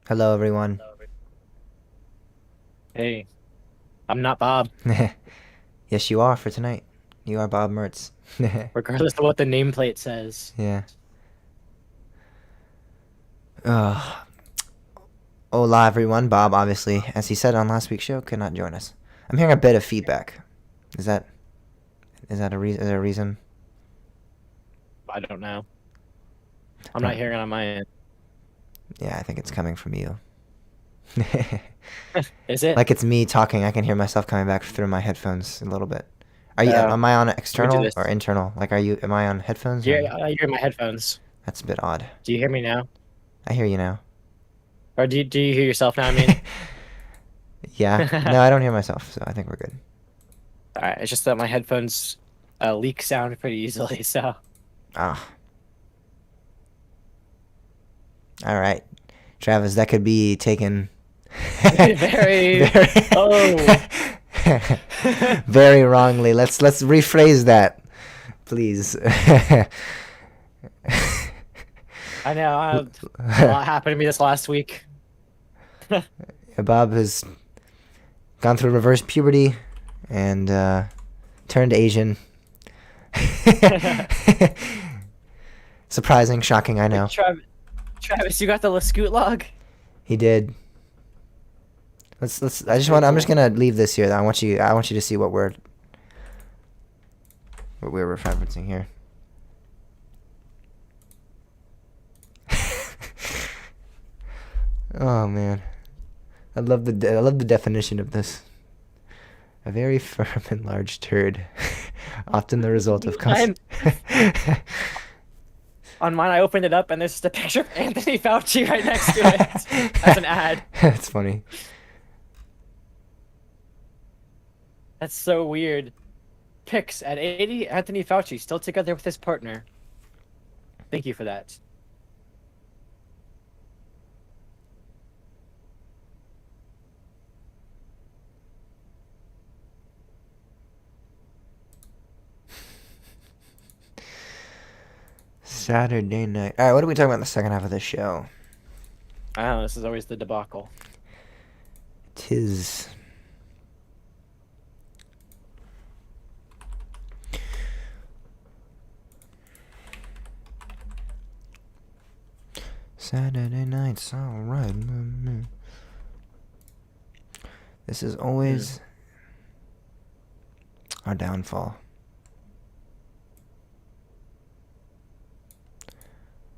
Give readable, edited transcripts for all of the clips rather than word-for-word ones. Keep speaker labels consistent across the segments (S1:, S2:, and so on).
S1: Hello, everyone.
S2: Hey, I'm not Bob,
S1: Yes, you are for tonight. You are Bob Mertz.
S2: regardless of what the nameplate says.
S1: Yeah. Uh, Hola, everyone. Bob, obviously, as he said on last week's show, could not join us. I'm hearing a bit of feedback. Is that a reason? Is there a reason?
S2: I don't know. I'm
S1: I
S2: not
S1: don't.
S2: hearing it on my end.
S1: Yeah, I think it's coming from you.
S2: Is it?
S1: Like it's me talking. I can hear myself coming back through my headphones a little bit. Are you?
S2: Uh,
S1: Am I on
S2: Let me do
S1: external or
S2: this.
S1: internal? Like, are you? Am I on headphones or?
S2: You're in my headphones.
S1: That's a bit odd.
S2: Do you hear me now?
S1: I hear you now.
S2: Or do you hear yourself now? I mean,
S1: Yeah. No, I don't hear myself, so I think we're good.
S2: all right. It's just that my headphones leak sound pretty easily. So
S1: Ah. All right, Travis, that could be taken
S2: very.
S1: very,
S2: Oh,
S1: very wrongly. Let's rephrase that, please.
S2: I know. A lot happened to me this last week.
S1: Bob has gone through reverse puberty and turned Asian. Surprising, shocking, I know.
S2: Travis, you got the Scoot log?
S1: He did. Let's.
S2: That's pretty
S1: I'm just
S2: cool.
S1: gonna leave this here. I want you to see what we're referencing here. Oh man, I love the definition of this. A very firm and large turd, often the result of
S2: Mine, on mine, I opened it up and there's just a picture of Anthony Fauci right next to it as an ad.
S1: That's funny.
S2: That's so weird. Pics at 80, Anthony Fauci still together with his partner. Thank you for that.
S1: Saturday night. All right, what are we talking about in the second half of the show?
S2: I don't know, this is always the debacle.
S1: Tis Saturday night's all right. This is
S2: Hmm.
S1: always our downfall.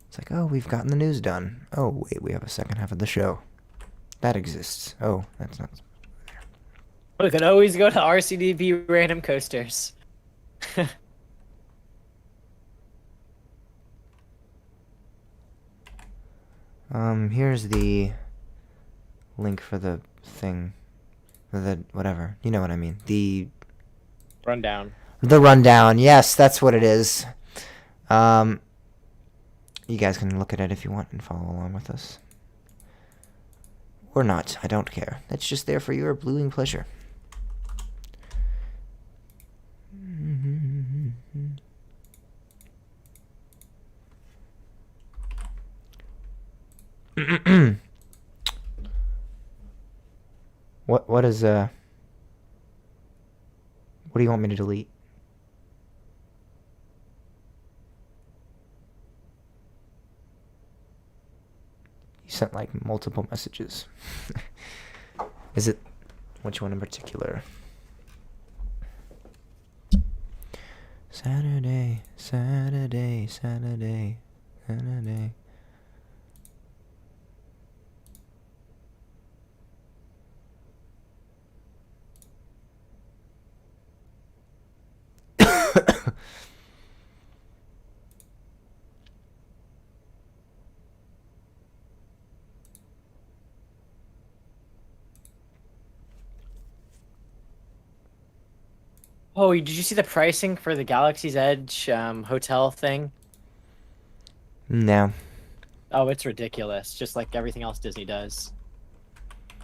S1: It's like, oh, we've gotten the news done. Oh, wait, we have a second half of the show. That exists. Oh, that's not.
S2: We could always go to RCDB random coasters.
S1: Here's the link for the thing. For the whatever. You know what I mean.
S2: Rundown.
S1: The rundown. Yes, that's what it is. Um, you guys can look at it if you want and follow along with us. Or not. I don't care. It's just there for your viewing pleasure. What is what do you want me to delete? You sent like multiple messages. Is it which one in particular? Saturday, Saturday, Saturday, Saturday.
S2: Oh, did you see the pricing for the Galaxy's Edge hotel thing?
S1: No.
S2: Oh, it's ridiculous. Just like everything else Disney does.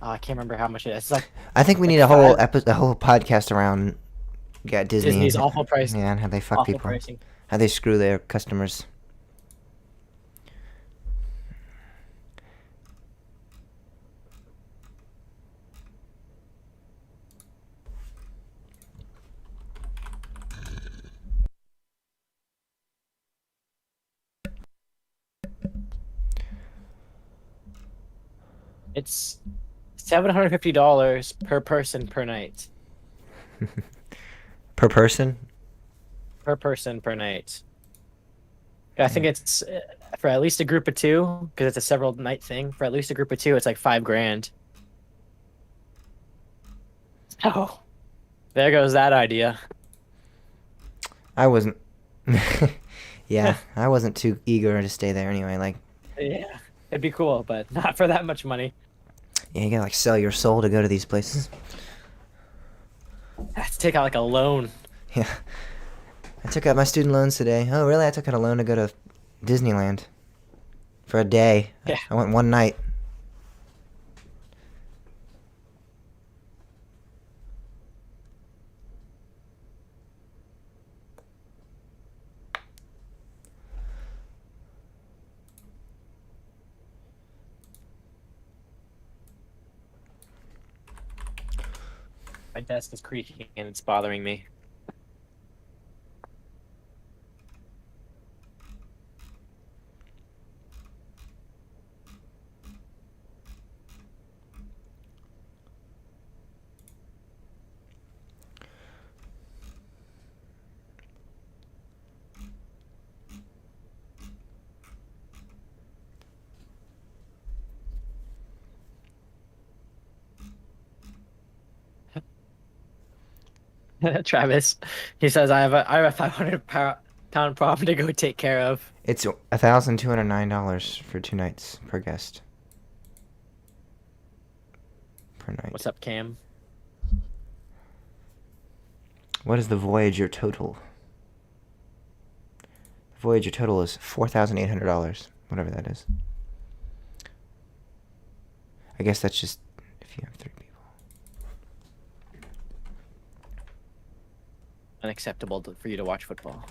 S2: Oh, I can't remember how much it is. It's
S1: I think we need
S2: like five.
S1: a whole podcast around Disney
S2: Disney's awful price,
S1: yeah, and how they fuck
S2: awful
S1: people.
S2: pricing.
S1: How they screw their customers.
S2: It's $750 per person per night.
S1: Per person?
S2: Per person per night. I think
S1: Yeah.
S2: it's for at least a group of two, because it's a several night thing. For at least a group of two, it's like 5 grand. Oh, there goes that idea.
S1: I wasn't. Yeah, I wasn't too eager to stay there anyway. Like,
S2: Yeah, it'd be cool, but not for that much money.
S1: yeah, you gotta like sell your soul to go to these places.
S2: I have to take out like a loan.
S1: Yeah. I took out my student loans today. Oh, really? I took out a loan to go to Disneyland for a day.
S2: Yeah.
S1: I went one night.
S2: My desk is creaking and it's bothering me. Travis, he says I have a 500 pound problem to go take care of.
S1: It's $1,209 for 2 nights per guest per night.
S2: What's up, Cam?
S1: What is the Voyager total? The Voyager total is $4,800, whatever that is. I guess that's just if you have 3 people.
S2: Unacceptable for you to watch football.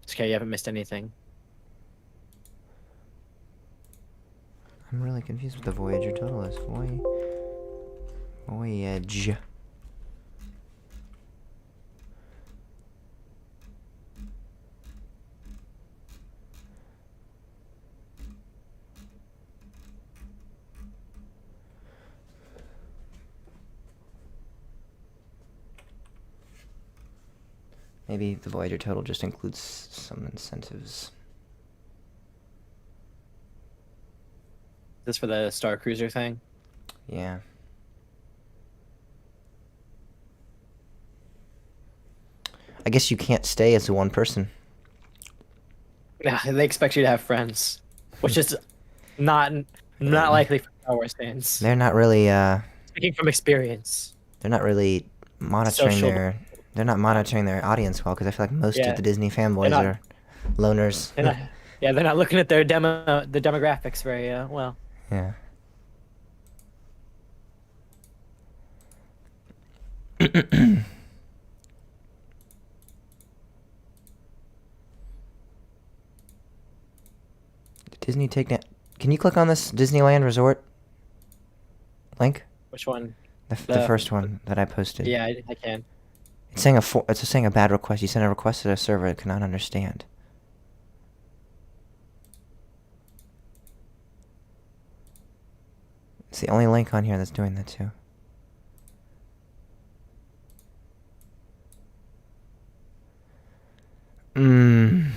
S2: It's okay, you haven't missed anything.
S1: I'm really confused what the Voyager total is. Voyage. Maybe the Voyager total just includes some incentives.
S2: Is this for the Star Cruiser thing?
S1: Yeah. I guess you can't stay as one person.
S2: Yeah, they expect you to have friends, which is not likely for Star Wars fans.
S1: They're not really
S2: Speaking from experience.
S1: they're not really monitoring
S2: Social-
S1: they're not monitoring their audience well, because I feel like most
S2: Yeah.
S1: of the Disney fanboys
S2: not-
S1: are loners.
S2: They're not, yeah, they're not looking at their the demographics very well.
S1: Yeah. Did Disney take that? Can you click on this Disneyland Resort link?
S2: Which one?
S1: The
S2: The-
S1: first one that I posted.
S2: Yeah, I can.
S1: It's saying a bad request. You sent a request that a server cannot understand. It's the only link on here that's doing that too. Mmm.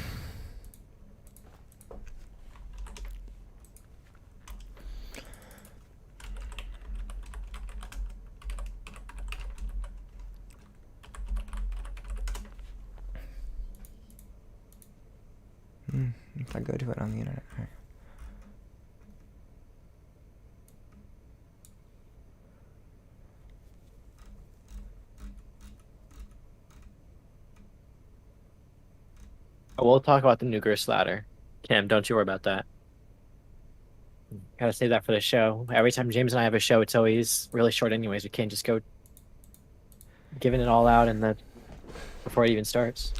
S1: If I go to it on the internet. All right.
S2: We'll talk about the new Gerst ladder. Cam, don't you worry about that. Gotta save that for the show. Every time James and I have a show, it's always really short anyways. We can't just go giving it all out before it even starts.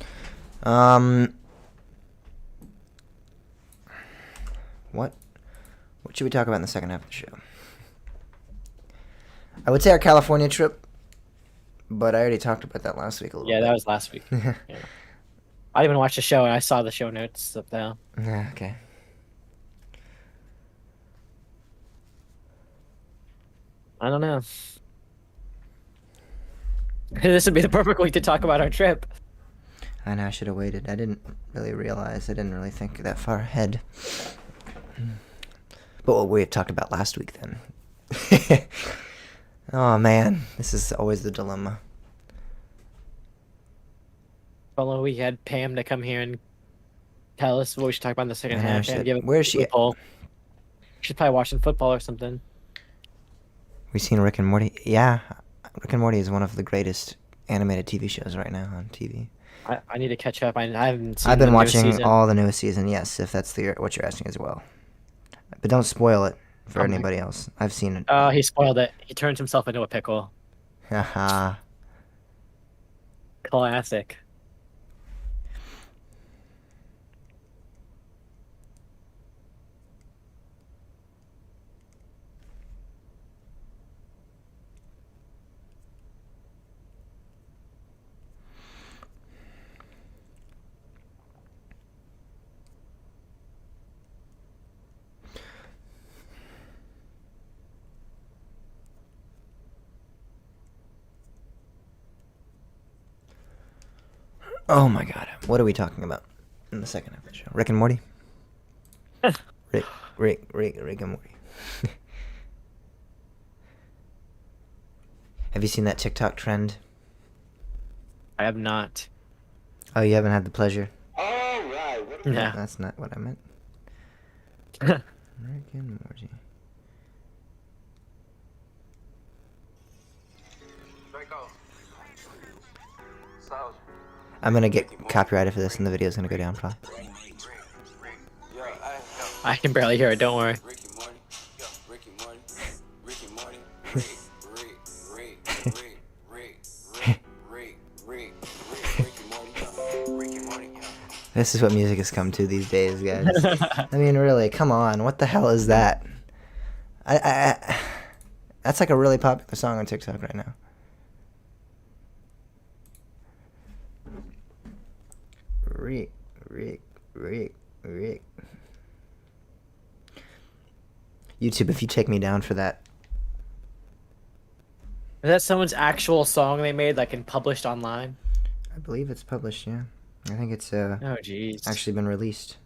S1: What should we talk about in the second half of the show? I would say our California trip, but I already talked about that last week a little
S2: Yeah,
S1: bit.
S2: that was last week. Yeah. I even watched the show and I saw the show notes up there.
S1: Yeah, okay.
S2: I don't know. This would be the perfect week to talk about our trip.
S1: I know I should have waited. I didn't really realize. I didn't really think that far ahead. But what we had talked about last week then. Oh man, this is always the dilemma.
S2: Well, we had Pam to come here and tell us what we should talk about in the second
S1: I know,
S2: half
S1: she
S2: and
S1: said-
S2: give it
S1: where's she
S2: a poll. She's probably watching football or something.
S1: We seen Rick and Morty. Yeah, Rick and Morty is one of the greatest animated TV shows right now on TV.
S2: I need to catch up. I haven't seen
S1: I've
S2: the
S1: been
S2: newest
S1: watching
S2: season.
S1: all the newest season. Yes, if that's what you're asking as well. But don't spoil it for
S2: Oh my-
S1: anybody else. I've seen it.
S2: Oh, he spoiled it. He turns himself into a pickle.
S1: Haha.
S2: Classic.
S1: Oh my god. What are we talking about in the second half of the show? Rick and Morty? Rick and Morty. Have you seen that TikTok trend?
S2: I have not.
S1: Oh, you haven't had the pleasure?
S2: No.
S1: That's not what I meant. Rick and Morty. I'm gonna get copyrighted for this, and the video's gonna go down probably.
S2: I can barely hear it. Don't worry.
S1: This is what music has come to these days, guys. I mean, really, come on. What the hell is that? That's like a really popular song on TikTok right now. Rick. YouTube, if you take me down for that.
S2: Is that someone's actual song they made, like, and published online?
S1: I believe it's published, yeah. I think it's
S2: Oh, jeez.
S1: actually been released.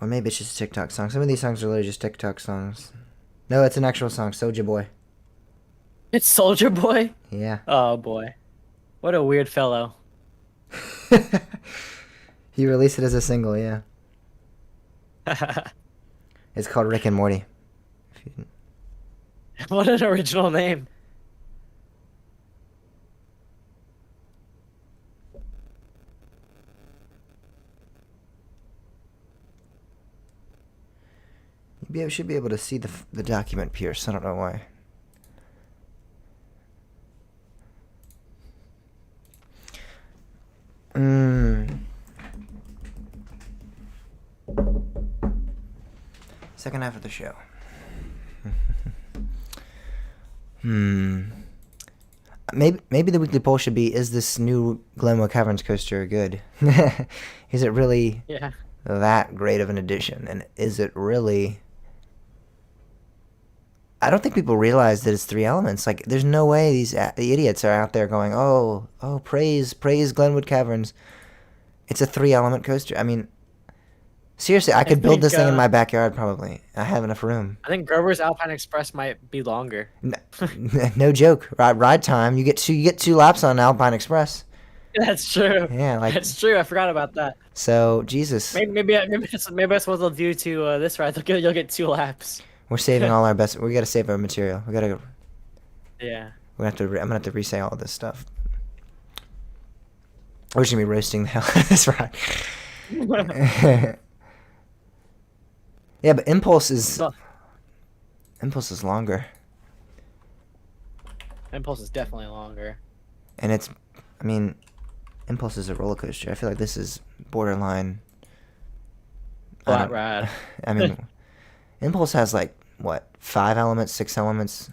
S1: Or maybe it's just a TikTok song. Some of these songs are literally just TikTok songs. No, it's an actual song, Soulja Boy.
S2: It's Soldier Boy?
S1: Yeah.
S2: Oh, boy. What a weird fellow.
S1: He released it as a single, yeah. It's called Rick and Morty.
S2: What an original name.
S1: You should be able to see the document, Pierce. I don't know why. Second half of the show. Maybe the weekly poll should be: is this new Glenwood Caverns coaster good? Is it really
S2: Yeah.
S1: that great of an addition? And is it really... I don't think people realize that it's 3 elements. Like, there's no way these idiots are out there going, oh, praise Glenwood Caverns. It's a 3-element coaster. I mean, seriously, I could build
S2: think,
S1: this thing in my backyard probably. I have enough room.
S2: I think Grover's Alpine Express might be longer.
S1: No joke. Ride time. You get 2 laps on Alpine Express.
S2: That's true.
S1: Yeah, like...
S2: That's true. I forgot about that.
S1: So, Jesus.
S2: Maybe that's what they'll do to this ride. You'll get 2 laps.
S1: We're saving all our best... We gotta save our material. We gotta...
S2: Yeah.
S1: I'm gonna have to re-say all this stuff. We're just gonna be roasting the hell out of this ride. Yeah, but Impulse is longer.
S2: Impulse is definitely longer.
S1: And it's... I mean... Impulse is a roller coaster. I feel like this is borderline...
S2: Flat ride.
S1: I mean... Impulse has like, what, 5 elements, 6 elements?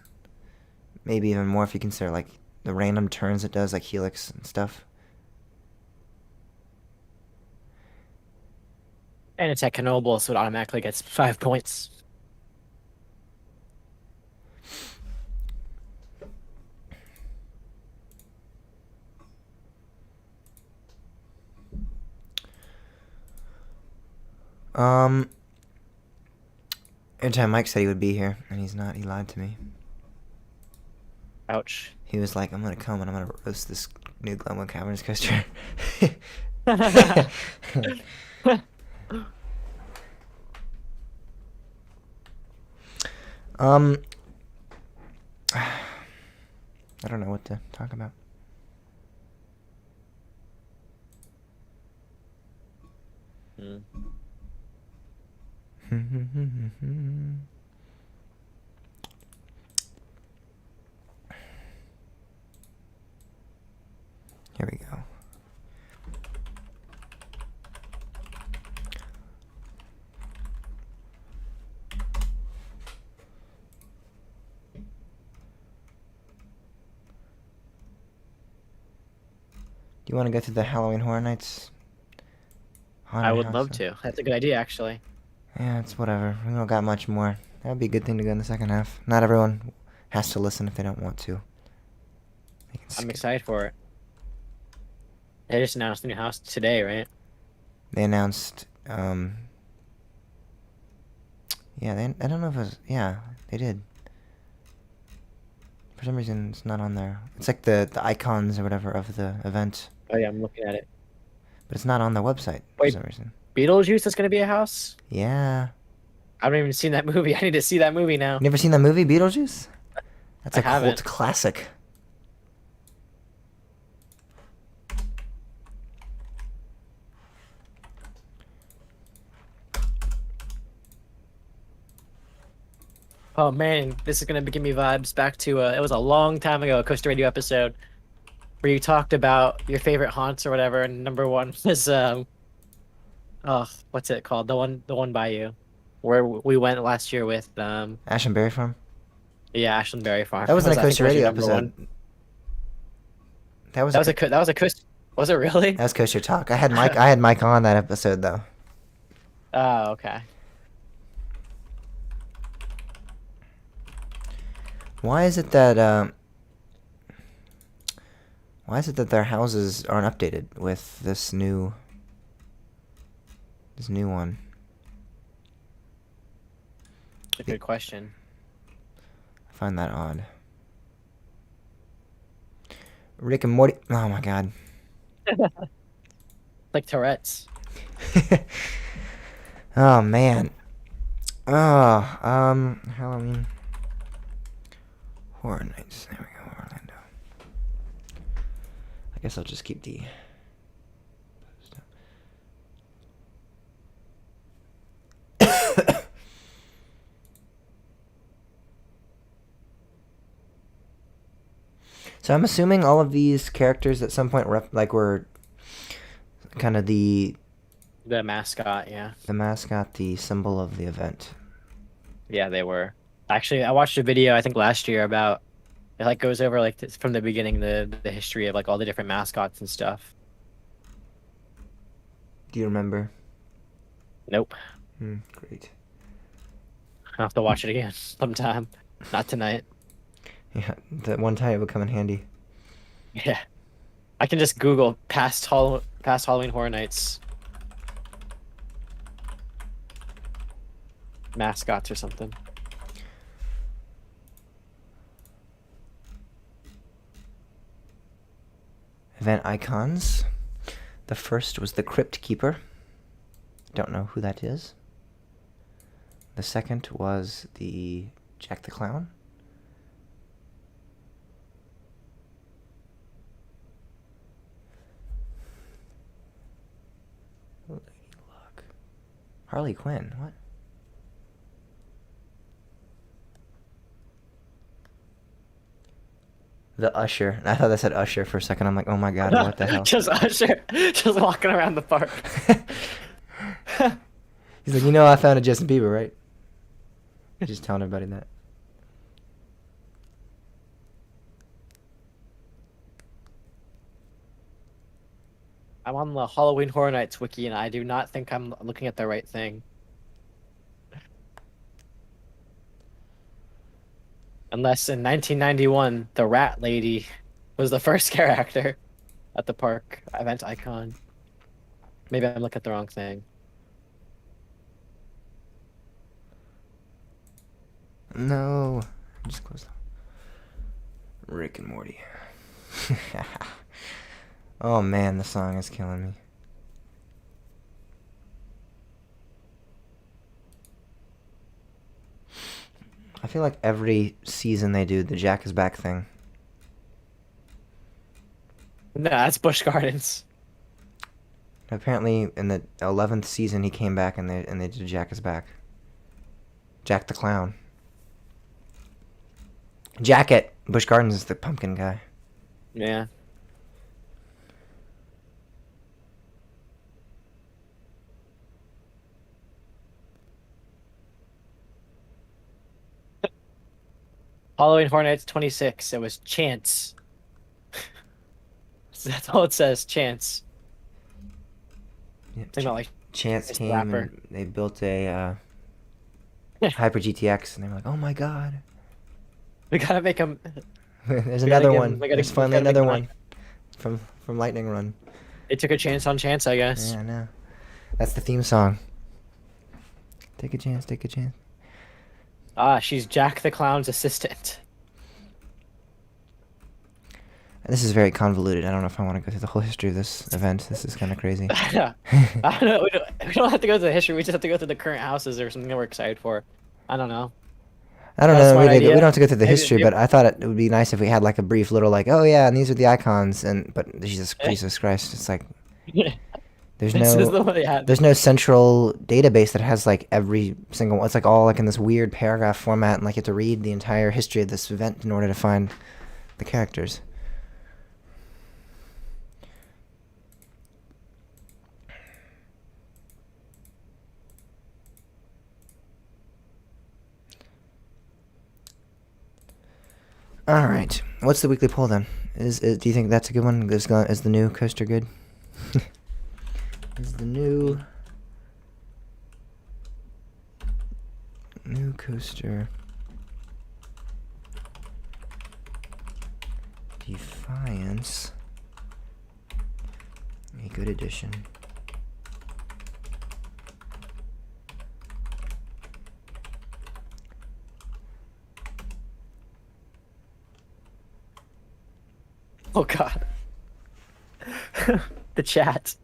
S1: Maybe even more if you consider like the random turns it does, like Helix and stuff.
S2: And it's at Knoebel, so it automatically gets 5 points.
S1: Um, every time Mike said he would be here, and he's not. He lied to me.
S2: Ouch.
S1: He was like, "I'm gonna come and I'm gonna roast this new Glenwood Caverns coaster." um, I don't know what to talk about.
S2: Mm.
S1: Here we go. Do you want to go through the Halloween Horror Nights?
S2: I would love to. That's a good idea, actually.
S1: Yeah, it's whatever. We don't got much more. That would be a good thing to go in the second half. Not everyone has to listen if they don't want to. They can
S2: I'm
S1: skip.
S2: excited for it. They just announced the new house today, right?
S1: They announced, yeah, I don't know if it was, yeah, they did. For some reason, it's not on there. It's like the icons or whatever of the event,
S2: Oh yeah, I'm looking at it.
S1: but it's not on their website for
S2: Wait.
S1: some reason.
S2: Beetlejuice is gonna be a house?
S1: Yeah.
S2: I haven't even seen that movie. I need to see that movie now.
S1: You never seen that movie, Beetlejuice? That's
S2: I
S1: a cult
S2: haven't.
S1: classic.
S2: Oh man, this is gonna give me vibes back to it was a long time ago, a Coaster Radio episode where you talked about your favorite haunts or whatever, and number one was oh, what's it called? The one by you. Where we went last year with
S1: Ash and Berry Farm?
S2: yeah, Ashland Berry Farm.
S1: That wasn't a
S2: I think
S1: Coaster
S2: was your
S1: Radio
S2: number
S1: episode.
S2: one.
S1: That was
S2: That was a Coaster. Was it really?
S1: That was Coaster Talk. I had Mike on that episode though.
S2: Oh, okay.
S1: Why is it that their houses aren't updated with this new one?
S2: That's a good question.
S1: I find that odd. Rick and Morty. Oh my god.
S2: Like Tourette's.
S1: Oh man. Oh, Halloween Horror Nights. There we go, Orlando. I guess I'll just keep the. So I'm assuming all of these characters at some point were kind of the
S2: mascot, yeah.
S1: the mascot, the symbol of the event.
S2: Yeah, they were. Actually, I watched a video I think last year about it like goes over like from the beginning the history of like all the different mascots and stuff.
S1: Do you remember?
S2: Nope.
S1: Great.
S2: I'll have to watch it again sometime. Not tonight.
S1: Yeah, that one time it would come in handy.
S2: Yeah. I can just Google past Halloween Horror Nights mascots or something.
S1: Event icons. The first was the Crypt Keeper. Don't know who that is. The second was the Jack the Clown. Lady Luck. Harley Quinn. What? The Usher. I thought that said Usher for a second. I'm like, oh my god, what the hell?
S2: Just Usher, just walking around the park.
S1: He's like, you know, I found a Justin Bieber, right? Just telling everybody that.
S2: I'm on the Halloween Horror Nights wiki, and I do not think I'm looking at the right thing. Unless in 1991, the Rat Lady was the first character at the park event icon. Maybe I'm looking at the wrong thing.
S1: No. Just close the... Rick and Morty. Oh man, the song is killing me. I feel like every season they do the Jack is back thing.
S2: No, that's Busch Gardens.
S1: Apparently, in the 11th season, he came back and they did Jack is back. Jack the Clown. Jacket. Busch Gardens is the pumpkin guy.
S2: Yeah. Halloween Horror Nights 26. It was Chance. That's all it says. Chance.
S1: Yeah,
S2: Think about like
S1: Chance
S2: this
S1: came
S2: rapper.
S1: and they built a Hyper GTX and they were like, oh my god.
S2: we gotta make him.
S1: There's
S2: We gotta
S1: another
S2: give-
S1: one.
S2: we gotta-
S1: There's
S2: we
S1: finally
S2: gotta make
S1: another
S2: money.
S1: one from Lightning Run.
S2: They took a chance on Chance, I guess.
S1: Yeah, I know. That's the theme song. Take a chance, take a chance.
S2: Ah, she's Jack the Clown's assistant.
S1: This is very convoluted. I don't know if I want to go through the whole history of this event. This is kind of crazy.
S2: Yeah. I don't know. We don't have to go through the history. We just have to go through the current houses or something that we're excited for. I don't know.
S1: I don't
S2: That's
S1: know.
S2: my
S1: We
S2: idea.
S1: don't have to go through the
S2: Maybe-
S1: history, but I thought it would be nice if we had like a brief little like, oh yeah, and these are the icons, and but Jesus Christ, it's like there's
S2: This is the
S1: no
S2: one. Yeah.
S1: there's no central database that has like every single one. It's like all like in this weird paragraph format, and like you have to read the entire history of this event in order to find the characters. All right. What's the weekly poll then? Do you think that's a good one? Is the new coaster good? Is the new coaster Defiance a good addition?
S2: Oh God. The chat.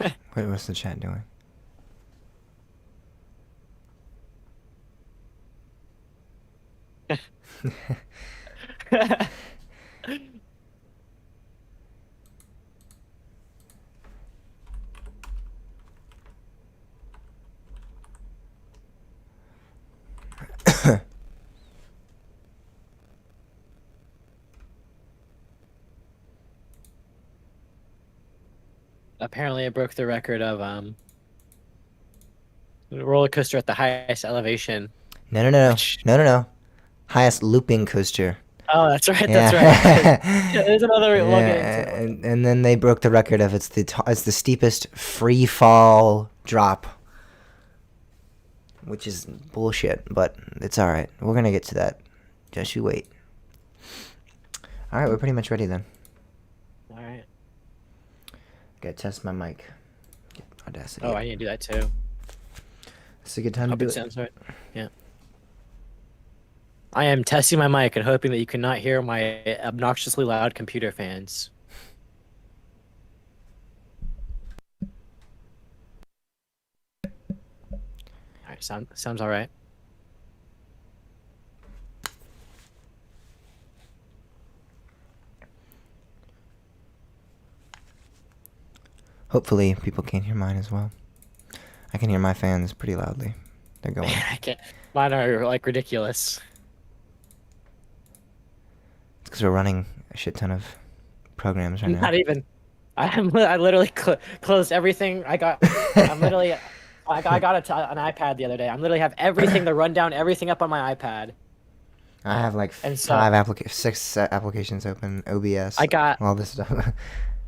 S1: Wait, what's the chat doing?
S2: Apparently, it broke the record of roller coaster at the highest elevation.
S1: No.
S2: Which-
S1: No. Highest looping coaster.
S2: Oh, that's right.
S1: Yeah.
S2: That's right. Yeah, there's another
S1: Yeah,
S2: we'll get into it.
S1: and then they broke the record of it's the steepest free fall drop, which is bullshit, but it's all right. We're gonna get to that. Just you wait. All right, we're pretty much ready then.
S2: All right.
S1: Gotta test my mic. Get Audacity.
S2: Oh, I need to do that too.
S1: It's a good time to
S2: Hope
S1: do
S2: it
S1: it.
S2: sounds right. Yeah. I am testing my mic and hoping that you cannot hear my obnoxiously loud computer fans. All right, sounds all right.
S1: Hopefully, people can hear mine as well. I can hear my fans pretty loudly. They're going.
S2: I can't. Mine are like ridiculous.
S1: It's because we're running a shit ton of programs right now.
S2: Not even. I literally closed everything. I'm literally. I got an iPad the other day. I literally have everything, the rundown, everything up on my iPad.
S1: I have like
S2: And so-
S1: six applications open. OBS.
S2: I got-
S1: all this stuff.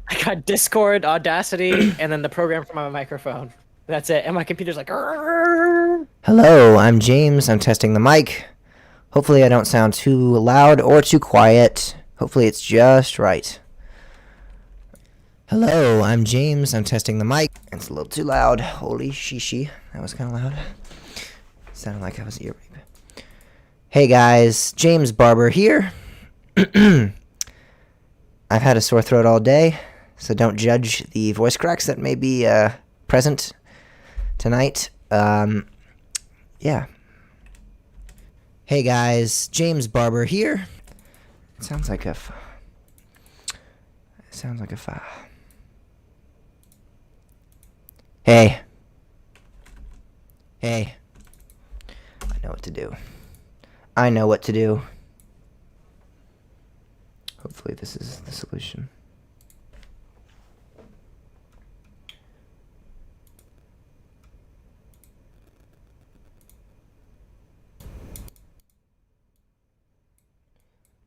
S2: I got Discord, Audacity, and then the program for my microphone. That's it. And my computer's like. "Arrgh."
S1: Hello, I'm James. I'm testing the mic. Hopefully, I don't sound too loud or too quiet. Hopefully, it's just right. Hello, I'm James. I'm testing the mic. It's a little too loud. Holy shishi. That was kind of loud. Sounded like I was ear rape. Hey guys, James Barber here. I've had a sore throat all day, so don't judge the voice cracks that may be present tonight. Yeah. Hey guys, James Barber here. It sounds like a. Sounds like a. Hey. Hey. I know what to do. I know what to do. Hopefully this is the solution.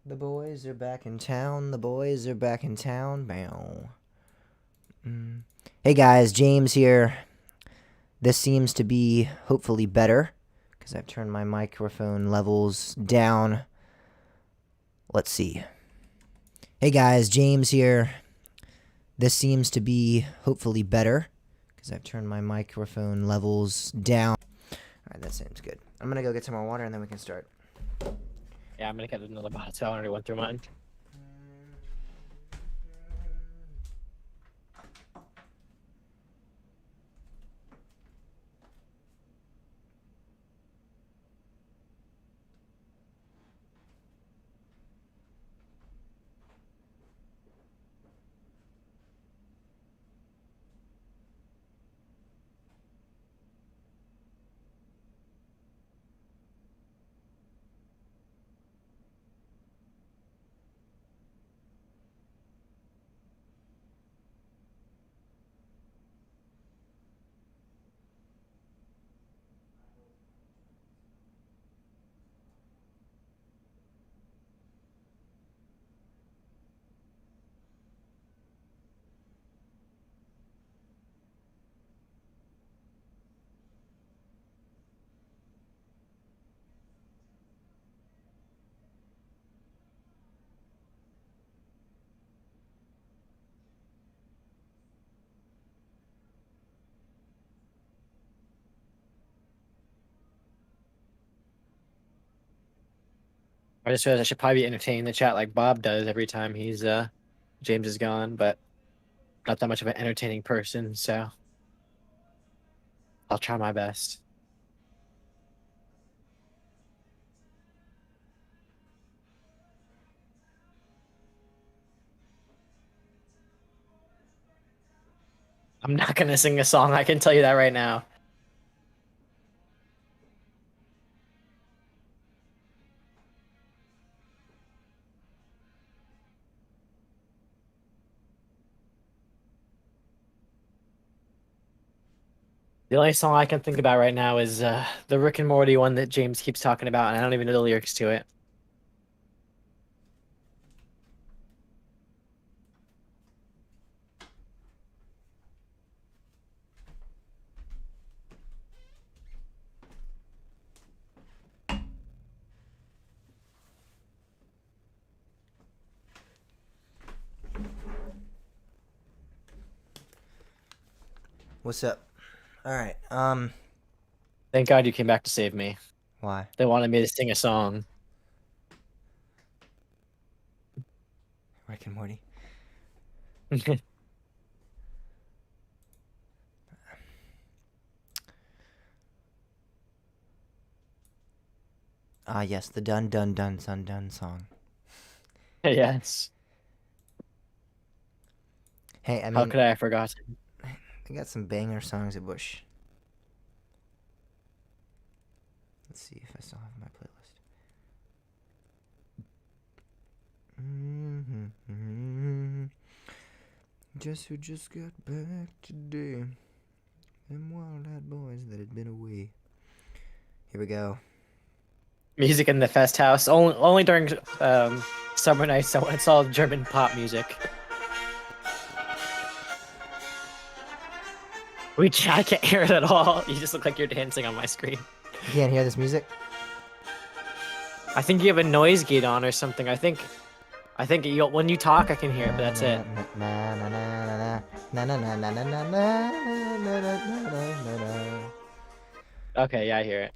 S1: The boys are back in town. The boys are back in town. Bow. Hey guys, James here. This seems to be hopefully better because I've turned my microphone levels down. Let's see. Hey guys, James here. This seems to be hopefully better because I've turned my microphone levels down. Alright, that seems good. I'm gonna go get some more water and then we can start.
S2: Yeah, I'm gonna get another bottle. So I already went through mine. I just realized I should probably be entertaining the chat like Bob does every time James is gone, but not that much of an entertaining person, so I'll try my best. I'm not gonna sing a song, I can tell you that right now. The only song I can think about right now is the Rick and Morty one that James keeps talking about, and I don't even know the lyrics to it.
S1: What's up? Alright,
S2: Thank God you came back to save me.
S1: why?
S2: They wanted me to sing a song.
S1: Rick and Morty. Ah, yes, the Dun Dun Dun Sun Dun song.
S2: Yes.
S1: Hey, I
S2: How
S1: mean,
S2: could I have forgotten?
S1: I got some banger songs at Bush. Let's see if I still have my playlist. Just got back today. Them wild-eyed boys that had been away. Here we go.
S2: Music in the Fest House. Only during summer nights, so it's all German pop music. I can't hear it at all. You just look like you're dancing on my screen.
S1: You can't hear this music?
S2: I think you have a noise gate on or something. I think when you talk, I can hear it, but that's it. Okay, yeah, I hear it.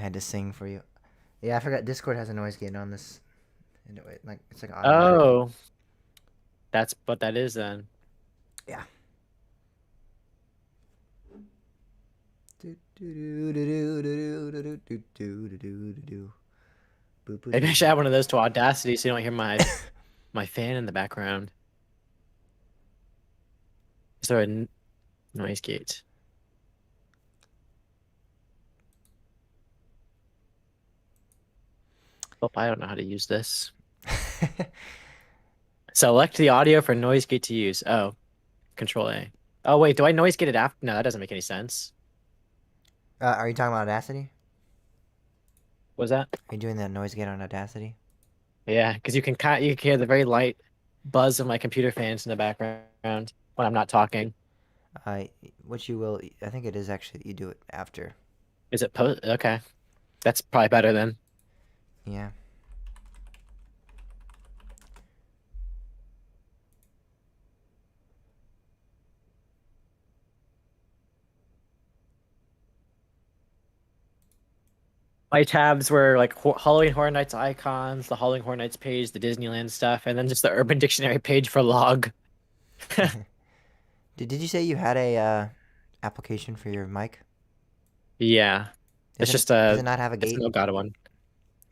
S1: had to sing for you. Yeah, I forgot Discord has a noise gate on this. Like it's like automatic.
S2: Oh, that's what that is then.
S1: Yeah.
S2: Maybe I should add one of those to Audacity so you don't hear my fan in the background. Is there a noise gate? Oh, I don't know how to use this. Select the audio for noise gate to use. Oh, Control A. Oh wait, do I noise gate it after? No, that doesn't make any sense.
S1: Are you talking about Audacity?
S2: Was that?
S1: Are you doing that noise gate on Audacity?
S2: Yeah, because you can hear the very light buzz of my computer fans in the background when I'm not talking.
S1: What you will, I think it is actually you do it after.
S2: Is it post? Okay, that's probably better then.
S1: Yeah.
S2: My tabs were like Halloween Horror Nights icons, the Halloween Horror Nights page, the Disneyland stuff, and then just the Urban Dictionary page for log.
S1: Did you say you had a application for your mic?
S2: Yeah, it's just
S1: Does it not have a
S2: it's
S1: gate?
S2: an Elgato one.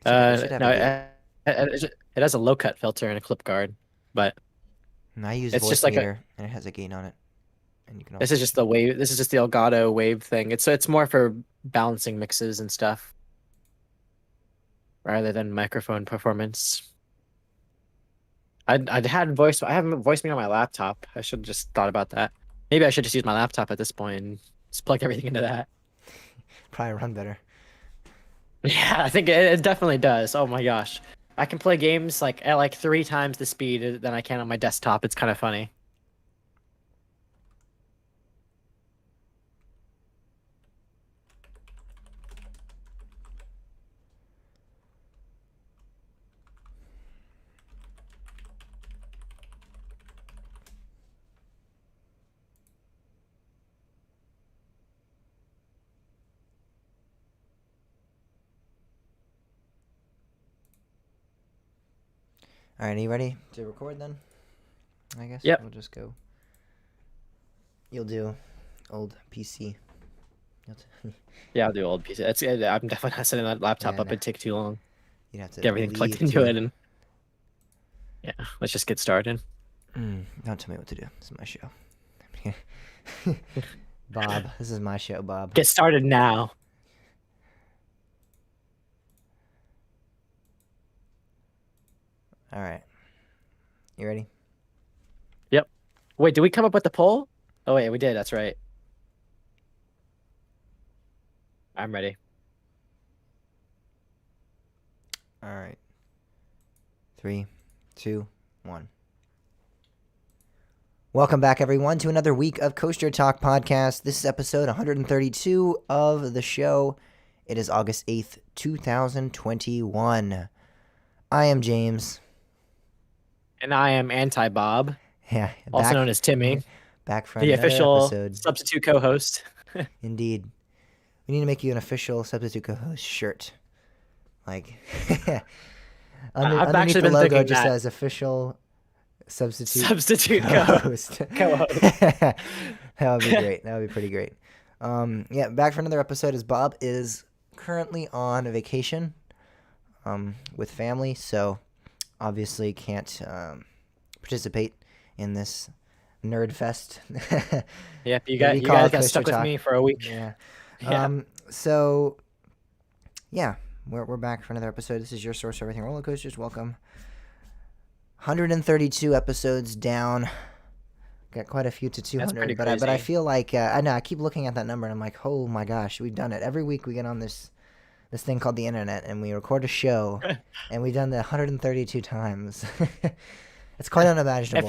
S1: It should have
S2: No,
S1: a gate.
S2: it has a low cut filter and a clip guard, but
S1: And I use
S2: it's just like
S1: Voicemeeter, and it has a gate on it, and you can
S2: this
S1: also.
S2: is just the wave. This is just the Elgato wave thing. It's more for balancing mixes and stuff rather than microphone performance. I have voice me on my laptop. I should have just thought about that. Maybe I should just use my laptop at this point and just plug everything into that.
S1: Probably run better.
S2: Yeah, I think it definitely does. Oh my gosh. I can play games like at like 3 times the speed than I can on my desktop. It's kind of funny.
S1: All right, are you ready to record then? I guess
S2: Yep.
S1: we'll just go. You'll do old PC.
S2: Yeah, I'll do old PC. I'm definitely not setting that laptop
S1: Yeah,
S2: up.
S1: no.
S2: It'd take too long.
S1: You'd have to
S2: Get everything plugged
S1: leave
S2: into
S1: to.
S2: it and yeah, let's just get started.
S1: Don't tell me what to do. This is my show. Bob, this is my show, Bob.
S2: Get started now.
S1: All right. You ready?
S2: Yep. Wait, did we come up with the poll? Oh wait, we did. That's right. I'm ready.
S1: All right. 3, 2, 1. Welcome back, everyone, to another week of Coaster Talk Podcast. This is episode 132 of the show. It is August 8th, 2021. I am James.
S2: And I am Anti-Bob,
S1: Yeah,
S2: also known as Timmy,
S1: back for
S2: the
S1: another
S2: official
S1: episode.
S2: substitute co-host.
S1: Indeed. We need to make you an official substitute co-host shirt. Like,
S2: I've
S1: underneath
S2: actually
S1: the
S2: been
S1: logo
S2: thinking
S1: just
S2: that.
S1: says official substitute
S2: Substitute
S1: co-host.
S2: co-host.
S1: That would be great. That would be pretty great. Yeah, back for another episode as Bob is currently on vacation with family, so obviously can't participate in this nerd fest.
S2: Yep, you
S1: What do
S2: guys got
S1: Coaster
S2: stuck with
S1: Talk?
S2: me for a week.
S1: Yeah.
S2: Yeah.
S1: So, yeah, we're back for another episode. This is your source for everything roller coasters. Welcome. 132 episodes down. Got quite a few to 200,
S2: pretty
S1: but I
S2: crazy.
S1: feel like I know I keep looking at that number and I'm like, oh my gosh, we've done it. Every week we get on this thing called the internet and we record a show, and we've done that 132 times. It's quite unimaginable.
S2: I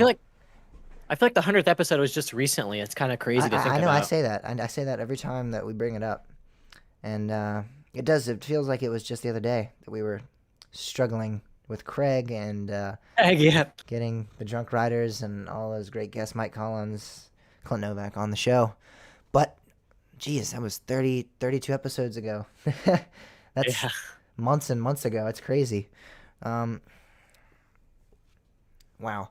S2: feel like the 100th episode was just recently. It's kind of crazy to think
S1: I know.
S2: about.
S1: I say that. I say that every time that we bring it up, and it does. It feels like it was just the other day that we were struggling with Craig and
S2: Yeah.
S1: getting the Drunk Riders and all those great guests, Mike Collins, Clint Novak, on the show. But, geez, that was 32 episodes ago. That's
S2: Yeah.
S1: months and months ago. It's crazy. Um, wow.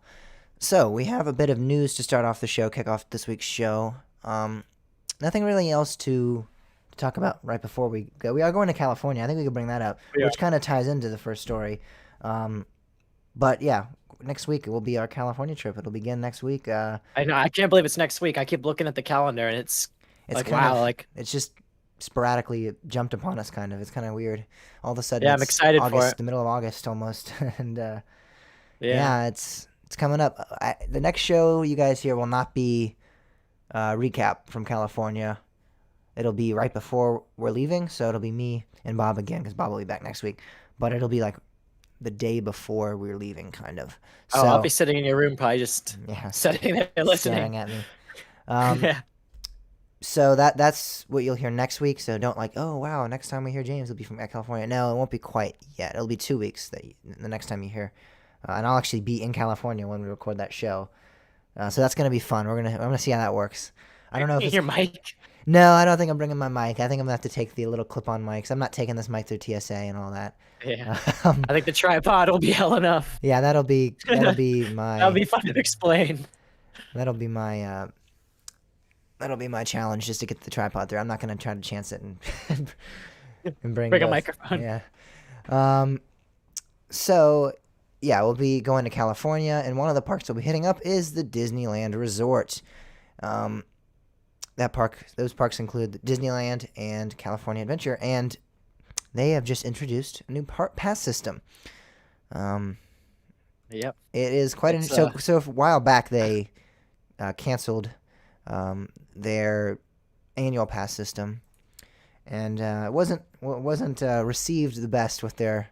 S1: So we have a bit of news to start off the show, kick off this week's show. Nothing really else to talk about right before we go. We are going to California. I think we could bring that up,
S2: Yeah.
S1: which kind of ties into the first story. But yeah, next week it will be our California trip. It'll begin next week.
S2: I know. I can't believe it's next week. I keep looking at the calendar and it's
S1: It's
S2: like,
S1: kind
S2: wow,
S1: of
S2: like,
S1: it's just sporadically jumped upon us. Kind of, it's kind of weird. All of a sudden,
S2: yeah, I'm
S1: it's
S2: excited for
S1: August,
S2: it.
S1: the middle of August almost, and
S2: Yeah.
S1: yeah, it's coming up. The next show you guys hear will not be recap from California. It'll be right before we're leaving, so it'll be me and Bob again because Bob will be back next week. But it'll be like the day before we're leaving, kind of.
S2: Oh, I'll be
S1: So
S2: sitting in your room, probably just
S1: yeah,
S2: sitting there listening.
S1: staring at me. Um,
S2: Yeah.
S1: so that's what you'll hear next week. So don't like, oh wow, next time we hear James, it'll be from California. No, it won't be quite yet. It'll be 2 weeks the next time you hear, and I'll actually be in California when we record that show. So that's gonna be fun. I'm gonna see how that works. I don't know if it's
S2: Your mic.
S1: no, I don't think I'm bringing my mic. I think I'm gonna have to take the little clip-on mics. I'm not taking this mic through TSA and all that.
S2: Yeah.
S1: Um,
S2: I think the tripod will be hell enough.
S1: yeah, that'll be
S2: That'll
S1: my
S2: be fun to explain.
S1: that'll be my that'll be my challenge just to get the tripod through. I'm not gonna try to chance it and and bring
S2: Bring a
S1: both.
S2: microphone.
S1: Yeah. Um. So yeah, we'll be going to California, and one of the parks we'll be hitting up is the Disneyland Resort. Um, those parks include Disneyland and California Adventure, and they have just introduced a new pass system. Um,
S2: Yep.
S1: it is quite
S2: It's,
S1: so. A while back, they canceled their annual pass system, and it wasn't received the best with their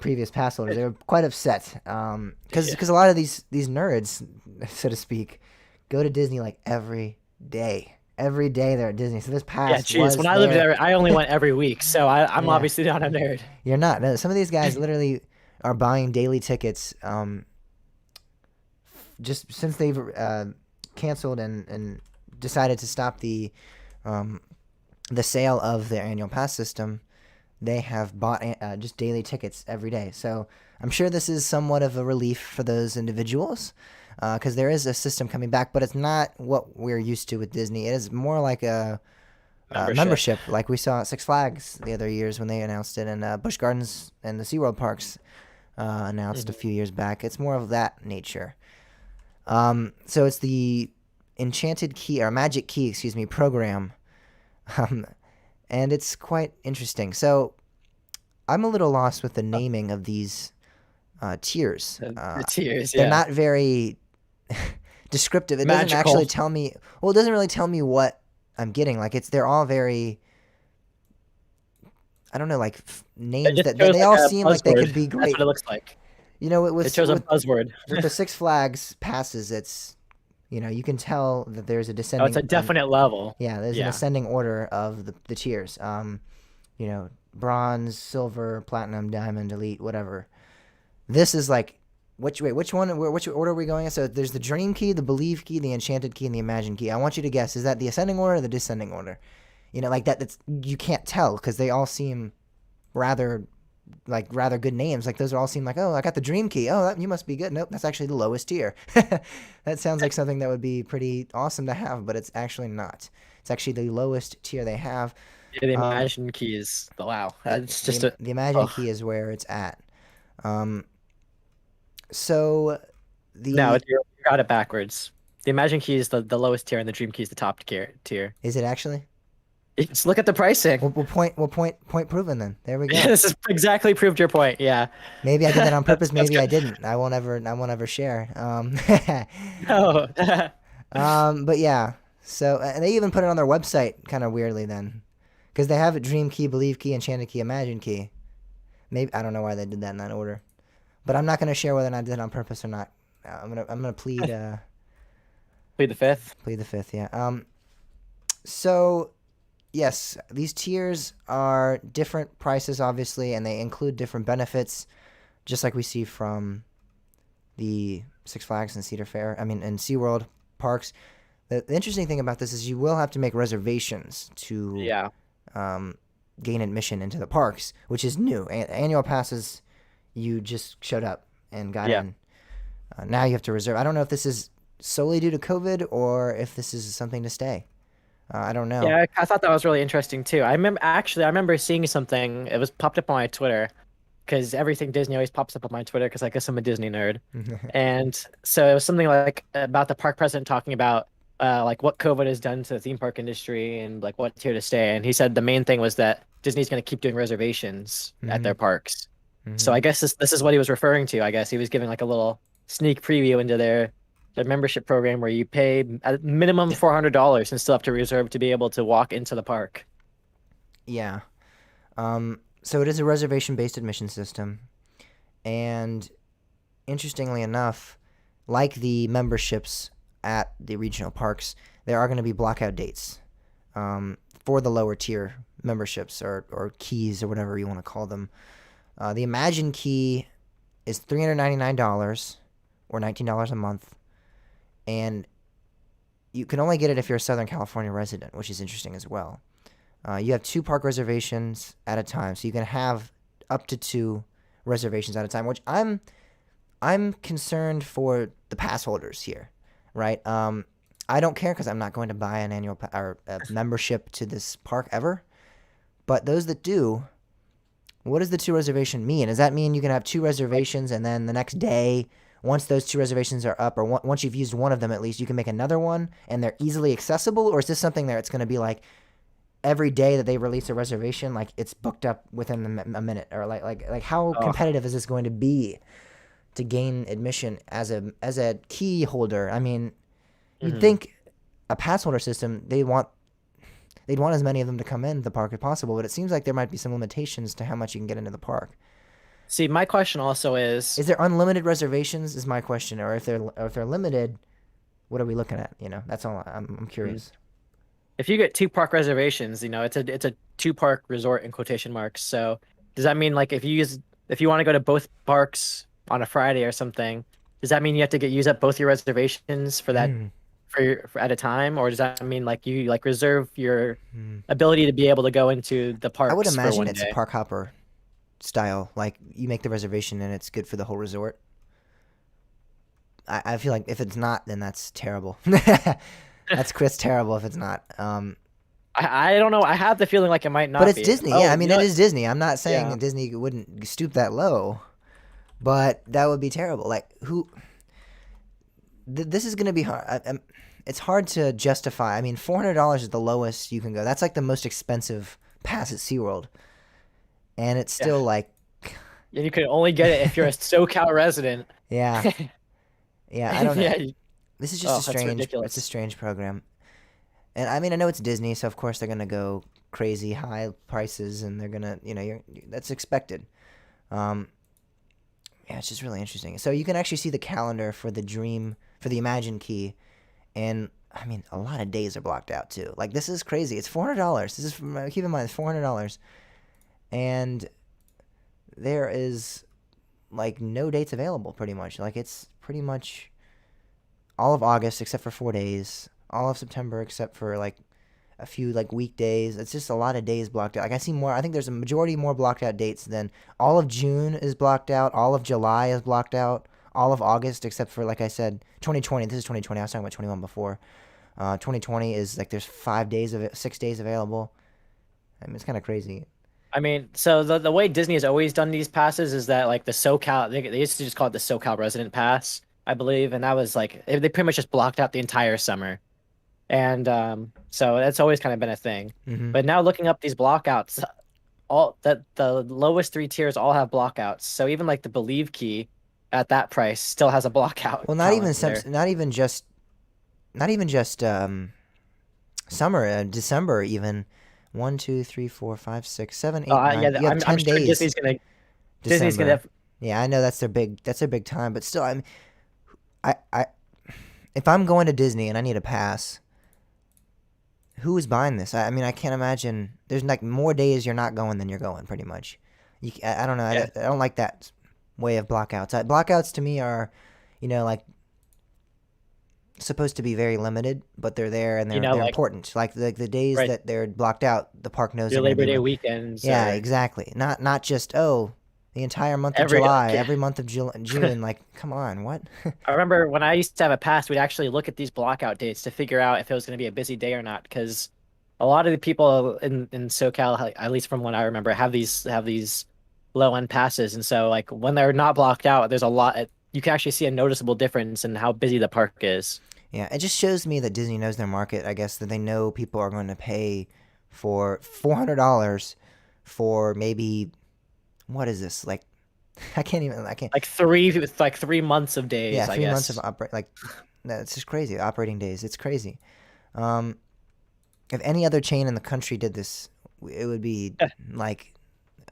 S1: previous pass holders. They were quite upset because
S2: Yeah.
S1: a lot of these nerds, so to speak, go to Disney like every day. Every day they're at Disney. So this
S2: Yeah,
S1: pass
S2: jeez.
S1: was
S2: When I lived
S1: there.
S2: there, I only went every week, so I'm
S1: Yeah.
S2: obviously not a nerd.
S1: You're not. No, some of these guys literally are buying daily tickets just since they've canceled and decided to stop the sale of their annual pass system. They have bought just daily tickets every day. So I'm sure this is somewhat of a relief for those individuals because there is a system coming back, but it's not what we're used to with Disney. It is more like a membership, like we saw at Six Flags the other years when they announced it, and Busch Gardens and the SeaWorld parks announced a few years back. It's more of that nature. So it's the Enchanted Key, or Magic Key, excuse me, program. And it's quite interesting. So I'm a little lost with the naming of these tiers.
S2: The tiers,
S1: They're
S2: yeah.
S1: not very descriptive. It doesn't
S2: Magical.
S1: actually tell me. Well, it doesn't really tell me what I'm getting. Like they're all very. I don't know, like names
S2: It
S1: that
S2: shows
S1: they
S2: like
S1: all
S2: a
S1: seem like they could
S2: buzzword.
S1: be
S2: That's
S1: great.
S2: what it looks like.
S1: You know,
S2: It shows a buzzword.
S1: with the Six Flags passes, it's you can tell that there's a
S2: Oh,
S1: descending.
S2: it's a definite level.
S1: Yeah, there's an
S2: Yeah.
S1: ascending order of the tiers. Bronze, silver, platinum, diamond, elite, whatever. This is like which order are we going in? So there's the dream key, the believe key, the enchanted key, and the imagine key. I want you to guess, is that the ascending order or the descending order? Like that's you can't tell because they all seem rather good names. Like those all seem like, oh, I got the dream key. Oh, you must be good. Nope, that's actually the lowest tier. That sounds like something that would be pretty awesome to have, but it's actually not. It's actually the lowest tier they have.
S2: Yeah, the imagine key is wow. It's just
S1: The imagine
S2: ugh.
S1: key is where it's at. So the
S2: No, you got it backwards. The imagine key is the lowest tier, and the dream key is the top tier.
S1: is it actually?
S2: Just look at the pricing.
S1: We'll point proven then. There we go.
S2: This has exactly proved your point. Yeah.
S1: Maybe I did that on purpose.
S2: That's
S1: Maybe I
S2: good.
S1: didn't. I won't ever share.
S2: No.
S1: But yeah. So and they even put it on their website, kind of weirdly then, because they have a dream key, believe key, enchanted key, imagine key. Maybe I don't know why they did that in that order, but I'm not gonna share whether or not I did it on purpose or not. I'm gonna plead
S2: Plead the fifth.
S1: plead the fifth. Yeah. So yes, these tiers are different prices, obviously, and they include different benefits, just like we see from the Six Flags and and SeaWorld parks. The interesting thing about this is you will have to make reservations to
S2: Yeah.
S1: gain admission into the parks, which is new. Annual passes, you just showed up and got
S2: Yeah.
S1: in. Now you have to reserve. I don't know if this is solely due to COVID or if this is something to stay. I don't know.
S2: Yeah, I thought that was really interesting too. I remember seeing something. It was popped up on my Twitter because everything Disney always pops up on my Twitter because I guess I'm a Disney nerd. And so it was something like about the park president talking about like what COVID has done to the theme park industry and like what's here to stay. And he said the main thing was that Disney's going to keep doing reservations at their parks. So I guess this is what he was referring to. I guess he was giving like a little sneak preview into their membership program where you pay a minimum $400 and still have to reserve to be able to walk into the park.
S1: Yeah. So it is a reservation-based admission system, and interestingly enough, like the memberships at the regional parks, there are going to be blockout dates for the lower tier memberships or keys or whatever you want to call them. The Imagine key is $399 or $19 a month, and you can only get it if you're a Southern California resident, which is interesting as well. You have 2 park reservations at a time, so you can have up to 2 reservations at a time, which I'm concerned for the pass holders here, right? I don't care because I'm not going to buy an annual or a membership to this park ever. But those that do, what does the 2 reservation mean? Does that mean you can have 2 reservations and then the next day, once those 2 reservations are up, or once you've used one of them at least, you can make another one and they're easily accessible? Or is this something that it's going to be like every day that they release a reservation, like it's booked up within a minute? Or like how competitive is this going to be to gain admission as a key holder? I mean, you'd think a pass holder system, they'd want as many of them to come in the park as possible, but it seems like there might be some limitations to how much you can get into the park.
S2: See, my question also is
S1: there unlimited reservations? Is my question, or if they're limited, what are we looking at? That's all. I'm curious.
S2: if you get 2 park reservations, it's a 2 park resort in quotation marks. So does that mean like if you want to go to both parks on a Friday or something, does that mean you have to use up both your reservations for that for at a time, or does that mean like you like reserve your ability to be able to go into the parks?
S1: I would imagine
S2: for one
S1: it's
S2: day?
S1: a park hopper style. Like you make the reservation and it's good for the whole resort. I feel like if it's not, then that's terrible. That's terrible if it's not.
S2: I don't know. I have the feeling like it might not
S1: But it's
S2: be.
S1: Disney.
S2: Oh,
S1: Yeah, I mean, it
S2: what?
S1: is Disney. I'm not saying
S2: Yeah.
S1: that Disney wouldn't stoop that low, but that would be terrible. Like, this is going to be hard. It's hard to justify. I mean, $400 is the lowest you can go. That's like the most expensive pass at SeaWorld. And it's still like,
S2: And you can only get it if you're a SoCal resident.
S1: yeah. Yeah, I don't know.
S2: Yeah.
S1: This is
S2: Oh,
S1: just
S2: that's
S1: it's
S2: ridiculous.
S1: a strange program. And I mean, I know it's Disney, so of course they're going to go crazy high prices and they're going to, that's expected. Yeah, it's just really interesting. So you can actually see the calendar for the Imagine Key, and I mean, a lot of days are blocked out too. Like this is crazy. It's $400. This is keep in mind, it's $400, and there is like no dates available. Pretty much, like it's pretty much all of August except for 4 days, all of September except for like a few like weekdays. It's just a lot of days blocked out. Like I see more. I think there's a majority more blocked out dates than all of June is blocked out. All of July is blocked out. All of August except for, like I said, 2020. This is 2020. I was talking about 21 before. 2020 is like there's 6 days available. I mean, it's kind of crazy.
S2: I mean, so the way Disney has always done these passes is that like the SoCal, they used to just call it the SoCal Resident Pass, I believe, and that was like they pretty much just blocked out the entire summer, and so that's always kind of been a thing.
S1: Mm-hmm.
S2: But now looking up these blockouts, all that the lowest 3 tiers all have blockouts. So even like the Believe key at that price still has a blockout.
S1: Well, not even summer, December even. 1, 2, 3, 4, 5, 6, 7, 8, 9.
S2: Yeah,
S1: You have 10
S2: I'm sure
S1: days.
S2: Disney's gonna
S1: December. Yeah, I know that's their big time, but still, if I'm going to Disney and I need a pass, who is buying this? I mean, I can't imagine. There's like more days you're not going than you're going, pretty much. I don't know.
S2: Yeah.
S1: I don't like that way of blockouts. Blockouts to me are, like supposed to be very limited, but they're there and
S2: You
S1: they're
S2: know,
S1: they're
S2: like
S1: important. Like the days
S2: right,
S1: that they're blocked out, the park knows
S2: your
S1: they're going to
S2: Labor
S1: be.
S2: Day weekends
S1: Yeah,
S2: or
S1: exactly. Not just the entire month of
S2: every
S1: July,
S2: like.
S1: every month of June. Like, come on, what?
S2: I remember when I used to have a pass, we'd actually look at these blockout dates to figure out if it was going to be a busy day or not. Because a lot of the people in SoCal, at least from what I remember, have these low end passes, and so like when they're not blocked out, there's a lot. You can actually see a noticeable difference in how busy the park is.
S1: Yeah, it just shows me that Disney knows their market. I guess that they know people are going to pay for $400 for maybe what is this like? I can't even. I can't.
S2: Like 3 months of
S1: Yeah,
S2: days, I
S1: 3 months of
S2: guess.
S1: operate like that's just crazy. Operating days. It's crazy. Um, if any other chain in the country did this, it would be like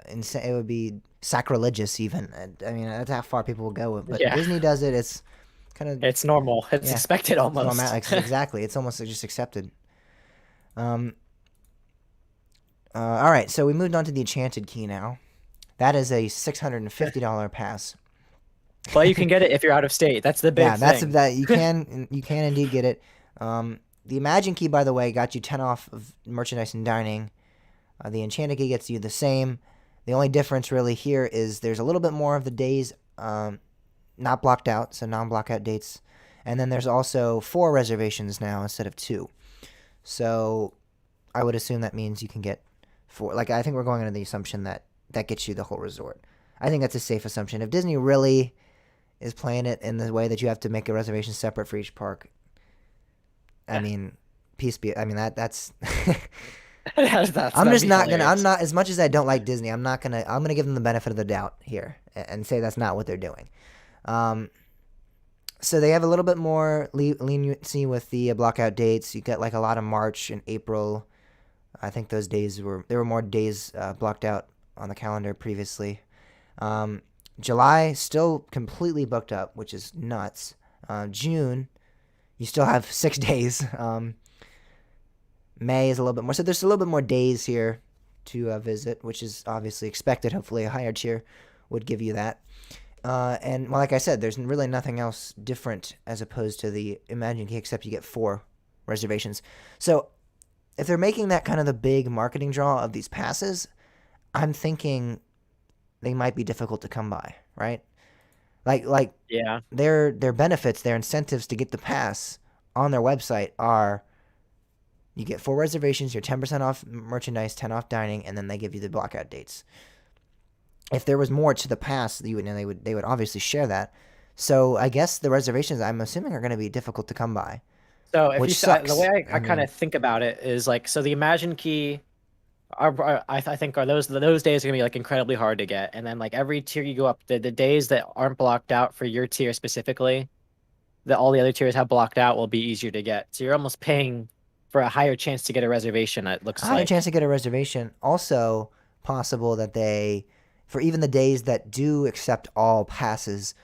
S1: insane. It would be sacrilegious. Even. I mean, that's how far people will go. But
S2: Yeah,
S1: Disney does it. It's kind of
S2: it's normal. It's
S1: yeah.
S2: expected
S1: It's normal.
S2: almost.
S1: Like, exactly. It's almost just accepted. Um. All right. So we moved on to the Enchanted Key now. That is a $650 pass.
S2: But you can get it if you're out of state. That's the
S1: Yeah,
S2: big
S1: that's
S2: thing.
S1: that you can indeed get it. The Imagine Key, by the way, got you 10 off of merchandise and dining. The Enchanted Key gets you the same. The only difference really here is there's a little bit more of the days not blocked out, so non-blockout dates, and then there's also 4 reservations now instead of 2. So I would assume that means you can get 4. Like I think we're going under the assumption that that gets you the whole resort. I think that's a safe assumption. If Disney really is playing it in the way that you have to make a reservation separate for each park, I mean, peace be. I mean that's. I'm
S2: That'd
S1: just
S2: be
S1: not gonna. I'm
S2: hilarious.
S1: not as much as I don't like Disney. I'm not gonna. I'm gonna give them the benefit of the doubt here and say that's not what they're doing. Um, so they have a little bit more leniency with the blockout dates. You get like a lot of March and April. I think those days there were more days blocked out on the calendar previously. Um, July still completely booked up, which is nuts. June, you still have 6 days. May is a little bit more. So there's a little bit more days here to visit, which is obviously expected. Hopefully, a higher tier would give you that. And well, like I said, there's really nothing else different as opposed to the Imagine Key, except you get 4 reservations. So if they're making that kind of the big marketing draw of these passes, I'm thinking they might be difficult to come by, right? Like
S2: Yeah.
S1: their benefits, their incentives to get the pass on their website are you get 4 reservations, you're 10% off merchandise, 10 off dining, and then they give you the blockout dates. If there was more to the pass, they would obviously share that. So I guess the reservations I'm assuming are going to be difficult to come by,
S2: So if you
S1: which
S2: the
S1: sucks.
S2: way I
S1: I
S2: kind
S1: mean,
S2: of think about it is like so the Imagine Key I think are those days are gonna be like incredibly hard to get, and then like every tier you go up, the days that aren't blocked out for your tier specifically, that all the other tiers have blocked out will be easier to get. So you're almost paying for a higher chance to get a reservation. It
S1: a
S2: looks
S1: higher chance
S2: like.
S1: to get a reservation. Also possible that they, for even the days that do accept all passes,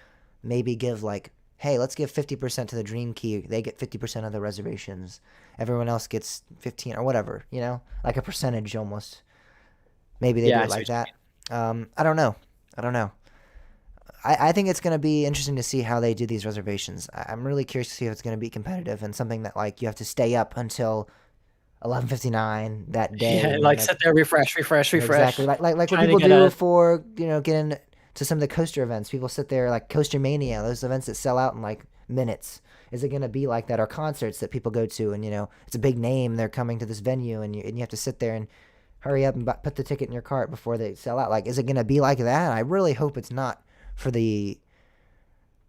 S1: maybe give like, hey, let's give 50% to the Dream Key. They get 50% of the reservations. Everyone else gets 15 or whatever, like a percentage almost. Maybe they do
S2: Yeah, I
S1: it
S2: see
S1: like
S2: what you
S1: that.
S2: mean.
S1: I don't know. I don't know. I think it's going to be interesting to see how they do these reservations. I'm really curious to see if it's going to be competitive and something that like you have to stay up until 11:59 that day
S2: Yeah,
S1: and then
S2: like
S1: like
S2: sit there, refresh, refresh,
S1: exactly
S2: refresh,
S1: like what
S2: trying to
S1: people
S2: get
S1: do
S2: a.
S1: for getting to some of the coaster events. People sit there like Coaster Mania, those events that sell out in like minutes. Is it going to be like that, or concerts that people go to and it's a big name, they're coming to this venue and you have to sit there and hurry up and put the ticket in your cart before they sell out. Like, is it going to be like that? I really hope it's not for the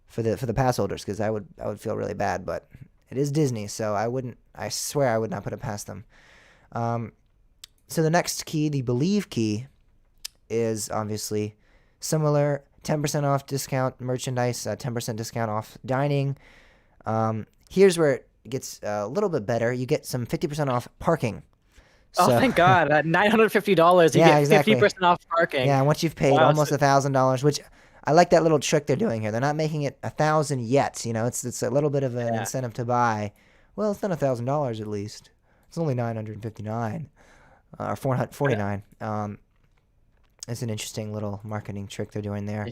S1: for the pass holders, because I would feel really bad, but it is Disney, so I swear I would not put it past them. Um, so the next key, the Believe key, is obviously similar. 10% off discount merchandise, 10% discount off dining. Here's where it gets a little bit better. You get some 50% off parking.
S2: Oh,
S1: So,
S2: thank God! At $950, you
S1: yeah,
S2: get
S1: exactly.
S2: 50% off parking.
S1: Yeah, and once you've paid
S2: Wow.
S1: almost $1,000, which I like that little trick they're doing here. They're not making it 1,000 yet. It's a little bit of an
S2: Yeah.
S1: incentive to buy. Well, it's not $1,000 at least. It's only 959 or 449. It's an interesting little marketing trick they're doing there.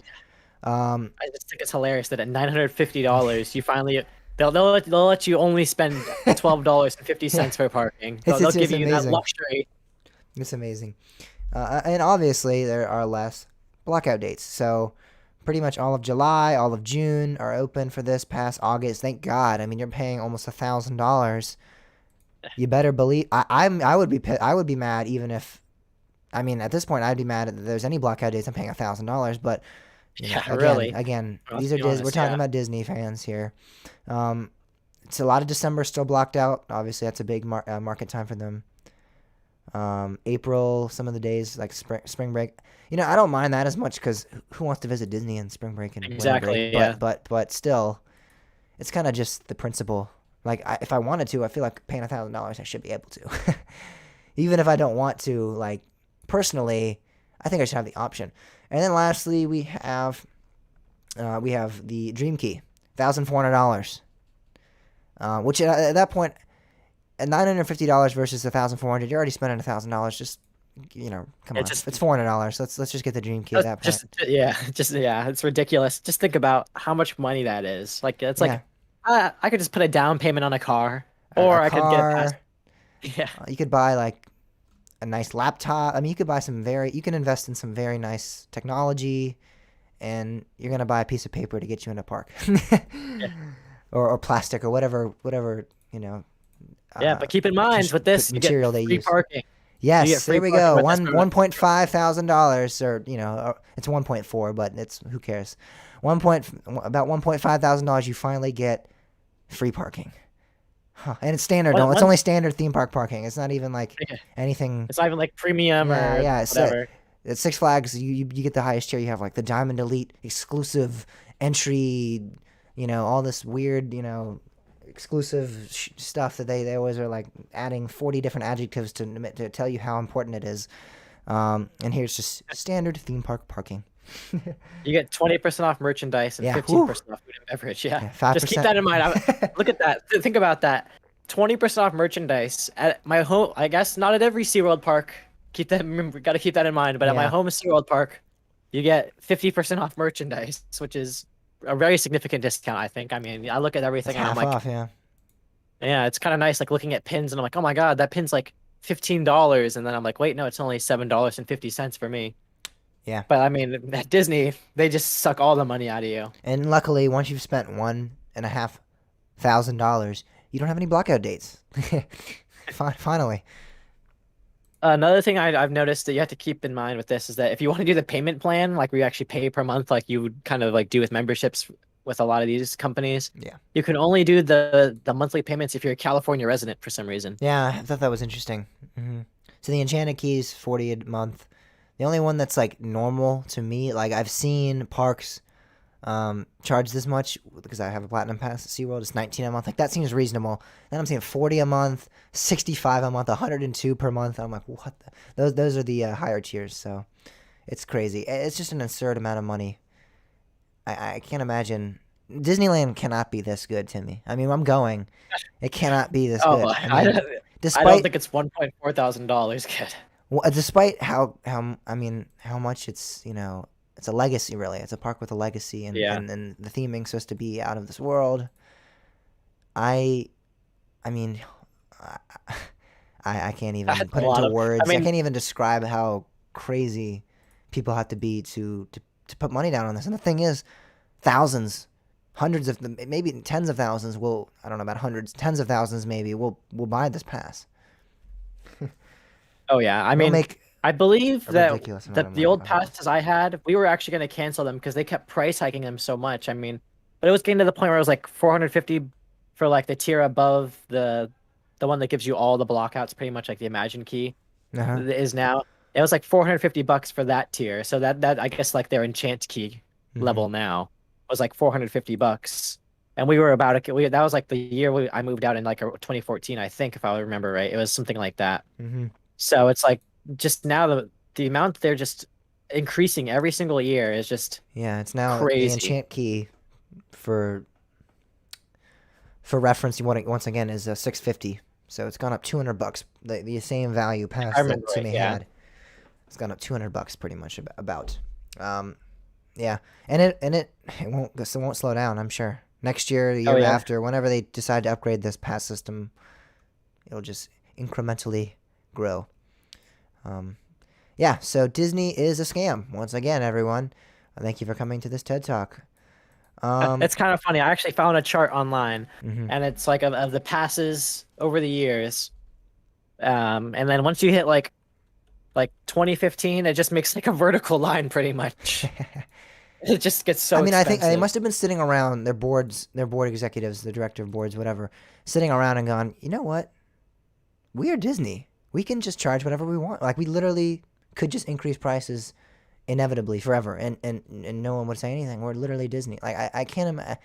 S1: Um,
S2: I just think it's hilarious that at $950, you finally they'll let you only spend $12.50 for parking. They'll give
S1: it's
S2: you that
S1: amazing.
S2: luxury.
S1: It's amazing. And obviously there are less blockout dates. So pretty much all of July, all of June are open for this past August. Thank God. I mean, you're paying almost $1,000. You better believe I would be mad even if I mean at this point I'd be mad if there's any blackout days I'm paying $1,000. But
S2: Yeah,
S1: again,
S2: really. Let's
S1: these are
S2: be
S1: We're
S2: honest.
S1: talking
S2: Yeah,
S1: about Disney fans here. Um, it's a lot of December still blocked out. Obviously, that's a big market time for them. April, some of the days like spring break. I don't mind that as much because who wants to visit Disney in spring break and winter break?
S2: exactly. Yeah,
S1: But still, it's kind of just the principle. Like if I wanted to, I feel like paying $1,000, I should be able to, even if I don't want to. Like personally, I think I should have the option. And then lastly, we have the Dream Key, $1,400, which at that point at $950 versus $1,400, you're already spending $1,000. Just come
S2: it's
S1: on,
S2: just
S1: it's $400. Let's just get the Dream Key at that point.
S2: just yeah, just yeah, it's ridiculous. Just think about how much money that is. Like it's
S1: Yeah,
S2: like I could just put a down payment on a car,
S1: a
S2: or I could get past.
S1: car.
S2: Yeah,
S1: You could buy like a nice laptop. I mean, you could buy you can invest in some very nice technology, and you're gonna buy a piece of paper to get you in a park,
S2: yeah,
S1: or plastic or whatever
S2: yeah.
S1: uh,
S2: But keep in mind with this, you get
S1: material they
S2: free
S1: use.
S2: parking. You get
S1: Yes,
S2: free
S1: there we
S2: parking
S1: go.
S2: with this for
S1: $1,500, or it's 1.4, but it's who cares. About $1,500, you finally get free parking. Huh. And it's standard.
S2: one,
S1: Don't. It's
S2: one
S1: only standard theme park parking. It's not even like anything.
S2: It's not even like premium
S1: Yeah,
S2: or
S1: yeah.
S2: whatever.
S1: At Six Flags, you get the highest tier. You have like the Diamond Elite exclusive entry. All this weird, exclusive stuff that they always are like adding 40 different adjectives to tell you how important it is. And here's just standard theme park parking.
S2: You get 20% off merchandise and
S1: Yeah,
S2: 15% off food and beverage. Yeah,
S1: Yeah,
S2: just keep
S1: 5%.
S2: that in mind. Look at that. Think about that. 20% off merchandise at my home. I guess not at every SeaWorld park. Got to keep that in mind. But at my
S1: Yeah,
S2: home SeaWorld park, you get 50% off merchandise, which is a very significant discount, I think. I mean, I look at
S1: that's
S2: everything and I'm
S1: half
S2: like,
S1: off. Yeah,
S2: yeah, it's kind of nice, like looking at pins and I'm like, oh my God, that pin's like $15. And then I'm like, wait, no, it's only $7.50 for me.
S1: yeah.
S2: But I mean, at Disney, they just suck all the money out of you.
S1: And luckily, once you've spent $1,500, you don't have any blockout dates. Finally.
S2: Another thing I've noticed that you have to keep in mind with this is that if you want to do the payment plan, like we actually pay per month, like you would kind of like do with memberships with a lot of these companies,
S1: Yeah.
S2: you can only do the monthly payments if you're a California resident for some reason.
S1: Yeah, I thought that was interesting. So the Enchanted Keys, 40 a month. The only one that's like normal to me, like I've seen parks charge this much because I have a platinum pass at SeaWorld. It's 19 a month. Like that seems reasonable. Then I'm seeing 40 a month, 65 a month, 102 per month. I'm like, what? Those are the higher tiers. So it's crazy. It's just an absurd amount of money. I can't imagine. Disneyland cannot be this good to me. I mean, I'm going. It cannot be this good.
S2: Oh,
S1: I mean,
S2: I don't
S1: despite
S2: think it's $1.4 thousand, kid.
S1: despite how much it's a legacy, really. It's a park with a legacy, and
S2: Yeah.
S1: and the theming's supposed to be out of this world. I I mean, I, I can't even
S2: That's
S1: put
S2: a lot
S1: into
S2: of.
S1: words.
S2: I
S1: I
S2: mean,
S1: can't even describe how crazy people have to be to put money down on this. And the thing is, thousands, hundreds of maybe tens of thousands will, I don't know about hundreds, tens of thousands maybe will buy this pass.
S2: oh yeah. I
S1: They'll
S2: mean,
S1: make
S2: I believe
S1: a
S2: that
S1: ridiculous amount of
S2: the
S1: money
S2: old
S1: behind this.
S2: passes I had, we were actually going to cancel them because they kept price hiking them so much. I mean, but it was getting to the point where it was like 450 for like the tier above the one that gives you all the blockouts, pretty much like the Imagine Key
S1: Uh-huh.
S2: is now. It was like $450 for that tier. So that I guess like their Enchant Key
S1: hmm
S2: level now was like $450. And we were about that was like the year I moved out in like 2014, I think, if I remember right. It was something like that.
S1: hmm
S2: So it's like just now the amount they're just increasing every single year is just
S1: Yeah, it's now the
S2: crazy.
S1: enchant key for reference. You want it once again is 650. So it's gone up $200. The same value pass
S2: I
S1: that
S2: remember right,
S1: Simi
S2: yeah.
S1: had. It's gone up $200 pretty much about. Um, yeah, and it won't slow down. I'm sure. Next year, the
S2: Oh
S1: year
S2: yeah.
S1: after, whenever they decide to upgrade this pass system, it'll just incrementally grow. Um, yeah, so Disney is a scam. Once again, everyone, thank you for coming to this TED Talk. Um,
S2: It's kind of funny. I actually found a chart online,
S1: mhm.
S2: and it's like of the passes over the years. And then once you hit like 2015, it just makes like a vertical line pretty much. It just gets
S1: I
S2: so
S1: mean, I think they
S2: expensive.
S1: must have been sitting around their boards, their board executives, the director of boards, whatever, sitting around and gone, you know what? We are Disney. We can just charge whatever we want. Like we literally could just increase prices inevitably forever, and no one would say anything. We're literally Disney. Like I can't imagine.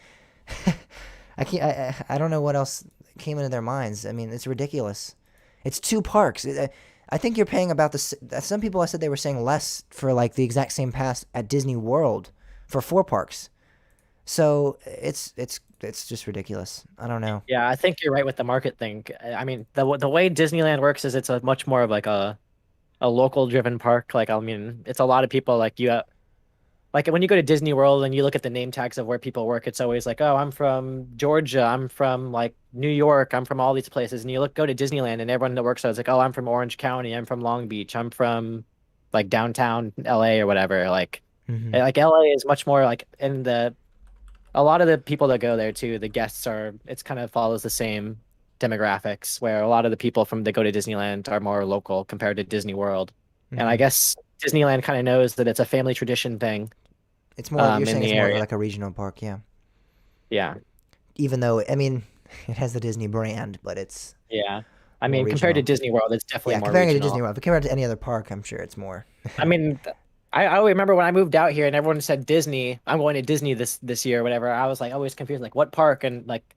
S1: I can't. I don't know what else came into their minds. I mean, it's ridiculous. It's two parks. I think you're paying about this. Some people I said they were saying less for like the exact same pass at Disney World for four parks. So it's just ridiculous. I don't know.
S2: Yeah, I think you're right with the market thing. I mean, the way Disneyland works is it's a much more of like a local driven park. Like I mean, it's a lot of people like you like when you go to Disney World and you look at the name tags of where people work, it's always like, oh, I'm from Georgia, I'm from like New York, I'm from all these places. And you go to Disneyland and everyone that works there is like, oh, I'm from Orange County, I'm from Long Beach, I'm from like downtown LA or whatever.
S1: Hmm.
S2: Like LA is much more like in the a lot of the people that go there too, the guests are it's kind of follows the same demographics where a lot of the people from that go to Disneyland are more local compared to Disney World. And I
S1: Hmm.
S2: guess Disneyland kind of knows that it's a family tradition thing
S1: It's more. You're
S2: in
S1: saying
S2: the
S1: it's more
S2: area.
S1: like a regional park, yeah.
S2: Yeah.
S1: Even though I mean, it has the Disney brand, but it's
S2: Yeah. I
S1: more
S2: mean, compared to
S1: regional.
S2: Disney World, it's definitely
S1: Yeah,
S2: more
S1: comparing it to
S2: regional.
S1: Disney World, but compared to any other park, I'm sure it's more.
S2: I mean, I always remember when I moved out here and everyone said Disney, I'm going to Disney this year or whatever. I was like always confused, like what park? And like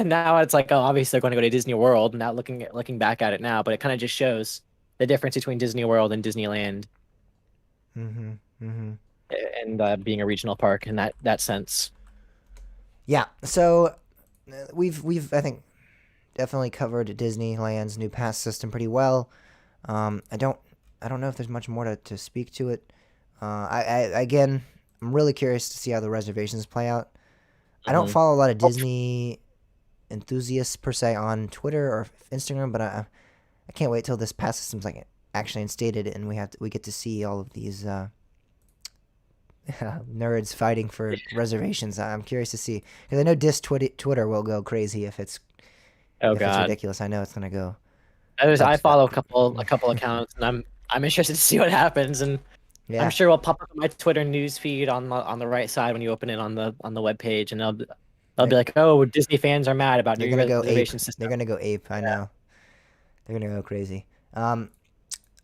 S2: now it's like, oh, obviously they're going to go to Disney World. Now looking back at it now, but it kind of just shows the difference between Disney World and Disneyland
S1: Hmm. Hmm.
S2: and being a regional park in that sense.
S1: Yeah. So we've I think definitely covered Disneyland's new pass system pretty well. I don't know if there's much more to speak to it. Again, I'm really curious to see how the reservations play out. I don't
S2: Hmm.
S1: follow a lot of Disney enthusiasts per se on Twitter or Instagram, but I can't wait till this pass system's like actually instated and we get to see all of these nerds fighting for reservations. I'm curious to see because I know Twitter will go crazy
S2: Oh
S1: if it's
S2: God.
S1: ridiculous. I know it's gonna go
S2: I
S1: upset.
S2: follow a couple accounts and I'm interested to see what happens and I'm
S1: Yeah,
S2: sure it'll pop up on my Twitter news feed on the right side when you open it on the web page, and they'll
S1: they
S2: be like, "Oh, Disney fans are mad about
S1: they're
S2: new
S1: gonna go ape.
S2: reservation
S1: They're
S2: system."
S1: gonna go ape. I
S2: Yeah.
S1: know they're gonna go crazy.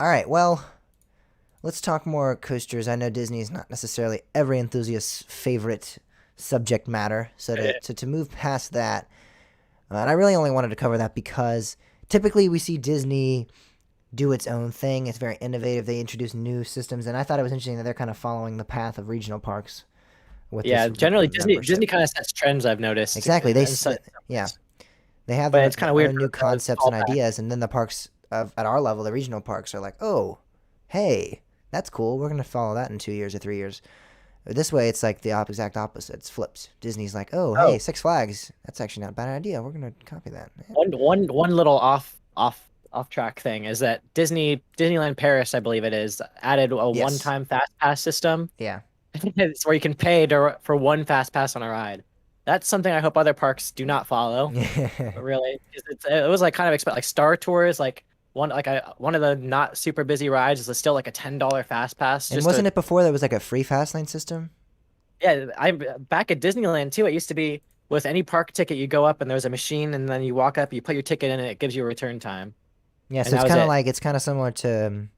S1: All right. Well, let's talk more coasters. I know Disney is not necessarily every enthusiast's favorite subject matter. So to move past that, and I really only wanted to cover that because typically we see Disney do its own thing. It's very innovative. They introduce new systems, and I thought it was interesting that they're kind of following the path of regional parks with
S2: Yeah,
S1: this
S2: generally Disney
S1: membership.
S2: kind of sets trends I've noticed
S1: Exactly.
S2: in such
S1: Yeah,
S2: ways.
S1: they have
S2: But it's kind of weird
S1: their
S2: for
S1: new
S2: them to always
S1: concepts
S2: fall
S1: and
S2: back.
S1: ideas, and then the parks at our level, the regional parks, are like, oh, hey, that's cool. We're gonna follow that in 2 years or 3 years. This way, it's like the exact opposite. It's flipped. Disney's like, oh, hey,
S2: Oh,
S1: Six Flags. That's actually not a bad idea. We're gonna copy that. Yeah.
S2: one little off track thing is that Disneyland Paris, I believe it is, added a
S1: Yes.
S2: one-time fast pass system.
S1: Yeah.
S2: It's where you can pay for one fast pass on a ride. That's something I hope other parks do not follow. Really, 'cause it was like kind of expect like Star Tours, like one of the not super busy rides is still like a $10 fast pass.
S1: And
S2: Just
S1: wasn't
S2: to
S1: it before there was like a free fast lane system?
S2: yeah, I'm back at Disneyland too. It used to be with any park ticket, you go up and there's a machine, and then you walk up, you put your ticket in, and it gives you a return time,
S1: Yeah,
S2: and
S1: so
S2: that was it.
S1: it's kind of similar to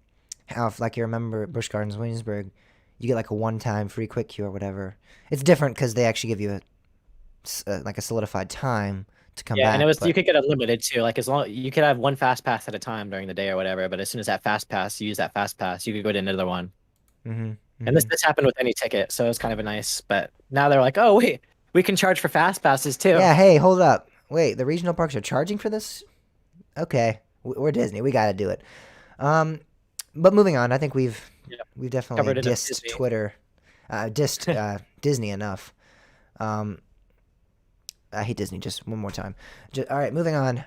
S1: how, if, like you remember Busch Gardens, Williamsburg, you get like a one-time free quick queue or whatever. It's different because they actually give you like a solidified time to come
S2: Yeah, and it
S1: back.
S2: was you
S1: But
S2: could get unlimited too. Like as long you could have one fast pass at a time during the day or whatever. But as soon as that fast pass, you use that fast pass, you could go to another one.
S1: hmm,
S2: And this
S1: hmm,
S2: this happened with any ticket, so it was kind of a nice. But now they're like, oh wait, we can charge for fast passes too.
S1: yeah, hey, hold up, wait, the regional parks are charging for this? Okay, we're Disney, we got to do it. Um, but moving on, I think
S2: Yeah,
S1: we've definitely
S2: covered enough
S1: dissed
S2: Disney.
S1: Twitter, dissed Disney enough. Um, I hate Disney. Just one more time. All right, moving on.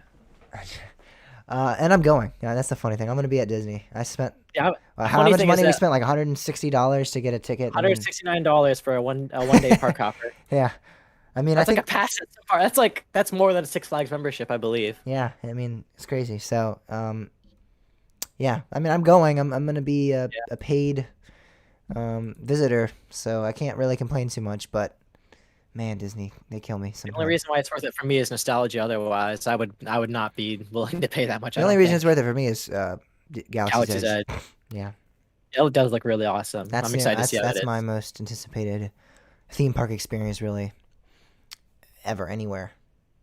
S1: And I'm going. Yeah, that's the funny thing. I'm going to be at Disney. I spent
S2: Yeah. The
S1: how
S2: funny
S1: much
S2: thing is
S1: money we
S2: that
S1: spent? Like $160 to get a ticket. I mean,
S2: $169 for a one day park hopper.
S1: yeah. I mean, I
S2: That's like a
S1: think
S2: pass at some park. That's more than a Six Flags membership, I believe.
S1: yeah. I mean, it's crazy. So, yeah. I mean, I'm going. I'm going to be
S2: Yeah.
S1: a paid visitor, so I can't really complain too much. But man, Disney, they kill me
S2: The only
S1: somehow.
S2: reason why it's worth it for me is nostalgia. Otherwise, I would not be willing to pay that much.
S1: The
S2: I
S1: only
S2: don't
S1: reason it's
S2: think.
S1: worth it for me is Galaxy's
S2: Galaxy's
S1: Edge.
S2: Edge.
S1: Yeah,
S2: It does look really awesome.
S1: that's
S2: I'm excited to see how that
S1: that's my
S2: is.
S1: most anticipated theme park experience, really, ever anywhere.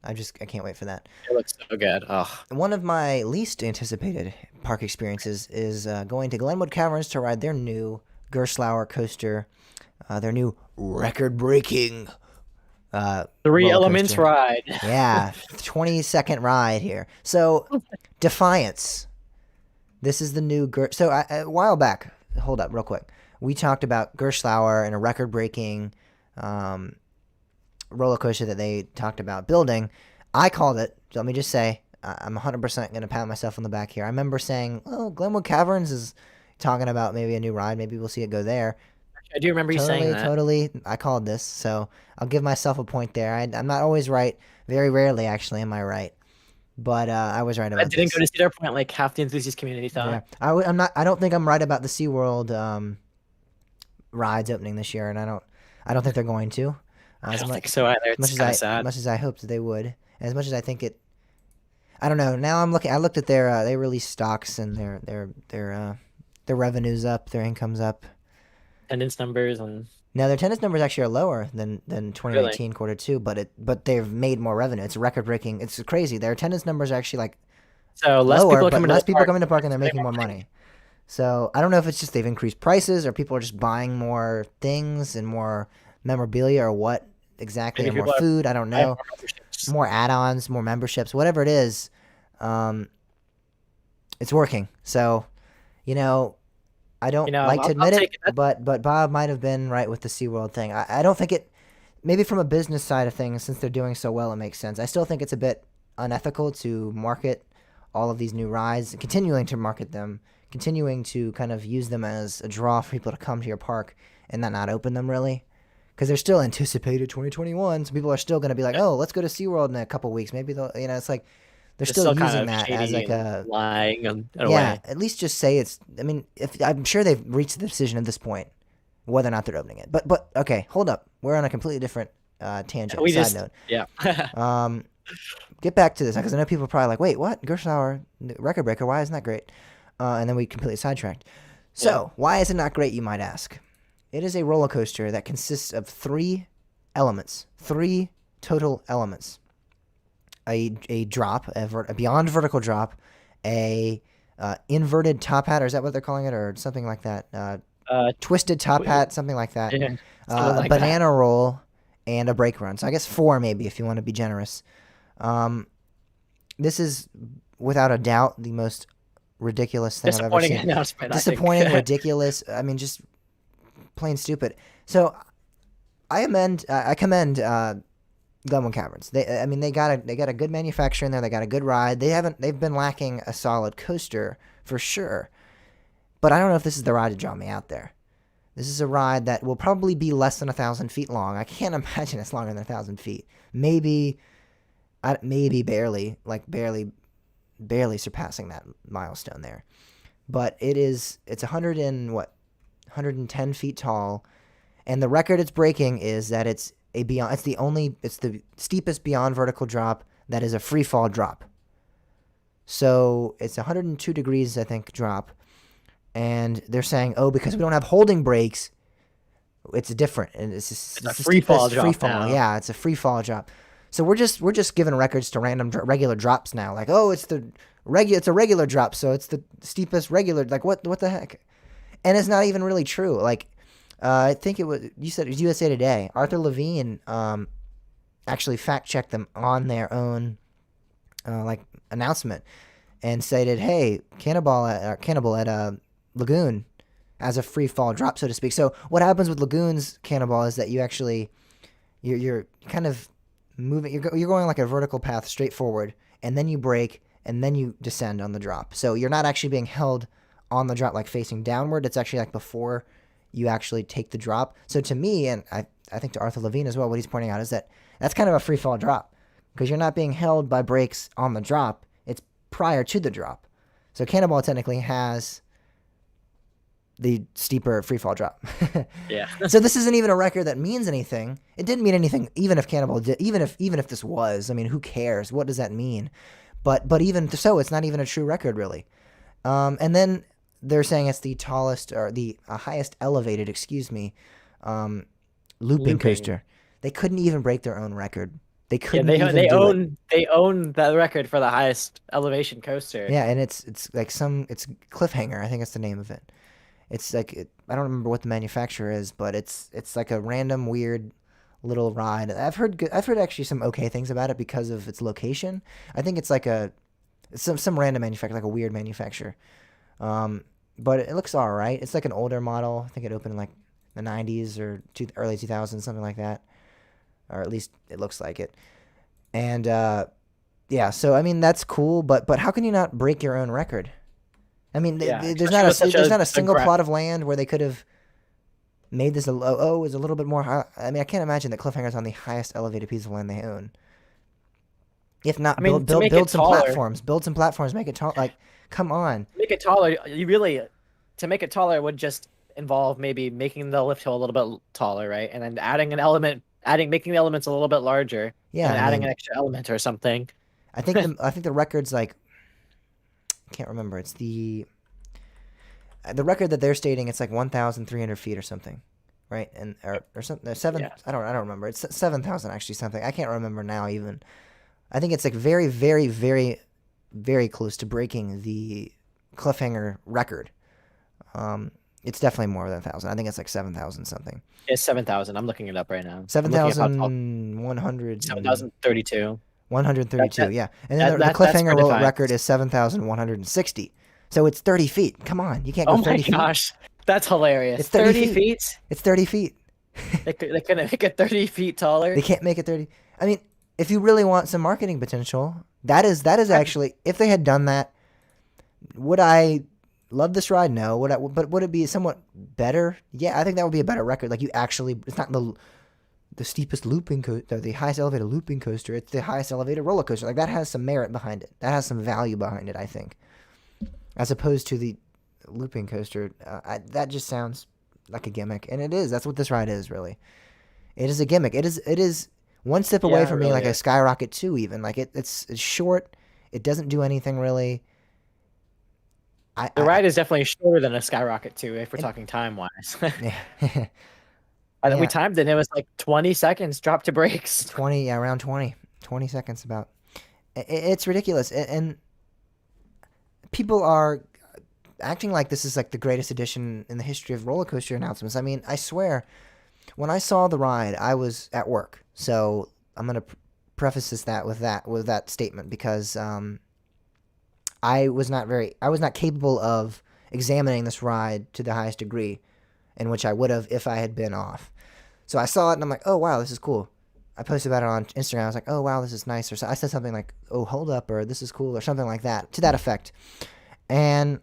S1: I can't wait for that.
S2: It looks so good. Oh,
S1: One of my least anticipated park experiences is going to Glenwood Caverns to ride their new Gerstlauer coaster, their new record-breaking
S2: Three
S1: roller
S2: Elements
S1: coaster.
S2: ride.
S1: Yeah, 20-second ride here. So, Defiance. This is the new So a while back, hold up, real quick. We talked about Gerstlauer and a record-breaking um, roller coaster that they talked about building. I called it. Let me just say, I'm 100% going to pat myself on the back here. I remember saying, "Oh, Glenwood Caverns is talking about maybe a new ride. Maybe we'll see it go there."
S2: I do remember you saying
S1: Totally,
S2: that.
S1: totally. I called this, so I'll give myself a point there. I'm not always right. Very rarely, actually, am I right. But I was right
S2: I
S1: about
S2: didn't go
S1: this.
S2: to Cedar Point like half the enthusiast community
S1: Yeah,
S2: thought.
S1: I'm not. I don't think I'm right about the SeaWorld rides opening this year, and I don't think they're going to.
S2: I
S1: As
S2: don't
S1: much
S2: think so either.
S1: as much
S2: It's
S1: as
S2: kind of
S1: as
S2: sad.
S1: much as I hoped they would, and as much as I think it. I don't know. Now I'm looking. I looked at their. They released stocks and their revenues up, their income's up.
S2: Attendance numbers and
S1: Now their attendance numbers actually are lower than
S2: really.
S1: 2019 quarter two, but they've made more revenue. It's record breaking. It's crazy. Their attendance numbers are actually like
S2: So less
S1: lower,
S2: people are
S1: but
S2: coming to
S1: less
S2: the
S1: people are
S2: park.
S1: coming to park and they're
S2: Way
S1: making
S2: more
S1: more
S2: money.
S1: money. So I don't know if it's just they've increased prices or people are just buying more things and more memorabilia or what exactly,
S2: Maybe
S1: or more
S2: people are
S1: food. I don't
S2: buying
S1: know.
S2: more memberships.
S1: More add-ons, more memberships, whatever it is. Um, it's working. So, you know, I don't like to
S2: I'll
S1: admit
S2: take
S1: it,
S2: it. That's
S1: but Bob might have been right with the SeaWorld thing. I don't think it. Maybe from a business side of things, since they're doing so well, it makes sense. I still think it's a bit unethical to market all of these new rides, continuing to market them, continuing to kind of use them as a draw for people to come to your park and then not open them really. Because they're still anticipated 2021, so people are still going to be like, oh, let's go to SeaWorld in a couple weeks. Maybe they'll, it's like they're
S2: it's
S1: still
S2: still kind
S1: using
S2: of
S1: that as
S2: shady
S1: like
S2: and
S1: a,
S2: lying in a
S1: yeah,
S2: way.
S1: at least just say it's, I mean, if I'm sure they've reached the decision at this point whether or not they're opening it. But okay, hold up. We're on a completely different tangent.
S2: We
S1: Side
S2: just
S1: note.
S2: yeah.
S1: Um, get back to this because I know people are probably like, wait, what? Gerstlauer record breaker? Why isn't that great? And then we completely sidetracked.
S2: Yeah.
S1: So why is it not great? You might ask. It is a roller coaster that consists of three elements, three total elements: a drop, a beyond vertical drop, a inverted top hat, or is that what they're calling it, or something like that? Twisted top
S2: Tw-
S1: hat, something like that.
S2: yeah. Something
S1: A
S2: like that.
S1: banana roll, and a brake run. So I guess four maybe if you want to be generous. Um, this is without a doubt the most ridiculous thing I've ever
S2: Disappointing
S1: seen.
S2: announcement, I think.
S1: Disappointing, ridiculous. I mean, just plain stupid. So I commend Glenwood Caverns. I mean, they got a good manufacturer in there. They got a good ride. They've been lacking a solid coaster for sure. But I don't know if this is the ride to draw me out there. This is a ride that will probably be less than 1,000 feet long. I can't imagine it's longer than 1,000 feet. Maybe, maybe barely surpassing that milestone there. But it's 100 and what, 110 feet tall, and the record it's breaking is that it's the steepest beyond vertical drop that is a free fall drop. So it's 102 degrees, I think, drop. And they're saying, oh, because we don't have holding brakes, it's different, and
S2: It's a
S1: the
S2: free fall
S1: steepest free
S2: drop
S1: fall.
S2: now.
S1: Yeah, it's a free fall drop. So we're just giving records to random regular drops now. Like, oh, it's a regular drop, so it's the steepest regular. Like, what the heck? And it's not even really true. Like, I think you said it was USA Today. Arthur Levine actually fact checked them on their own like announcement and stated, hey, Cannibal at Lagoon as a free fall drop, so to speak. So what happens with Lagoon's Cannibal is that you actually you're kind of moving. You're going like a vertical path straight forward, and then you brake, and then you descend on the drop. So you're not actually being held on the drop like facing downward. It's actually like before you actually take the drop. So to me, and I think to Arthur Levine as well, what he's pointing out is that that's kind of a free fall drop because you're not being held by brakes on the drop. It's prior to the drop. So Cannonball technically has the steeper free fall drop.
S2: Yeah.
S1: So this isn't even a record that means anything. It didn't mean anything, even if Cannonball did, even if this was. I mean, who cares? What does that mean? But even so, it's not even a true record really. And then they're saying it's the tallest or the highest elevated, looping coaster. They couldn't even break their own record. They
S2: Yeah,
S1: couldn't even do it.
S2: they own the record for the highest elevation coaster.
S1: Yeah, and it's like it's Cliffhanger. I think that's the name of it. It's like I don't remember what the manufacturer is, but it's like a random weird little ride. I've heard actually some okay things about it because of its location. I think it's like some random manufacturer, like a weird manufacturer. But it looks all right. It's like an older model. I think it opened in like the 90s or early 2000s, something like that, or at least it looks like it. And yeah, so I mean that's cool, but how can you not break your own record? I mean, there's not a single plot of land where they could have made this is a little bit more high. I mean, I can't imagine that Cliffhanger's on the highest elevated piece of land they own. If not,
S2: I mean,
S1: build some platforms. Build some platforms. Make it tall. Like, come on.
S2: Make it taller. To make it taller would just involve maybe making the lift hill a little bit taller, right? And then making the elements a little bit larger.
S1: Yeah,
S2: and adding an extra element or something.
S1: I think the record's like, I can't remember. It's the record that they're stating. It's like 1,300 feet or something, right? And or something. Seven. Yeah. I don't remember. It's 7,000 actually something. I can't remember now even. I think it's like very, very, very, very close to breaking the Cliffhanger record. It's definitely more than 1,000. I think it's like 7,000 something.
S2: It's 7,000. I'm looking it up right now.
S1: 7,100.
S2: 7,032.
S1: 132, yeah. And then the Cliffhanger record is 7,160. So it's 30 feet. Come on, you can't go 30 feet. Oh my gosh,
S2: that's hilarious.
S1: It's 30 feet. It's 30 feet.
S2: They couldn't make it 30 feet taller.
S1: They can't make it 30. I mean, if you really want some marketing potential, that is actually, if they had done that, would I love this ride? No. But would it be somewhat better? Yeah, I think that would be a better record. Like it's not the steepest looping coaster, the highest elevated looping coaster. It's the highest elevated roller coaster. Like that has some merit behind it. That has some value behind it, I think, as opposed to the looping coaster. That just sounds like a gimmick, and it is. That's what this ride is, really. It is a gimmick. It is one step away from being like a Skyrocket 2, even. Like it's short. It doesn't do anything really.
S2: The ride is definitely shorter than a Skyrocket 2 if we're talking time wise.
S1: Yeah.
S2: We timed it. And it was like 20 seconds. Drop to brakes.
S1: 20, yeah, around 20 seconds about. It's ridiculous, and people are acting like this is like the greatest addition in the history of roller coaster announcements. I mean, I swear, when I saw the ride, I was at work, so I'm gonna preface that with that statement because I was not capable of examining this ride to the highest degree in which I would have if I had been off. So I saw it and I'm like, oh wow, this is cool. I posted about it on Instagram. I was like, oh wow, this is nice. Or so I said something like, oh hold up, or this is cool, or something like that, to that effect. And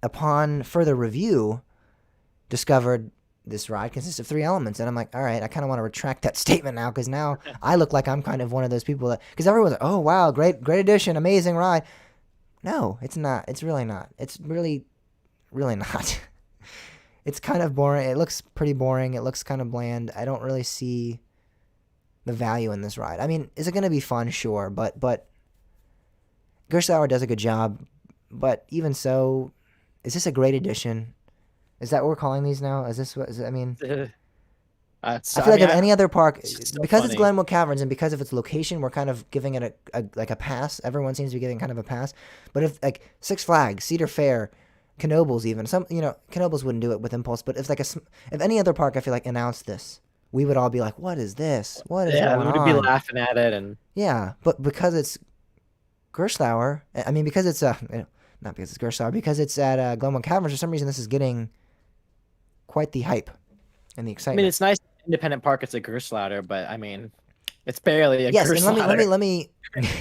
S1: upon further review, discovered this ride consists of 3 elements. And I'm like, all right, I kind of want to retract that statement now because now I look like I'm kind of one of those people that, because everyone's like, oh wow, great addition, amazing ride. No, it's not. It's really not. It's really, really not. It's kind of boring. It looks pretty boring. It looks kind of bland. I don't really see the value in this ride. I mean, is it going to be fun? Sure, but Gerstlauer does a good job. But even so, is this a great addition? Is that what we're calling these now? Is this what? I mean, I feel like if any other park, because it's Glenwood Caverns and because of its location, we're kind of giving it a pass. Everyone seems to be giving kind of a pass. But if like Six Flags, Cedar Fair, Knoebels, even Knoebels wouldn't do it with Impulse. But if any other park, I feel like announced this, we would all be like, "What is this? What is going on?"
S2: Yeah, we would be laughing at it and.
S1: Yeah, but because it's Gerstlauer, I mean, because it's not because it's Gerstlauer, because it's at Glenwood Caverns. For some reason, this is getting quite the hype and the excitement.
S2: I mean, it's nice independent park. It's a Gerstlauer, but I mean, It's barely a
S1: Yes,
S2: cruise
S1: and
S2: liner.
S1: let me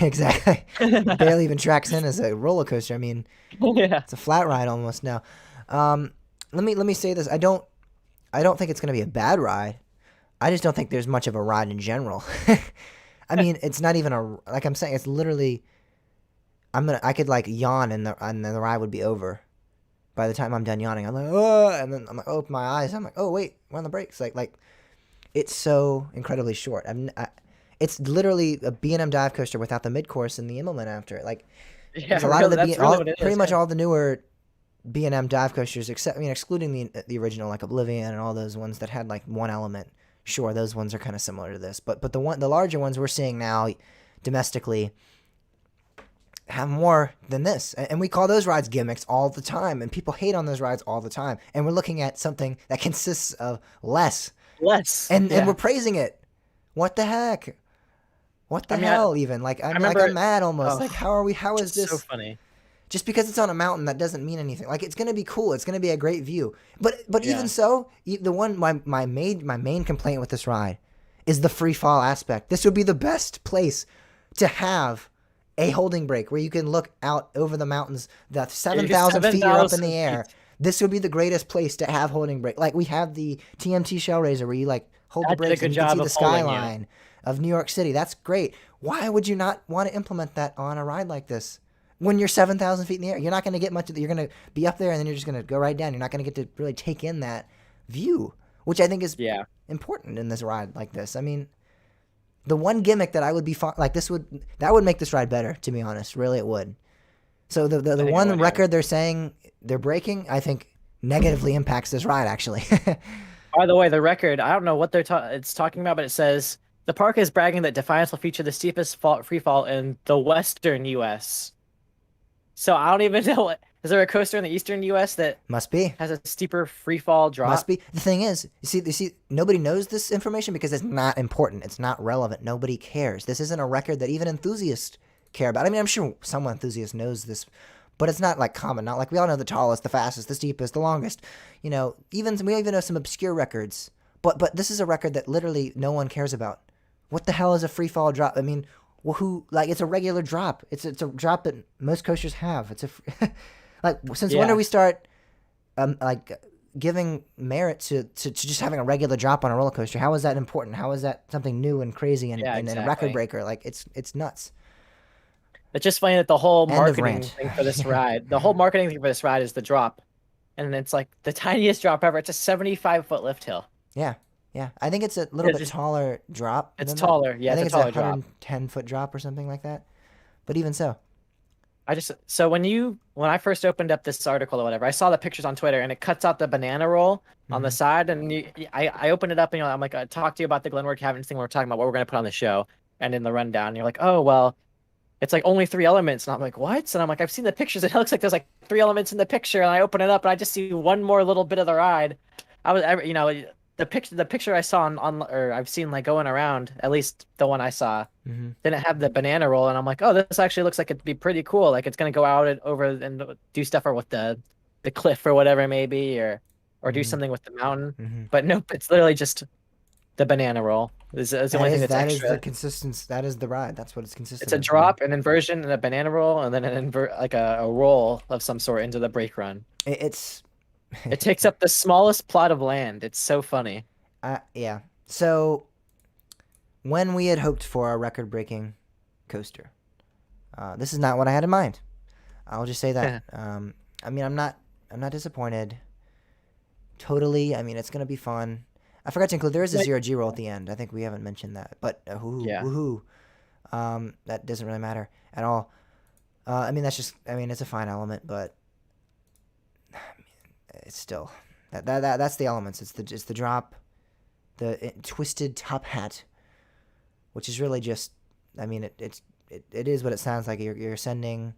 S1: exactly. It barely even tracks in as a roller coaster. I mean,
S2: Yeah.
S1: it's a flat ride almost now. Um, let me say this. I don't think it's gonna be a bad ride. I just don't think there's much of a ride in general. I mean, it's not even a like I'm saying. It's literally I could like yawn and then the ride would be over. By the time I'm done yawning, I'm like, oh, and then I'm like, open my eyes. I'm like, oh wait, we're on the brakes. Like it's so incredibly short. It's literally a B&M dive coaster without the mid course and the implement after it. Like
S2: Yeah,
S1: there's a lot of
S2: really,
S1: the
S2: that's really what it
S1: pretty
S2: is.
S1: much
S2: Yeah.
S1: all the newer B&M dive coasters, except I mean, excluding the original like Oblivion and all those ones that had like one element. Sure, those ones are kind of similar to this, but the larger ones we're seeing now domestically have more than this. And we call those rides gimmicks all the time. And people hate on those rides all the time. And we're looking at something that consists of less.
S2: Less.
S1: And we're
S2: Yeah.
S1: praising it. What the heck? What
S2: I
S1: the
S2: mean,
S1: hell even?
S2: I remember.
S1: I'm mad almost.
S2: Oh,
S1: Like how is
S2: just so
S1: this
S2: funny.
S1: just because it's on a mountain that doesn't mean anything. Like it's going to be cool. It's going to be a great view. But even
S2: Yeah.
S1: so, the one my main complaint with this ride is the free fall aspect. This would be the best place to have a holding break where you can look out over the mountains that
S2: You get
S1: 7,000 feet you're up in the
S2: 7,000
S1: air.
S2: feet.
S1: This would be the greatest place to have holding break. Like we have the TMT Shell Raiser where you like hold the
S2: That did a
S1: brakes
S2: good
S1: and you can see
S2: job
S1: the
S2: of holding you.
S1: skyline of New York City. That's great. Why would you not want to implement that on a ride like this? When you're 7,000 feet in the air, you're not going to get much of the, you're going to be up there and then you're just going to go right down. You're not going to get to really take in that view, which I think is
S2: Yeah.
S1: important in this ride like this. I mean, the one gimmick that I would be like this that would make this ride better, to be honest. Really, it would. So the
S2: I think it
S1: one
S2: would, yeah.
S1: record they're saying they're breaking, I think negatively impacts this ride actually.
S2: By the way, the record, I don't know what it's talking about, but it says the park is bragging that Defiance will feature the steepest free fall in the Western US. So I don't even know is there a coaster in the Eastern US that
S1: Must be.
S2: has a steeper free fall drop?
S1: Must be. The thing is, you see, nobody knows this information because it's not important. It's not relevant. Nobody cares. This isn't a record that even enthusiasts care about. I mean, I'm sure some enthusiast knows this, but it's not like common. Not like we all know the tallest, the fastest, the steepest, the longest. You know, we even know some obscure records. But this is a record that literally no one cares about. What the hell is a free fall drop? I mean, well, who like it's a regular drop. It's a drop that most coasters have. It's like since when do
S2: Yeah.
S1: we start like giving merit to just having a regular drop on a roller coaster? How is that important? How is that something new and crazy
S2: Yeah,
S1: and a record
S2: exactly.
S1: breaker? Like it's nuts.
S2: It's just funny that the whole
S1: End of
S2: marketing
S1: rant.
S2: thing for this ride, the whole marketing thing for this ride is the drop. And it's like the tiniest drop ever. It's a 75-foot lift hill.
S1: Yeah, yeah. I think it's a little
S2: It's
S1: bit
S2: just
S1: taller drop.
S2: it's
S1: than that.
S2: taller. Yeah,
S1: I
S2: it's
S1: think
S2: a
S1: it's a
S2: taller drop.
S1: 110-foot drop or something like that. But even so,
S2: I just so when I first opened up this article or whatever, I saw the pictures on Twitter and it cuts out the banana roll on the
S1: Mhm.
S2: side, and I opened it up and I'm like, I talk to you about the Glenwood Caverns thing. We're talking about what we're gonna put on the show, and in the rundown, you're like, oh well, it's like only three elements, and I'm like, what? And I'm like, I've seen the pictures. It looks like there's like three elements in the picture, and I open it up and I just see one more little bit of the ride. You know, the picture I saw on or I've seen like going around, at least the one I saw
S1: hmm
S2: didn't have the banana roll, and I'm like, oh, this actually looks like it'd be pretty cool. Like it's gonna go out and over and do stuff or with the cliff or whatever it may be, or do
S1: hmm
S2: something with the mountain.
S1: hmm
S2: But nope, it's literally just the banana roll. Is the only thing that's
S1: that is the
S2: extra.
S1: consistence. That is the ride. That's what it's
S2: It's
S1: consistent
S2: a
S1: with. Man.
S2: drop, an inversion, and a banana roll, and then an like a roll of some sort into the brake run.
S1: It's
S2: It takes up the smallest plot of land. It's so funny.
S1: yeah. So when we had hoped for a record-breaking coaster, this is not what I had in mind. I'll just say that. I mean, I'm not disappointed. Totally. I mean, it's gonna be fun. I forgot to include there is a
S2: Like,
S1: zero G roll at the end. I think we haven't mentioned that, but
S2: yeah.
S1: woohoo. That doesn't really matter at all. I mean, that's just. I mean, it's a fine element, but it's still that's the elements. It's the drop, the twisted top hat, which is really just. I mean, it is what it sounds like. You're ascending,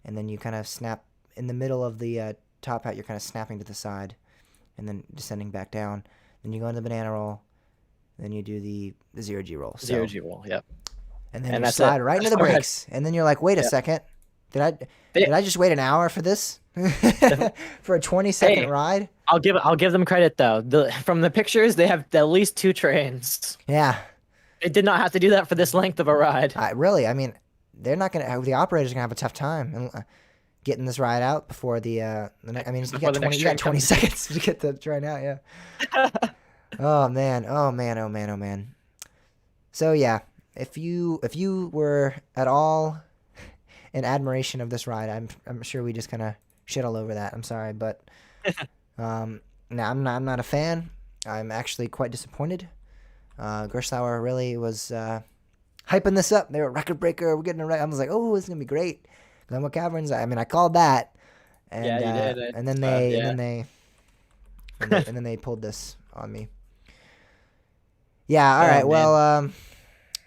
S1: and then you kind of snap in the middle of the top hat. You're kind of snapping to the side, and then descending back down. Then you go into the banana roll. Then you do the zero G roll. So,
S2: Zero G roll. Yep.
S1: and then
S2: And
S1: you
S2: that's
S1: slide
S2: it.
S1: right into the
S2: All right.
S1: brakes. And then you're like, wait a
S2: Yeah.
S1: second. Did I
S2: They-
S1: did I just wait an hour for this? For a 20-second
S2: Hey.
S1: ride?
S2: I'll give them credit though. From the pictures, they have at least two trains.
S1: Yeah.
S2: It did not have to do that for this length of a ride.
S1: I mean, they're not gonna. The operators are gonna have a tough time getting this ride out before I mean,
S2: Before the next
S1: you got
S2: train
S1: 20
S2: comes.
S1: seconds to get the train out. Yeah. Oh man. Oh man. Oh man. Oh man. So yeah, if you were at all in admiration of this ride, I'm sure we just kind of shit all over that. I'm sorry, but no, I'm not a fan. I'm actually quite disappointed. Gerstlauer really was hyping this up. They were record breaker. We're getting it right. I was like, oh, it's gonna be great. Glenwood Caverns. I mean, I called that,
S2: Yeah,
S1: and
S2: you did.
S1: and then
S2: Yeah.
S1: and then they pulled this on me. Yeah. All
S2: Oh
S1: right. Well.
S2: man,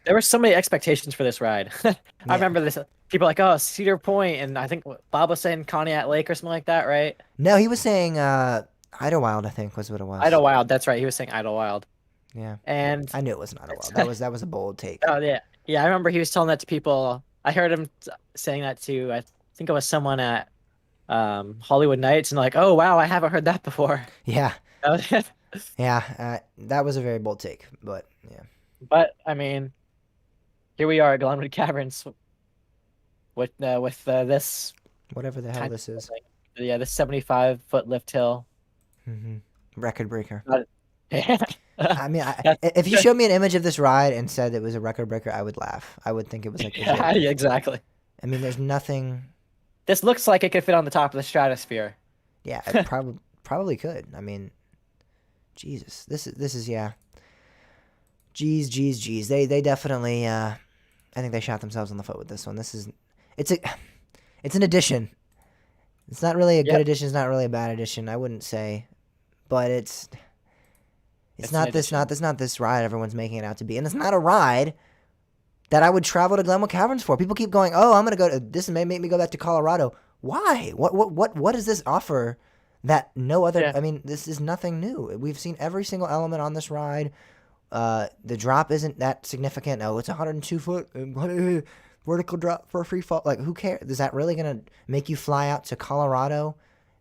S2: there were so many expectations for this ride. I
S1: Yeah.
S2: remember this. People like, oh, Cedar Point, and I think Bob was saying Conneaut Lake or something like that, right?
S1: No, he was saying Idlewild. I think was what it was.
S2: Idlewild. That's right. He was saying Idlewild,
S1: Yeah.
S2: and
S1: I knew it was not Idlewild. That was a bold take.
S2: oh yeah, yeah. I remember he was telling that to people. I heard him saying that to I think it was someone at Hollywood Nights, and like, oh wow, I haven't heard that before.
S1: Yeah.
S2: But
S1: Yeah. That was a very bold take, but yeah.
S2: I mean, here we are at Glenwood Caverns with this
S1: Whatever the hell
S2: tiny
S1: this
S2: little
S1: is.
S2: thing. Yeah, this 75-foot lift hill.
S1: hmm Record breaker.
S2: But-
S1: I mean,
S2: That's-
S1: if you showed me an image of this ride and said it was a record breaker, I would laugh. I would think it was like
S2: yeah,
S1: legit.
S2: exactly.
S1: I mean, there's nothing.
S2: This looks like it could fit on the top of the stratosphere.
S1: Yeah, it probably could. I mean, Jesus, this is yeah. Jeez. They definitely. I think they shot themselves in the foot with this one. It's a, it's an addition. It's not really a good
S2: Yep,
S1: addition. It's not really a bad addition. I wouldn't say, but it's
S2: it's an addition.
S1: not this ride everyone's making it out to be, and it's not a ride that I would travel to Glenwood Caverns for. People keep going, oh, I'm gonna go to this may make me go back to Colorado. Why? What does this offer that no other?
S2: Yeah,
S1: I mean, this is nothing new. We've seen every single element on this ride. The drop isn't that significant. Oh, it's 102 foot vertical drop for a free fall. Like, who cares? Is that really gonna make you fly out to Colorado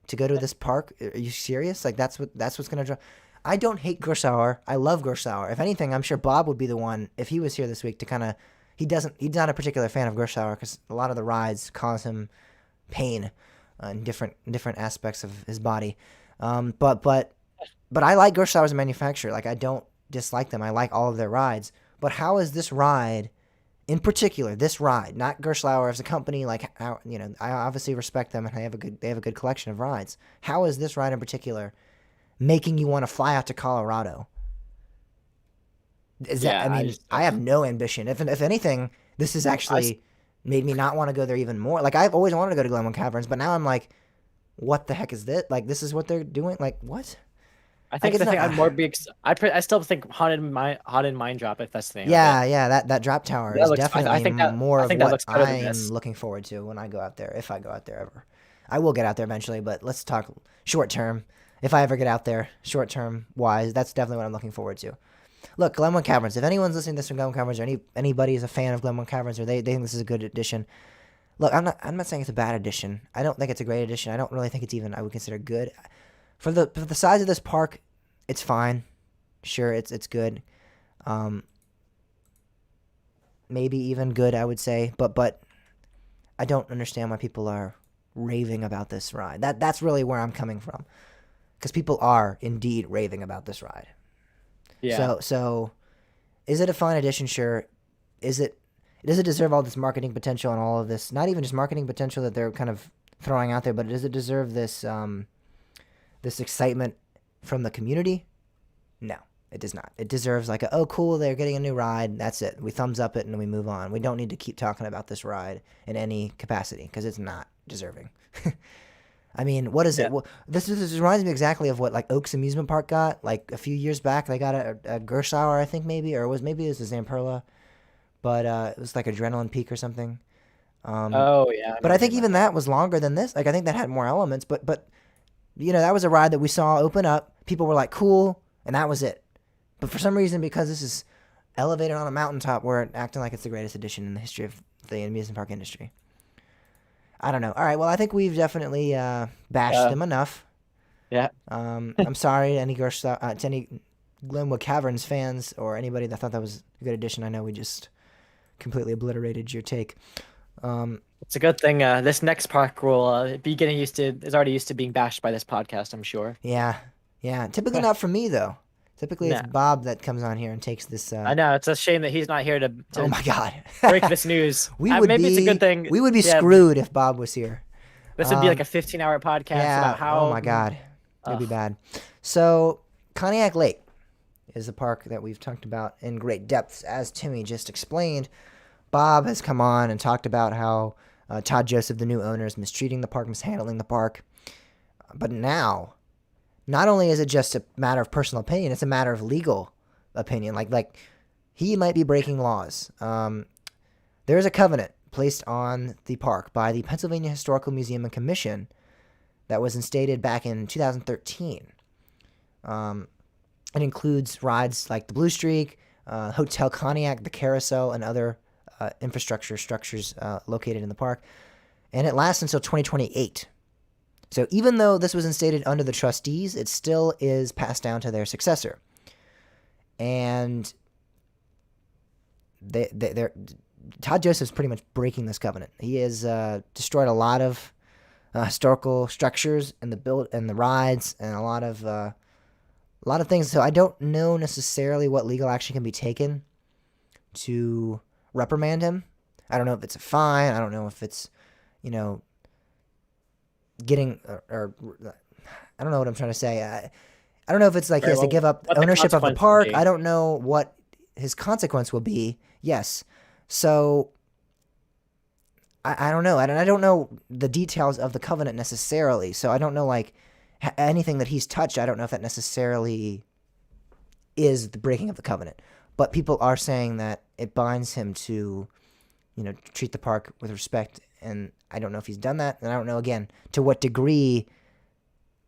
S1: to go to this park? Are you serious? Like, that's what's gonna drop. I don't hate Gerstlauer. I love Gerstlauer. If anything, I'm sure Bob would be the one if he was here this week to kind of. He's not a particular fan of Gerstlauer because a lot of the rides cause him pain in different aspects of his body. But I like Gerstlauer as a manufacturer. Like, I don't dislike them. I like all of their rides. But how is this ride, in particular, this ride, not Gerstlauer as a company? Like, how, I obviously respect them and they have a good collection of rides. How is this ride in particular making you want to fly out to Colorado? Is that?
S2: yeah.
S1: I mean, I have no ambition. If anything, this has
S2: I
S1: actually made me not want to go there even more. Like, I've always wanted to go to Glenwood Caverns, but now I'm like, what the heck is this? Like, this is what they're doing? Like, what?
S2: I
S1: Like,
S2: think
S1: it's
S2: the thing
S1: not.
S2: I'd more be. I still think Haunted Mine Drop, if that's the name of it.
S1: Yeah, that drop tower
S2: That
S1: is
S2: looks. I
S1: definitely
S2: think that.
S1: more
S2: I
S1: of
S2: think that
S1: what
S2: looks better than
S1: I'm
S2: this.
S1: looking forward to when I go out there, if I go out there ever. I will get out there eventually, but let's talk short term. If I ever get out there, short term wise, that's definitely what I'm looking forward to. Look, Glenwood Caverns. If anyone's listening to this from Glenwood Caverns, or anybody is a fan of Glenwood Caverns, or they think this is a good addition, look, I'm not saying it's a bad addition. I don't think it's a great addition. I don't really think it's even I would consider good. For the size of this park, it's fine. Sure, it's good. Um, maybe even good, I would say. But I don't understand why people are raving about this ride. That's really where I'm coming from, because people are indeed raving about this ride.
S2: Yeah.
S1: So is it a fun addition? Sure. Is it? Does it deserve all this marketing potential and all of this? Not even just marketing potential that they're kind of throwing out there, but does it deserve this excitement from the community? No, it does not. It deserves like oh cool, they're getting a new ride. That's it. We thumbs up it and we move on. We don't need to keep talking about this ride in any capacity because it's not deserving. I mean, what is
S2: Yeah.
S1: it? Well, this reminds me exactly of what like Oaks Amusement Park got like a few years back. They got a Gerstlauer, I think maybe, or maybe it was a Zamperla, but it was like Adrenaline Peak or something.
S2: Oh yeah. I
S1: But
S2: remember
S1: I think
S2: hearing about
S1: even that was longer than this. Like I think that had more elements. But that was a ride that we saw open up. People were like cool, and that was it. But for some reason, because this is elevated on a mountaintop, we're acting like it's the greatest addition in the history of the amusement park industry. I don't know. All right. Well, I think we've definitely bashed
S2: that.
S1: them enough.
S2: Yeah.
S1: I'm sorry to any Glenwood Caverns fans or anybody that thought that was a good addition, I know we just completely obliterated your take.
S2: It's a good thing. This next park will be getting used to. Is already used to being bashed by this podcast, I'm sure.
S1: Yeah, yeah. Typically not from me though. Typically it's
S2: No,
S1: Bob that comes on here and takes this.
S2: I know it's a shame that he's not here to
S1: Oh my God.
S2: break this news.
S1: We would
S2: Maybe
S1: be,
S2: it's a good thing.
S1: We would be
S2: Yeah,
S1: screwed if Bob was here.
S2: this would be like a 15-hour podcast
S1: Yeah.
S2: about how.
S1: Oh my God. It'd be
S2: Ugh.
S1: bad. So Conneaut Lake is a park that we've talked about in great depth, as Timmy just explained. Bob has come on and talked about how Todd Joseph, the new owner, is mistreating the park, mishandling the park. But now, not only is it just a matter of personal opinion, it's a matter of legal opinion. Like he might be breaking laws. There is a covenant placed on the park by the Pennsylvania Historical Museum and Commission that was instated back in 2013. It includes rides like the Blue Streak, Hotel Conneaut, the Carousel, and other structures located in the park. And it lasts until 2028. So even though this was instated under the trustees, it still is passed down to their successor. And Todd Joseph's pretty much breaking this covenant. He has destroyed a lot of historical structures and the rides and a lot of things. So I don't know necessarily what legal action can be taken to reprimand him. I don't know if it's a fine. I don't know if it's, getting or I don't know what I'm trying to say. I don't know if it's like he has to give up ownership of the park. I don't know what his consequence will be. Yes. So I don't know. I don't know the details of the covenant necessarily. So I don't know like anything that he's touched. I don't know if that necessarily is the breaking of the covenant. But people are saying that it binds him to, treat the park with respect. And I don't know if he's done that. And I don't know, again, to what degree,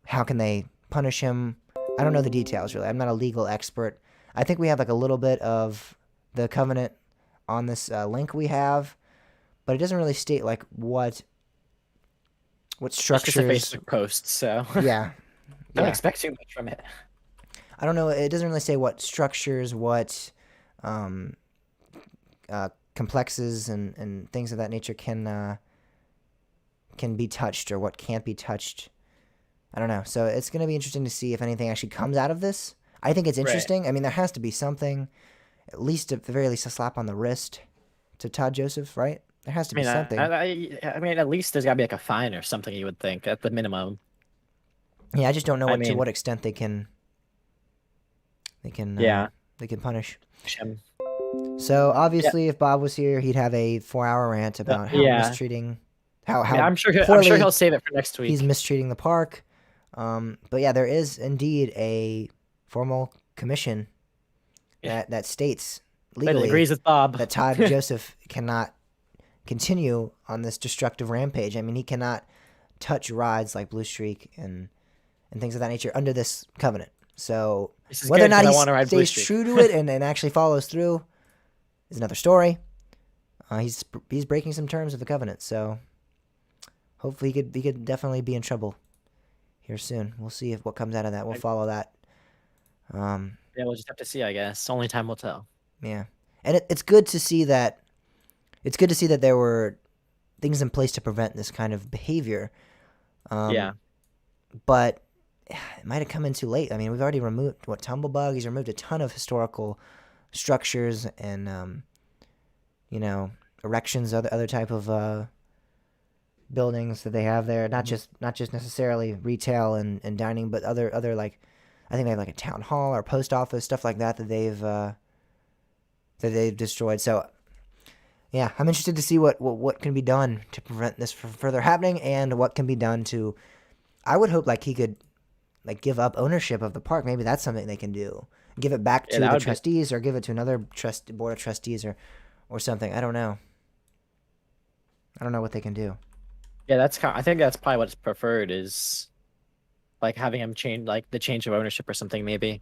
S1: how can they punish him? I don't know the details, really. I'm not a legal expert. I think we have like a little bit of the covenant on this link we have, but it doesn't really state like what structures.
S2: It's just a Facebook post, so
S1: Yeah.
S2: don't expect too much from it.
S1: I don't know. It doesn't really say what structures, what complexes and things of that nature can be touched or what can't be touched. I don't know. So it's going to be interesting to see if anything actually comes out of this. I think it's interesting. Right. I mean, there has to be something, at least at the very least, a slap on the wrist to Todd Joseph, right? There has to be something.
S2: I mean, at least there's got to be like a fine or something, you would think, at the minimum.
S1: Yeah, I just don't know to what extent they can punish
S2: him.
S1: So obviously, if Bob was here, he'd have a 4-hour rant about how mistreating, how
S2: I'm sure he'll save it for next week.
S1: He's mistreating the park. But yeah, there is indeed a formal commission that states legally
S2: agrees with Bob
S1: that Todd Joseph cannot continue on this destructive rampage. I mean, he cannot touch rides like Blue Streak and things of that nature under this covenant. So whether or not he stays true to it and actually follows through is another story. He's breaking some terms of the covenant, so hopefully he could definitely be in trouble here soon. We'll see what comes out of that. We'll follow that.
S2: Yeah, we'll just have to see, I guess. Only time will tell.
S1: Yeah, and it's good to see that. It's good to see that there were things in place to prevent this kind of behavior. But it might have come in too late. I mean, we've already removed Tumblebug. He's removed a ton of historical structures and erections, other type of buildings that they have there. Not just necessarily retail and dining, but other like, I think they have like a town hall or post office, stuff like that they've destroyed. So yeah, I'm interested to see what can be done to prevent this from further happening, and what can be done to. I would hope like he could like give up ownership of the park. Maybe that's something they can do. Give it back to the trustees, or give it to another board of trustees, or something. I don't know. I don't know what they can do.
S2: Yeah, I think that's probably what's preferred, is like having him change, like the change of ownership or something, maybe.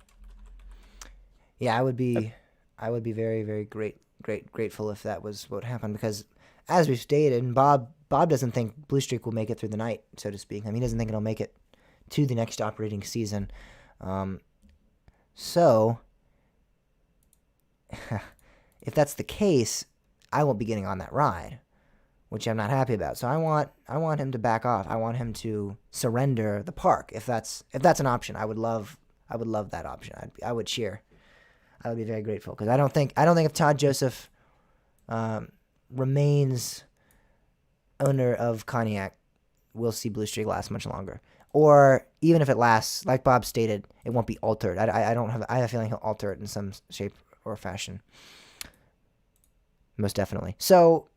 S1: Yeah, I would be very, very grateful if that was what happened, because as we've stated, and Bob doesn't think Blue Streak will make it through the night, so to speak. I mean, he doesn't think it'll make it to the next operating season. So, if that's the case, I won't be getting on that ride, which I'm not happy about. So I want him to back off. I want him to surrender the park. If that's an option, I would love that option. I would cheer. I would be very grateful because I don't think if Todd Joseph remains owner of Cognac, we'll see Blue Streak last much longer. Or even if it lasts, like Bob stated, it won't be altered. I have a feeling he'll alter it in some shape or fashion. Most definitely. So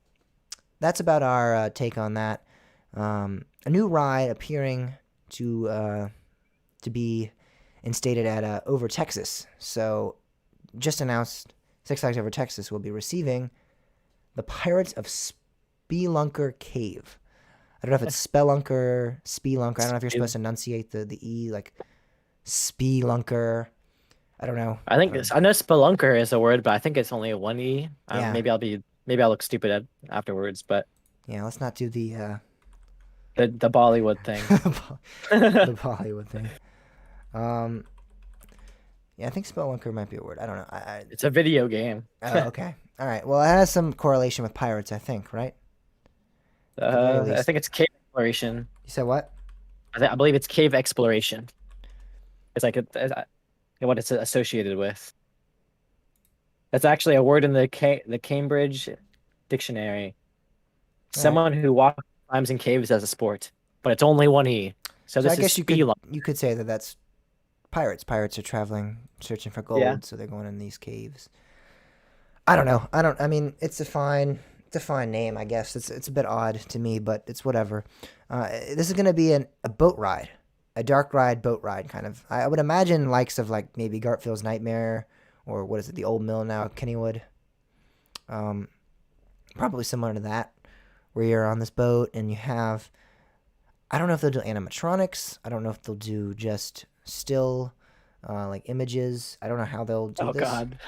S1: that's about our take on that. A new ride appearing to be instated at Over Texas. So just announced Six Flags Over Texas will be receiving the Pirates of Spelunker Cave. I don't know if it's Spelunker, Spelunker. I don't know if you're supposed to enunciate the E, like Spelunker. I don't know.
S2: I think I know spelunker is a word, but I think it's only a one E.
S1: Yeah.
S2: Maybe I'll look stupid afterwards, but
S1: Yeah, let's not do the
S2: Bollywood thing.
S1: the Bollywood thing. Yeah, I think Spelunker might be a word. I don't know.
S2: It's a video game.
S1: Oh, okay. All right. Well, it has some correlation with pirates, I think, right?
S2: I think it's cave exploration.
S1: You said what?
S2: I believe it's cave exploration. It's like what it's associated with. That's actually a word in the Cambridge Dictionary. Someone who walks, climbs in caves as a sport, but it's only one E. So this
S1: I guess
S2: is
S1: you could say that that's pirates. Pirates are traveling, searching for gold, so they're going in these caves. I don't know. I mean, it's a fine name, I guess. It's a bit odd to me, but it's whatever. This is gonna be a boat ride, a dark ride, boat ride kind of. I would imagine likes of like maybe Garfield's Nightmare, or what is it, the Old Mill now, Kennywood. Probably similar to that, where you're on this boat and you have. I don't know if they'll do animatronics. I don't know if they'll do just still, like images. I don't know how they'll do this.
S2: Oh God,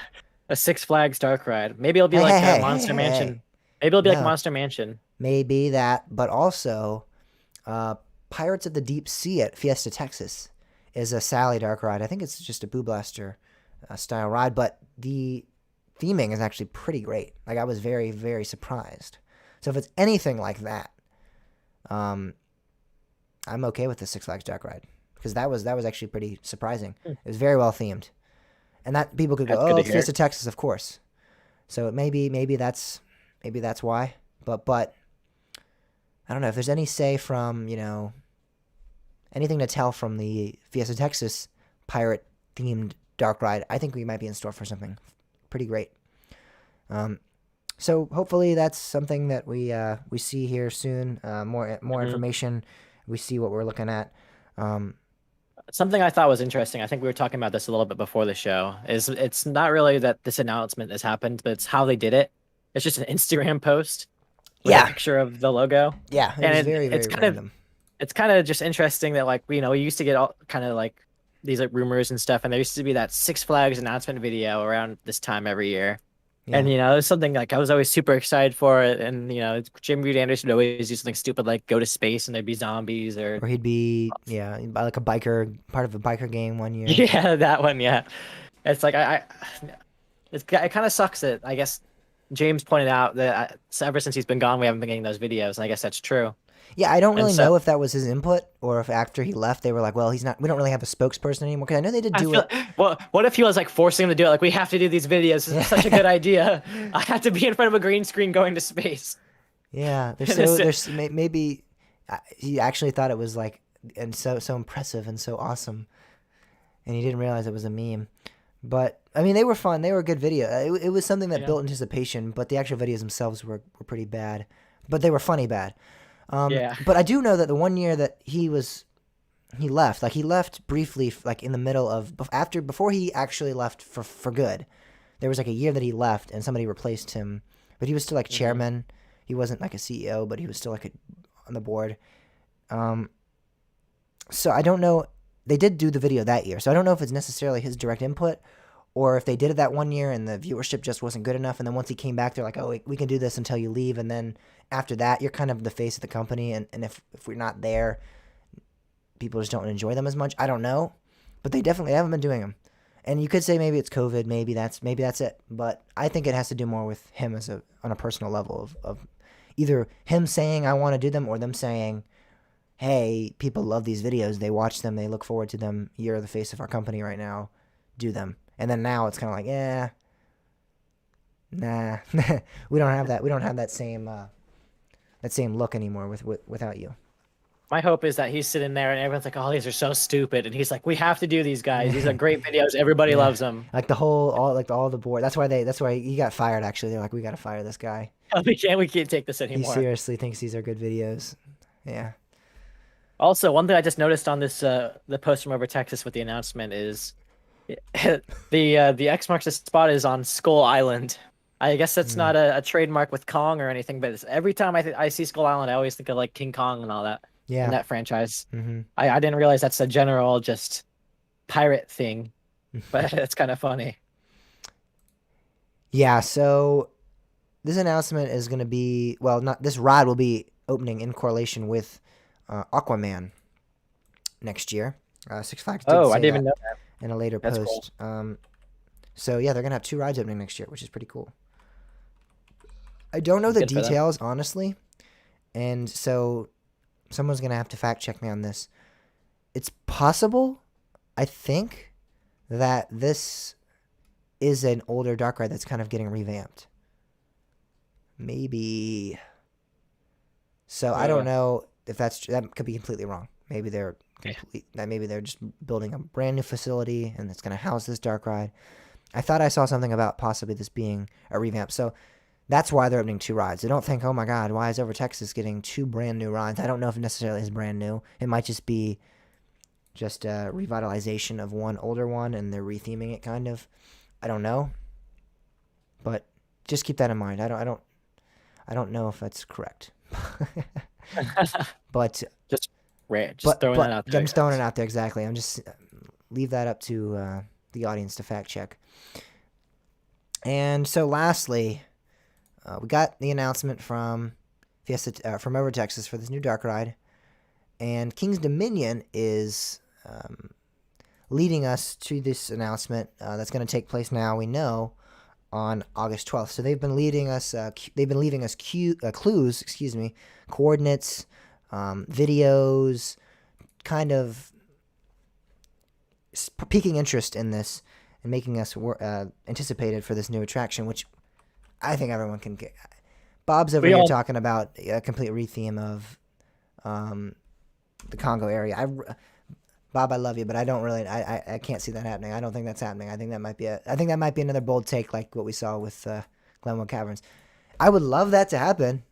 S2: a Six Flags dark ride. Maybe it'll be like Monster Mansion. Maybe it'll be like Monster Mansion.
S1: Maybe that, but also, Pirates of the Deep Sea at Fiesta Texas is a Sally dark ride. I think it's just a Boo Blaster style ride, but the theming is actually pretty great. Like I was very, very surprised. So if it's anything like that, I'm okay with the Six Flags dark ride because that was actually pretty surprising. It was very well themed, and that people could go, "Oh, Fiesta Texas, of course." So maybe that's why. But I don't know if there's any say from anything to tell from the Fiesta Texas pirate themed dark ride. I think we might be in store for something pretty great. So hopefully that's something that we see here soon. More information. We see what we're looking at.
S2: Something I thought was interesting, I think we were talking about this a little bit before the show, is it's not really that this announcement has happened, but it's how they did it. It's just an Instagram post with a picture of the logo.
S1: Yeah,
S2: and
S1: very, very random.
S2: It's kind of just interesting that we used to get all kind of like these like rumors and stuff, and there used to be that Six Flags announcement video around this time every year. Yeah. And, it was something like I was always super excited for it. And, Jim Reed Anderson would always do something stupid like go to space and there'd be zombies or
S1: he'd be, like a biker, part of a biker game one year.
S2: Yeah, that one. Yeah. It's like, it kind of sucks that I guess James pointed out that ever since he's been gone, we haven't been getting those videos. And I guess that's true.
S1: Yeah, I don't really know if that was his input or if after he left, they were like, well, we don't really have a spokesperson anymore. Because I know they did do it.
S2: Well, what if he was like forcing him to do it? Like, we have to do these videos. This is such a good idea. I have to be in front of a green screen going to space.
S1: Yeah, maybe he actually thought it was like, and so impressive and so awesome. And he didn't realize it was a meme. But, I mean, they were fun. They were a good video. It was something that built anticipation, but the actual videos themselves were pretty bad. But they were funny bad. But I do know that the one year that he left, like he left briefly, like in the middle of, before he actually left for good, there was like a year that he left and somebody replaced him, but he was still like chairman. He wasn't like a CEO, but he was still like on the board. So I don't know, they did do the video that year. So I don't know if it's necessarily his direct input or if they did it that one year and the viewership just wasn't good enough. And then once he came back, they're like, oh, we can do this until you leave. And then after that, you're kind of the face of the company. And if we're not there, people just don't enjoy them as much. I don't know. But they definitely haven't been doing them. And you could say maybe it's COVID, maybe that's it. But I think it has to do more with him as on a personal level of either him saying I want to do them or them saying, hey, people love these videos, they watch them, they look forward to them. You're the face of our company right now, do them. And then now it's kind of like, nah, we don't have that. We don't have that same look anymore without you.
S2: My hope is that he's sitting there and everyone's like, "Oh, these are so stupid," and he's like, "We have to do these guys. These are great videos. Everybody
S1: Yeah.
S2: loves them."
S1: Like all the board. That's why he got fired. Actually, they're like, we got to fire this guy.
S2: We can't take this
S1: He
S2: anymore.
S1: seriously thinks these are good videos. Yeah.
S2: Also, one thing I just noticed on this the post from over Texas with the announcement is the X marks the spot is on Skull Island. I guess that's not a trademark with Kong or anything, but every time I see Skull Island, I always think of like King Kong and all that
S1: Yeah.
S2: in that franchise.
S1: Mm-hmm.
S2: I didn't realize that's a general just pirate thing, but it's kind of funny.
S1: Yeah. So this announcement is going to be not this ride will be opening in correlation with Aquaman next year. Six Flags did
S2: Oh,
S1: say
S2: I didn't even
S1: that
S2: know that.
S1: in a later
S2: That's
S1: post. So yeah, they're gonna have 2 rides opening next year, which is pretty cool. I don't know the
S2: Good for them.
S1: details honestly, and so someone's gonna have to fact check me on this. It's possible, I think, that this is an older dark ride that's kind of getting revamped. Maybe. So I don't know if that could be completely wrong. Maybe they're just building a brand new facility and it's gonna house this dark ride. I thought I saw something about possibly this being a revamp. So that's why they're opening 2 rides. I don't think, oh my God, why is Over Texas getting 2 brand new rides? I don't know if it necessarily is brand new. It might just be just a revitalization of one older one and they're retheming it kind of. I don't know. But just keep that in mind. I don't know if that's correct. But
S2: just throwing that out there.
S1: I'm just throwing it out there exactly. I'm just leave that up to the audience to fact check. And so, lastly, we got the announcement from Fiesta from Over Texas for this new dark ride, and King's Dominion is leading us to this announcement that's going to take place now. We know on August 12th. So they've been leading us. They've been leaving us clues. Coordinates, videos, kind of piquing interest in this and making us anticipated for this new attraction, which I think everyone can get. Bob's over here talking about a complete retheme of the Congo area. Bob, I love you, but I don't really. I can't see that happening. I don't think that's happening. I think that might be another bold take, like what we saw with Glenwood Caverns. I would love that to happen.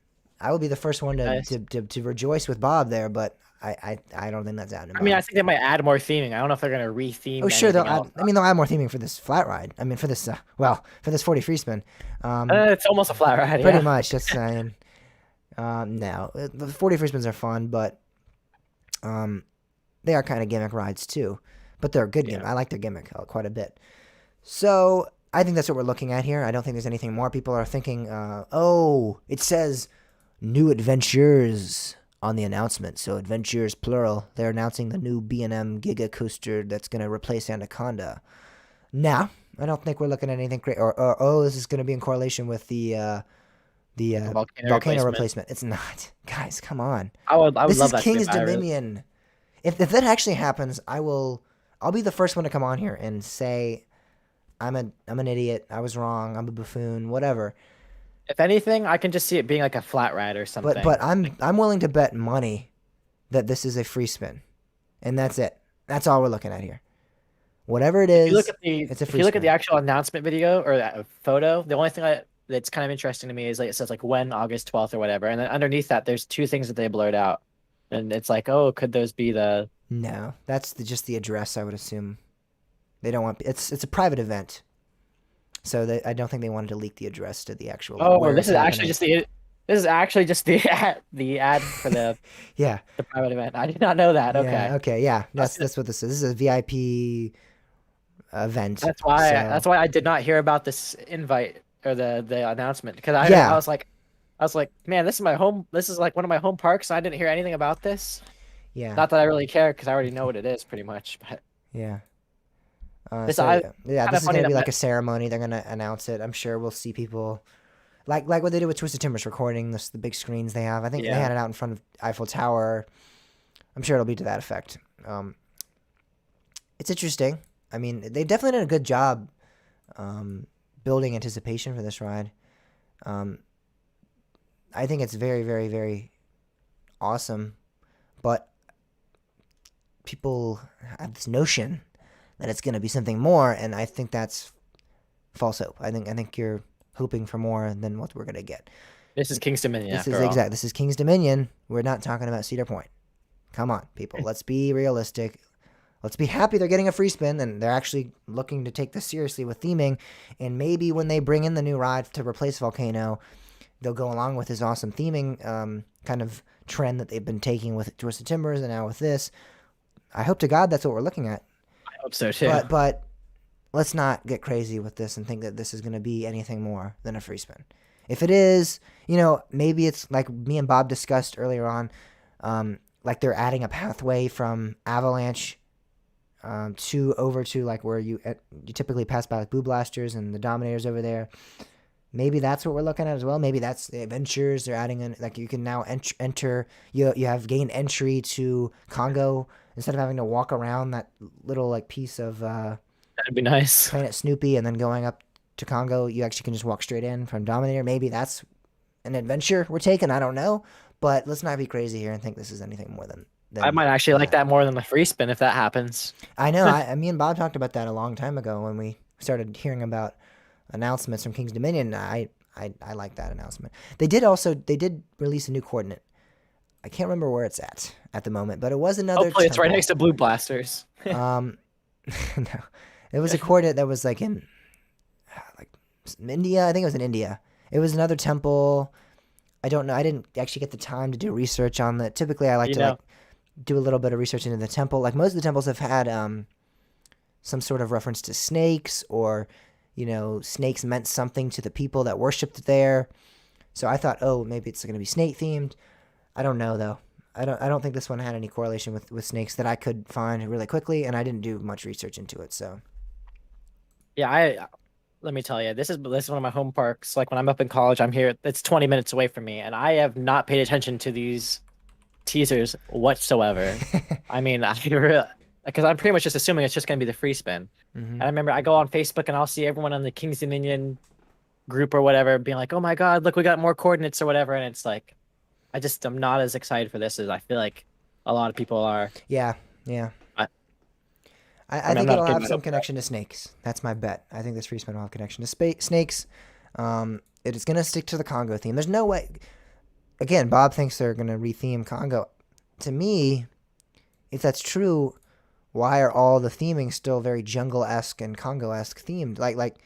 S1: I would be the first one to rejoice with Bob there, but I don't think that's happening.
S2: I mean, I think they might add more theming. I don't know if they're gonna retheme.
S1: Oh, sure, they'll add. I mean, they'll add more theming for this flat ride. I mean, for this 40 free spin.
S2: It's almost a flat ride.
S1: Pretty much. Just saying. No, the 40 free spins are fun, but they are kind of gimmick rides too. But they're a good gimmick. I like their gimmick quite a bit. So I think that's what we're looking at here. I don't think there's anything more. People are thinking, it says new adventures on the announcement. So adventures plural. They're announcing the new B&M Giga Coaster that's going to replace Anaconda. Now, I don't think we're looking at anything great. Or this is going to be in correlation with the volcano replacement. It's not. Guys, come on.
S2: I would love that.
S1: This is King's Dominion. If that actually happens, I'll be the first one to come on here and say I'm an idiot. I was wrong. I'm a buffoon. Whatever.
S2: If anything, I can just see it being like a flat ride or something.
S1: But I'm willing to bet money that this is a free spin, and that's it. That's all we're looking at here. Whatever it is, it's a free spin.
S2: If you look at the actual announcement video or that photo, the only thing that's kind of interesting to me is like it says like when August 12th or whatever, and then underneath that there's 2 things that they blurred out, and it's like, oh, could those be the?
S1: No, that's just the address. I would assume they don't want. It's a private event. So I don't think they wanted to leak the address to the actual.
S2: Oh, this is actually just the ad for the
S1: yeah,
S2: the private event. I did not know that. Okay.
S1: Yeah, okay. Yeah. That's what this is. This is a VIP event.
S2: That's why I did not hear about this invite or the announcement because I was like, man, this is my home. This is like one of my home parks. And I didn't hear anything about this.
S1: Yeah.
S2: Not that I really care because I already know what it is pretty much. But
S1: yeah.
S2: This
S1: So
S2: I
S1: yeah,
S2: kind
S1: this
S2: of
S1: is
S2: funny
S1: gonna be
S2: that
S1: like a ceremony. They're gonna announce it. I'm sure we'll see people like what they did with Twisted Timbers, recording this the big screens they have. I think they
S2: yeah.
S1: had it out in front of Eiffel Tower. I'm sure it'll be to that effect. Um, it's interesting. I mean, they've definitely done a good job um, building anticipation for this ride. Um, I think it's very, very, very awesome, but people have this notion that it's going to be something more, and I think that's false hope. I think you're hoping for more than what we're going to get.
S2: This is King's Dominion
S1: This is
S2: after all.
S1: exact. This is King's Dominion. We're not talking about Cedar Point. Come on, people. Let's be realistic. Let's be happy they're getting a free spin and they're actually looking to take this seriously with theming. And maybe when they bring in the new ride to replace Volcano, they'll go along with this awesome theming kind of trend that they've been taking with Twisted Timbers and now with this. I hope to God that's what we're looking at.
S2: I hope so too.
S1: But let's not get crazy with this and think that this is going to be anything more than a free spin. If it is, maybe it's like me and Bob discussed earlier on, like they're adding a pathway from Avalanche to over to like where you typically pass by like Boo Blasters and the Dominators over there. Maybe that's what we're looking at as well. Maybe that's the adventures they're adding in. Like you can now enter. You have gained entry to Congo instead of having to walk around that little like piece of
S2: That'd be nice.
S1: Planet Snoopy and then going up to Congo. You actually can just walk straight in from Dominator. Maybe that's an adventure we're taking. I don't know, but let's not be crazy here and think this is anything more than.
S2: I might actually like that more than the free spin if that happens.
S1: I know. Me and Bob talked about that a long time ago when we started hearing about announcements from King's Dominion. I like that announcement. They did release a new coordinate. I can't remember where it's at the moment, but it was another.
S2: Hopefully, it's right
S1: temple.
S2: next to Blue Blasters.
S1: No, it was a coordinate that was like in India. I think it was in India. It was another temple. I don't know. I didn't actually get the time to do research on that. Typically, I like to like do a little bit of research into the temple. Like most of the temples have had some sort of reference to snakes, or snakes meant something to the people that worshipped there. So I thought, oh, maybe it's going to be snake themed. I don't know though. I don't think this one had any correlation with snakes that I could find really quickly, and I didn't do much research into it. So
S2: Yeah, let me tell you, this is one of my home parks. Like when I'm up in college, I'm here. It's 20 minutes away from me, and I have not paid attention to these teasers whatsoever. I mean, because I'm pretty much just assuming it's just going to be the free spin. And I remember I go on Facebook and I'll see everyone on the King's Dominion group or whatever being like, "Oh my God, look, we got more coordinates or whatever," and it's like, I'm not as excited for this as I feel like a lot of people are.
S1: yeah. I think it'll have some connection to snakes. That's my bet. I think this free spin will have connection to snakes. It is going to stick to the Congo theme. There's no way. Again, Bob thinks they're going to retheme Congo. To me, if that's true, why are all the theming still very jungle-esque and Congo-esque themed? Like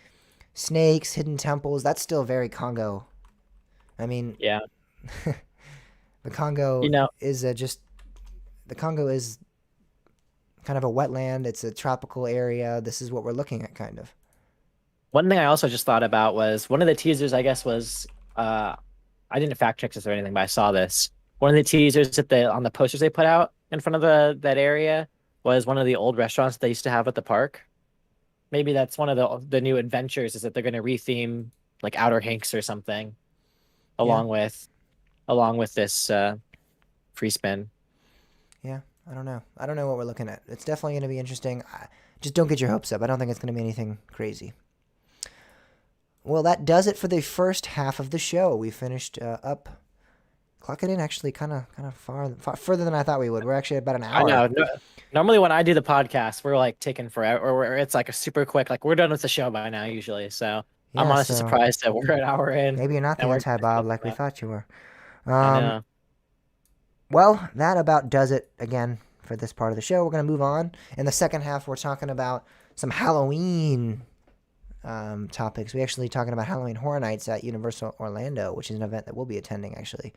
S1: snakes, hidden temples, that's still very Congo. I mean,
S2: yeah.
S1: The Congo the Congo is kind of a wetland. It's a tropical area. This is what we're looking at, kind of.
S2: One thing I also just thought about was one of the teasers, I guess, was I didn't fact check this or anything, but I saw this. One of the teasers on the posters they put out in front of that area was one of the old restaurants they used to have at the park. Maybe that's one of the new adventures, is that they're going to retheme like Outer Hanks or something along with this free spin.
S1: Yeah, I don't know. I don't know what we're looking at. It's definitely going to be interesting. Just don't get your hopes up. I don't think it's going to be anything crazy. Well, that does it for the first half of the show. We finished up, clocking in actually kind of far further than I thought we would. We're actually about an hour.
S2: I know. Normally when I do the podcast, we're like taking forever, or it's like a super quick, like we're done with the show by now usually. So
S1: Yeah,
S2: I'm honestly surprised that we're an hour in.
S1: Maybe you're not the anti-Bob like we thought you were.
S2: I know.
S1: Well, that about does it again for this part of the show. We're going to move on. In the second half, we're talking about some Halloween topics. We're actually talking about Halloween Horror Nights at Universal Orlando, which is an event that we'll be attending actually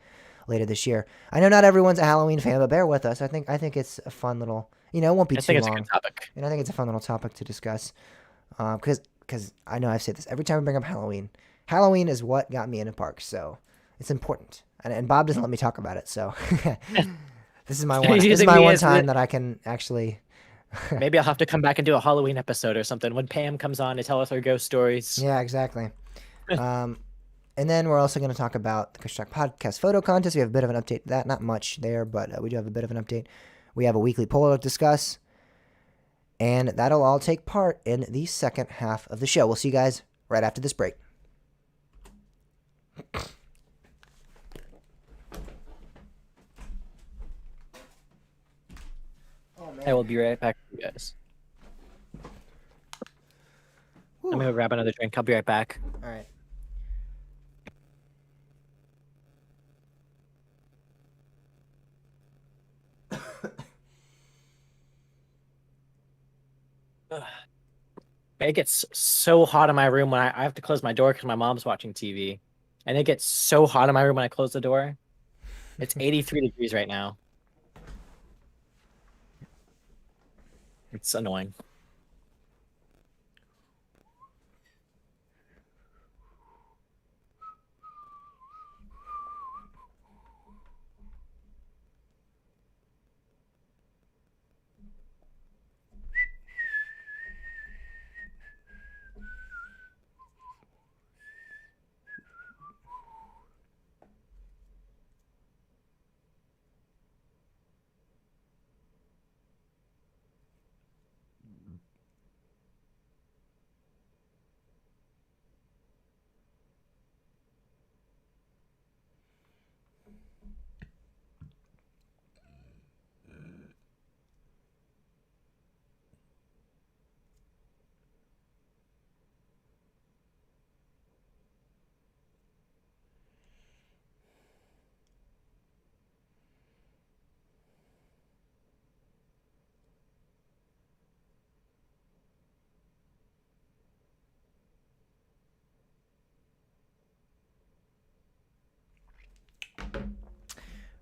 S1: later this year. I know not everyone's a Halloween fan, but bear with us. I think it's a fun little, it won't be too long. I think it's a good
S2: topic.
S1: And I think it's a fun little topic to discuss. Because I know I've said this every time I bring up Halloween. Halloween is what got me into parks, so it's important. And Bob doesn't let me talk about it, so this is my one time that I can actually
S2: Maybe I'll have to come back and do a Halloween episode or something when Pam comes on to tell us her ghost stories.
S1: Yeah, exactly. Um, and then we're also going to talk about the Construct Podcast photo contest. We have a bit of an update to that. Not much there, but we do have a bit of an update. We have a weekly poll to discuss. And that'll all take part in the second half of the show. We'll see you guys right after this break.
S2: I will be right back, you guys. I'm gonna grab another drink. I'll be right back.
S1: All right.
S2: It gets so hot in my room when I have to close my door because my mom's watching TV. And it gets so hot in my room when I close the door. It's 83 degrees right now. It's annoying.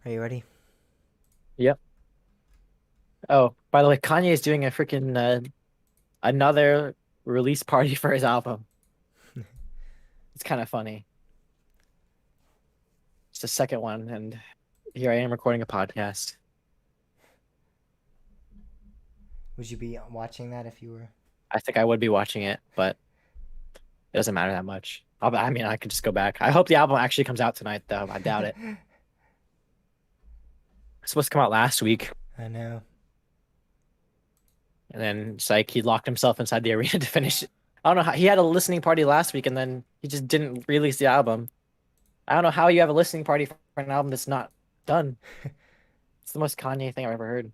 S1: Are you ready?
S2: Yep. Oh, by the way, Kanye is doing a freaking another release party for his album. It's kind of funny. It's the second one, and here I am recording a podcast.
S1: Would you be watching that if you were?
S2: I think I would be watching it, but it doesn't matter that much. I mean, I could just go back. I hope the album actually comes out tonight, though. I doubt it. It's supposed to come out last week,
S1: I know.
S2: and then it's like he locked himself inside the arena to finish it. I don't know how he had a listening party last week, and then he just didn't release the album. I don't know how you have a listening party for an album that's not done. It's the most Kanye thing I've ever heard.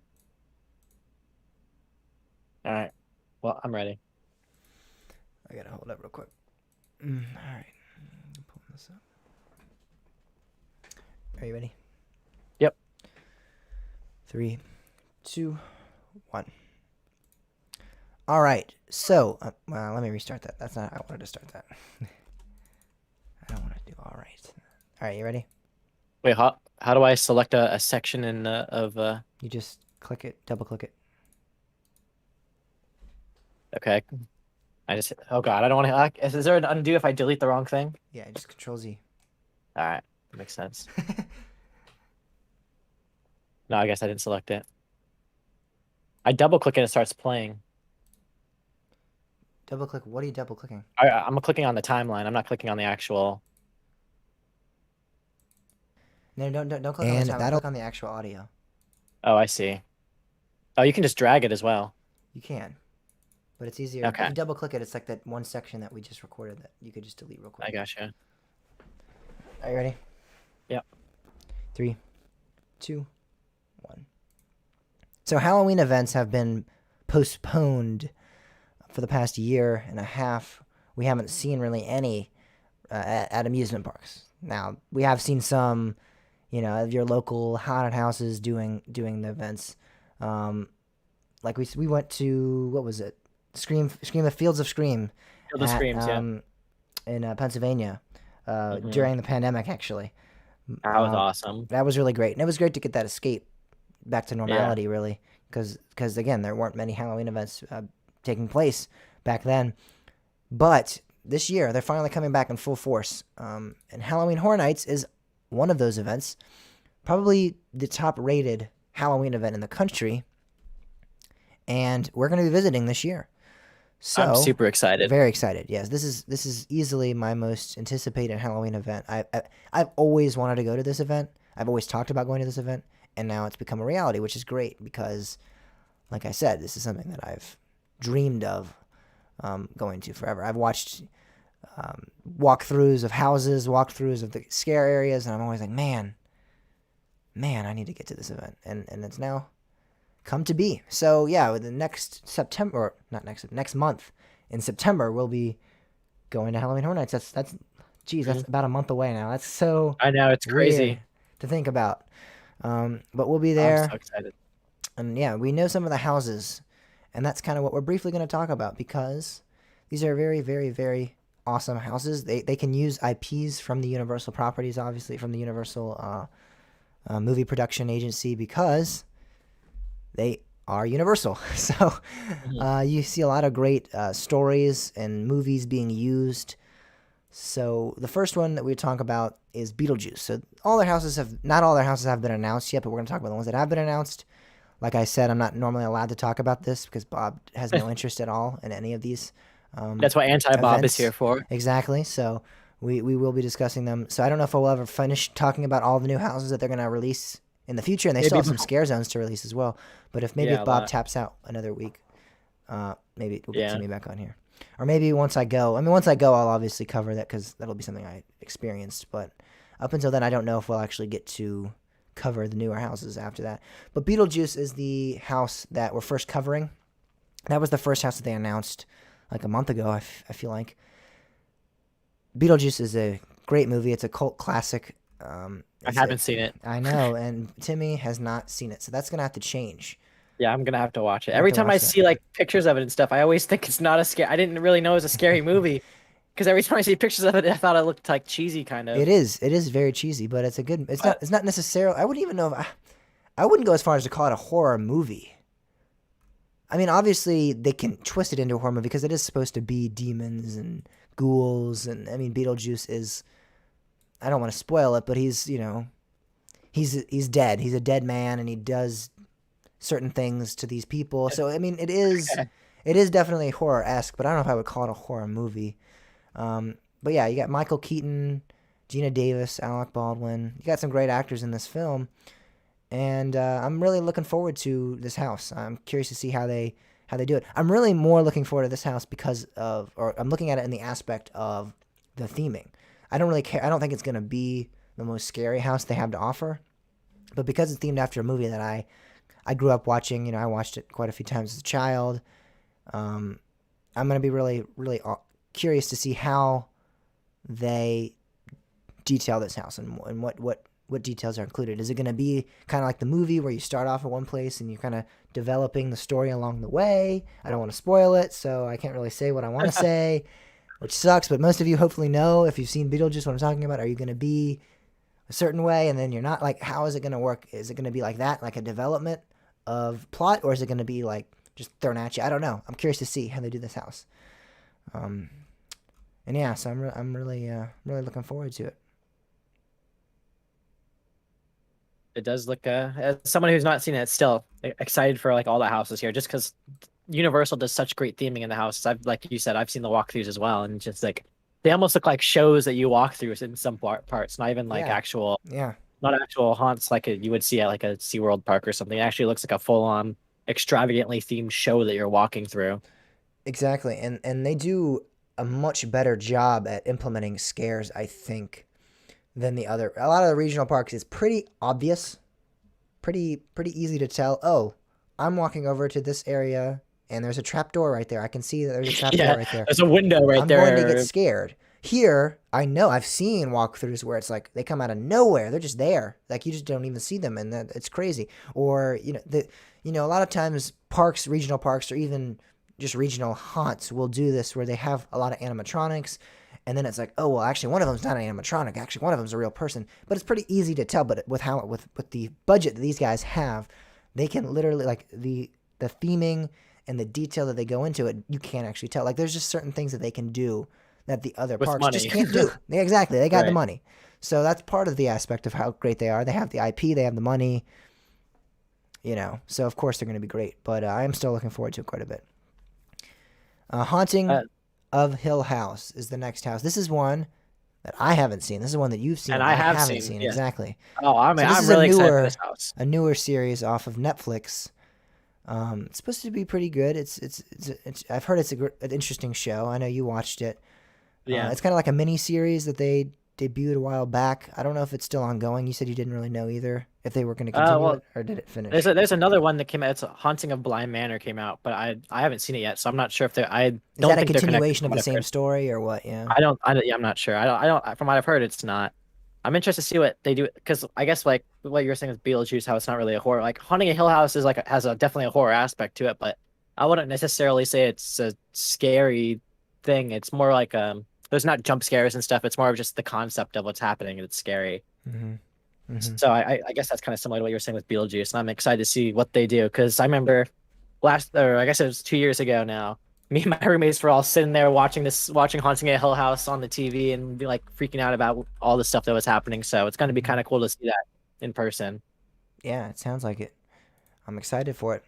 S2: All right. Well, I'm ready.
S1: I gotta hold up real quick. All right. Pulling this up. Are you ready?
S2: Yep.
S1: 3, 2, 1. All right. So, well, let me restart that. That's not. I wanted to start that. I don't want to do. All right. All right. You ready?
S2: Wait, how do I select a section in of
S1: You just click it. Double click it.
S2: Okay. Oh God, I don't want to. Is there an undo if I delete the wrong thing?
S1: Yeah. Just Control Z.
S2: All right, makes sense. No, I guess I didn't select it. I double click it, it starts playing.
S1: Double click. What are you double clicking?
S2: I'm clicking on the timeline. I'm not clicking on the actual.
S1: No, don't click on the timeline. Click on the actual audio.
S2: Oh, I see. Oh, you can just drag it as well.
S1: You can, but it's easier.
S2: Okay.
S1: If you double click it, it's like that one section that we just recorded that you could just delete real quick.
S2: I gotcha.
S1: Are you ready?
S2: Yep.
S1: 3, 2, 1. So Halloween events have been postponed for the past year and a half. We haven't seen really any at amusement parks. Now we have seen some, of your local haunted houses doing the events. Like we went to, what was it? Scream, the Fields of Scream.
S2: Field of Screams, yeah.
S1: In Pennsylvania, during the pandemic, actually.
S2: That was awesome.
S1: That was really great, and it was great to get that escape back to normality, really, because again, there weren't many Halloween events taking place back then. But this year, they're finally coming back in full force, and Halloween Horror Nights is one of those events, probably the top-rated Halloween event in the country. and we're going to be visiting this year.
S2: I'm
S1: So,
S2: super excited.
S1: very excited. Yes, this is easily my most anticipated Halloween event. I've always wanted to go to this event. I've always talked about going to this event, and now it's become a reality, which is great because, like I said, this is something that I've dreamed of going to forever. I've watched walkthroughs of houses, walkthroughs of the scare areas, and I'm always like, man, I need to get to this event, and it's now come to be. So yeah, the next September, or not next month in September, we'll be going to Halloween Horror Nights. Geez, that's
S2: Mhm.
S1: about a month away now. That's so
S2: I know it's
S1: weird
S2: crazy.
S1: to think about. But we'll be
S2: I'm so
S1: there,
S2: excited.
S1: and yeah, we know some of the houses, and that's kind of what we're briefly going to talk about because these are very, very, very awesome houses. They can use IPs from the Universal properties, obviously from the Universal movie production agency because they are Universal. So
S2: Mhm.
S1: you see a lot of great stories and movies being used. So the first one that we talk about is Beetlejuice. So not all their houses have been announced yet, but we're going to talk about the ones that have been announced. Like I said, I'm not normally allowed to talk about this because Bob has no interest at all in any of these um,
S2: That's what Anti-Bob is here
S1: events.
S2: for.
S1: Exactly. So we will be discussing them. So I don't know if we'll ever finish talking about all the new houses that they're going to release in the future, and they still
S2: Maybe
S1: have some
S2: before.
S1: scare zones to release as well. But if
S2: Yeah, a
S1: Bob
S2: lot.
S1: taps out another week, maybe we'll get
S2: Yeah.
S1: Timmy back on here, or maybe once I go. I mean, once I go, I'll obviously cover that because that'll be something I experienced. But up until then, I don't know if we'll actually get to cover the newer houses after that. But Beetlejuice is the house that we're first covering. That was the first house that they announced like a month ago. I feel like Beetlejuice is a great movie. It's a cult classic.
S2: I haven't seen it.
S1: I know, and Timmy has not seen it, so that's gonna have to change.
S2: Yeah, I'm gonna have to watch it.
S1: You have
S2: Every
S1: to
S2: time I
S1: watch that.
S2: see like pictures of it and stuff, I always think it's not a scare. I didn't really know it was a scary movie because every time I see pictures of it, I thought it looked like cheesy kind
S1: It
S2: of.
S1: is. It is very cheesy, but it's a good. It's not.
S2: But
S1: It's not necessarily. I wouldn't even know if I wouldn't go as far as to call it a horror movie. I mean, obviously they can twist it into a horror movie because it is supposed to be demons and ghouls, and I mean Beetlejuice is. I don't want to spoil it, but he's dead. He's a dead man, and he does certain things to these people. So I mean, it is definitely horror esque, but I don't know if I would call it a horror movie. But yeah, you got Michael Keaton, Gina Davis, Alec Baldwin. You got some great actors in this film, and I'm really looking forward to this house. I'm curious to see how they do it. I'm really more looking forward to this house because of, or I'm looking at it in the aspect of the theming. I don't really care. I don't think it's gonna be the most scary house they have to offer, but because it's themed after a movie that I grew up watching. I watched it quite a few times as a child. Um, I'm gonna be really, really curious to see how they detail this house and what details are included. Is it gonna be kind of like the movie where you start off at one place and you're kind of developing the story along the way? I don't want to spoil it, so I can't really say what I want to say, which sucks. But most of you hopefully know if you've seen Beetlejuice what I'm talking about. Are you gonna be a certain way and then you're not? Like, how is it gonna work? Is it gonna be like that, like a development of plot, or is it going to be like just thrown at you? I don't know. I'm curious to see how they do this house. Um, and yeah, so I'm really really looking forward to it.
S2: it does look as someone who's not seen it, still excited for like all the houses here, just because Universal does such great theming in the houses. I've like you said, I've seen the walkthroughs as well, and just like they almost look like shows that you walk through in some parts, not even like
S1: Yeah,
S2: actual,
S1: yeah,
S2: not actual haunts like you would see at like a SeaWorld park or something. It actually looks like a full-on extravagantly themed show that you're walking through.
S1: exactly. And they do a much better job at implementing scares, I think, than the other. A lot of the regional parks is pretty obvious, pretty easy to tell. Oh, I'm walking over to this area and there's a trap door right there. I can see that there's a trap door
S2: Yeah,
S1: right there.
S2: there's a window right
S1: I'm going to get
S2: there.
S1: scared. Here, I know I've seen walkthroughs where it's like they come out of nowhere. They're just there. Like you just don't even see them, and it's crazy. Or a lot of times parks, regional parks, or even just regional haunts will do this where they have a lot of animatronics, and then it's like, oh well, actually one of them's not an animatronic. Actually, one of them's a real person. But it's pretty easy to tell. But with the budget that these guys have, they can literally like the theming and the detail that they go into it. You can't actually tell. Like there's just certain things that they can do that the other
S2: With
S1: parks just
S2: money.
S1: can't do. Yeah, exactly. They got the
S2: Right.
S1: money. So that's part of the aspect of how great they are. They have the IP, they have the money. So of course they're going to be great. But I am still looking forward to it quite a bit. Haunting
S2: Uh,
S1: of Hill House is the next house. This is one that I haven't seen. This is one that you've seen
S2: and
S1: and
S2: I
S1: I
S2: have
S1: haven't
S2: seen.
S1: seen.
S2: Yeah.
S1: Exactly.
S2: Oh, I mean,
S1: So this
S2: I'm
S1: is a
S2: really excited for
S1: newer
S2: this house.
S1: a newer series off of Netflix. It's supposed to be pretty good. I've heard it's an interesting show. I know you watched it.
S2: Yeah.
S1: It's kind of like a mini series that they debuted a while back. I don't know if it's still ongoing. You said you didn't really know either if they were going to continue
S2: Well,
S1: it or did it finish.
S2: there's another one that came out. It's Haunting of Bly Manor came out, but I haven't seen it yet, so I'm not sure if they. I
S1: Is
S2: don't
S1: that a
S2: think they're connected
S1: continuation
S2: from
S1: of
S2: what
S1: the
S2: I've
S1: same
S2: heard.
S1: story or what? Yeah.
S2: Yeah, I'm not sure. I don't. From what I've heard, it's not. I'm interested to see what they do because I guess like what you were saying with Beetlejuice, how it's not really a horror. Like Haunting a Hill House is like has a definitely a horror aspect to it, but I wouldn't necessarily say it's a scary thing. It's more like there's not jump scares and stuff. It's more of just the concept of what's happening that's scary.
S1: Mm-hmm. Mm-hmm.
S2: So I guess that's kind of similar to what you were saying with Beetlejuice, and I'm excited to see what they do because I remember or I guess it was 2 years ago now. Me and my roommates were all sitting there watching Haunting a Hill House on the TV and be like freaking out about all the stuff that was happening. So it's going to be kind of cool to see that in person.
S1: Yeah, it sounds like it. I'm excited for it.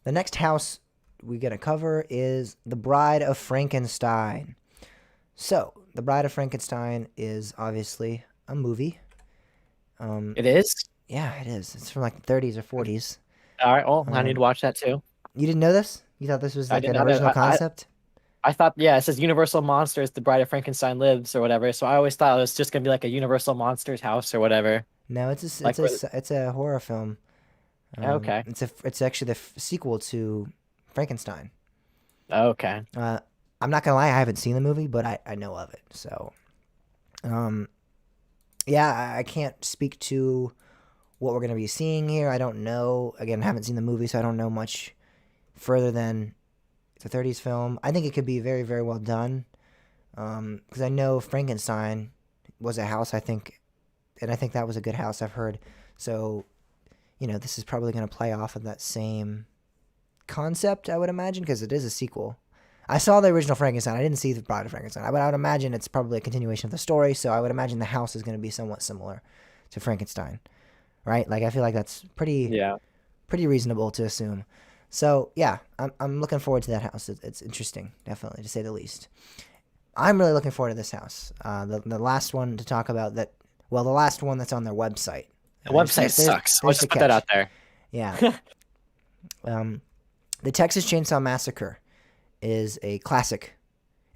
S1: The next house we get to cover is The Bride of Frankenstein. So, The Bride of Frankenstein is obviously a movie.
S2: It is?
S1: Yeah, it is. It's from like the 30s or 40s.
S2: All right. Well, I need to watch that too.
S1: You didn't know this? You thought this was
S2: I
S1: like
S2: did
S1: an
S2: not know.
S1: original concept?
S2: I thought, yeah, it says Universal Monsters, The Bride of Frankenstein Lives or whatever. So I always thought it was just going to be like a Universal Monsters house or whatever.
S1: No, it's
S2: Like,
S1: it's a horror film.
S2: okay.
S1: It's actually the sequel to Frankenstein.
S2: Okay.
S1: I'm not gonna lie, I haven't seen the movie, but I know of it. So, yeah, I can't speak to what we're gonna be seeing here. I don't know. Again, I haven't seen the movie, so I don't know much further than the 30s film. I think it could be very, very well done. Because I know Frankenstein was a house, I think, and I think that was a good house, I've heard. So, this is probably going to play off of that same concept, I would imagine, because it is a sequel. I saw the original Frankenstein. I didn't see the Bride of Frankenstein, but I would imagine it's probably a continuation of the story. So I would imagine the house is going to be somewhat similar to Frankenstein, right? Like I feel like that's pretty reasonable to assume. So yeah, I'm looking forward to that house. It's interesting, definitely, to say the least. I'm really looking forward to this house. The last one to talk about that. Well, the last one that's on their website.
S2: The website sucks. I'll just put that out there.
S1: Yeah. The Texas Chainsaw Massacre is a classic.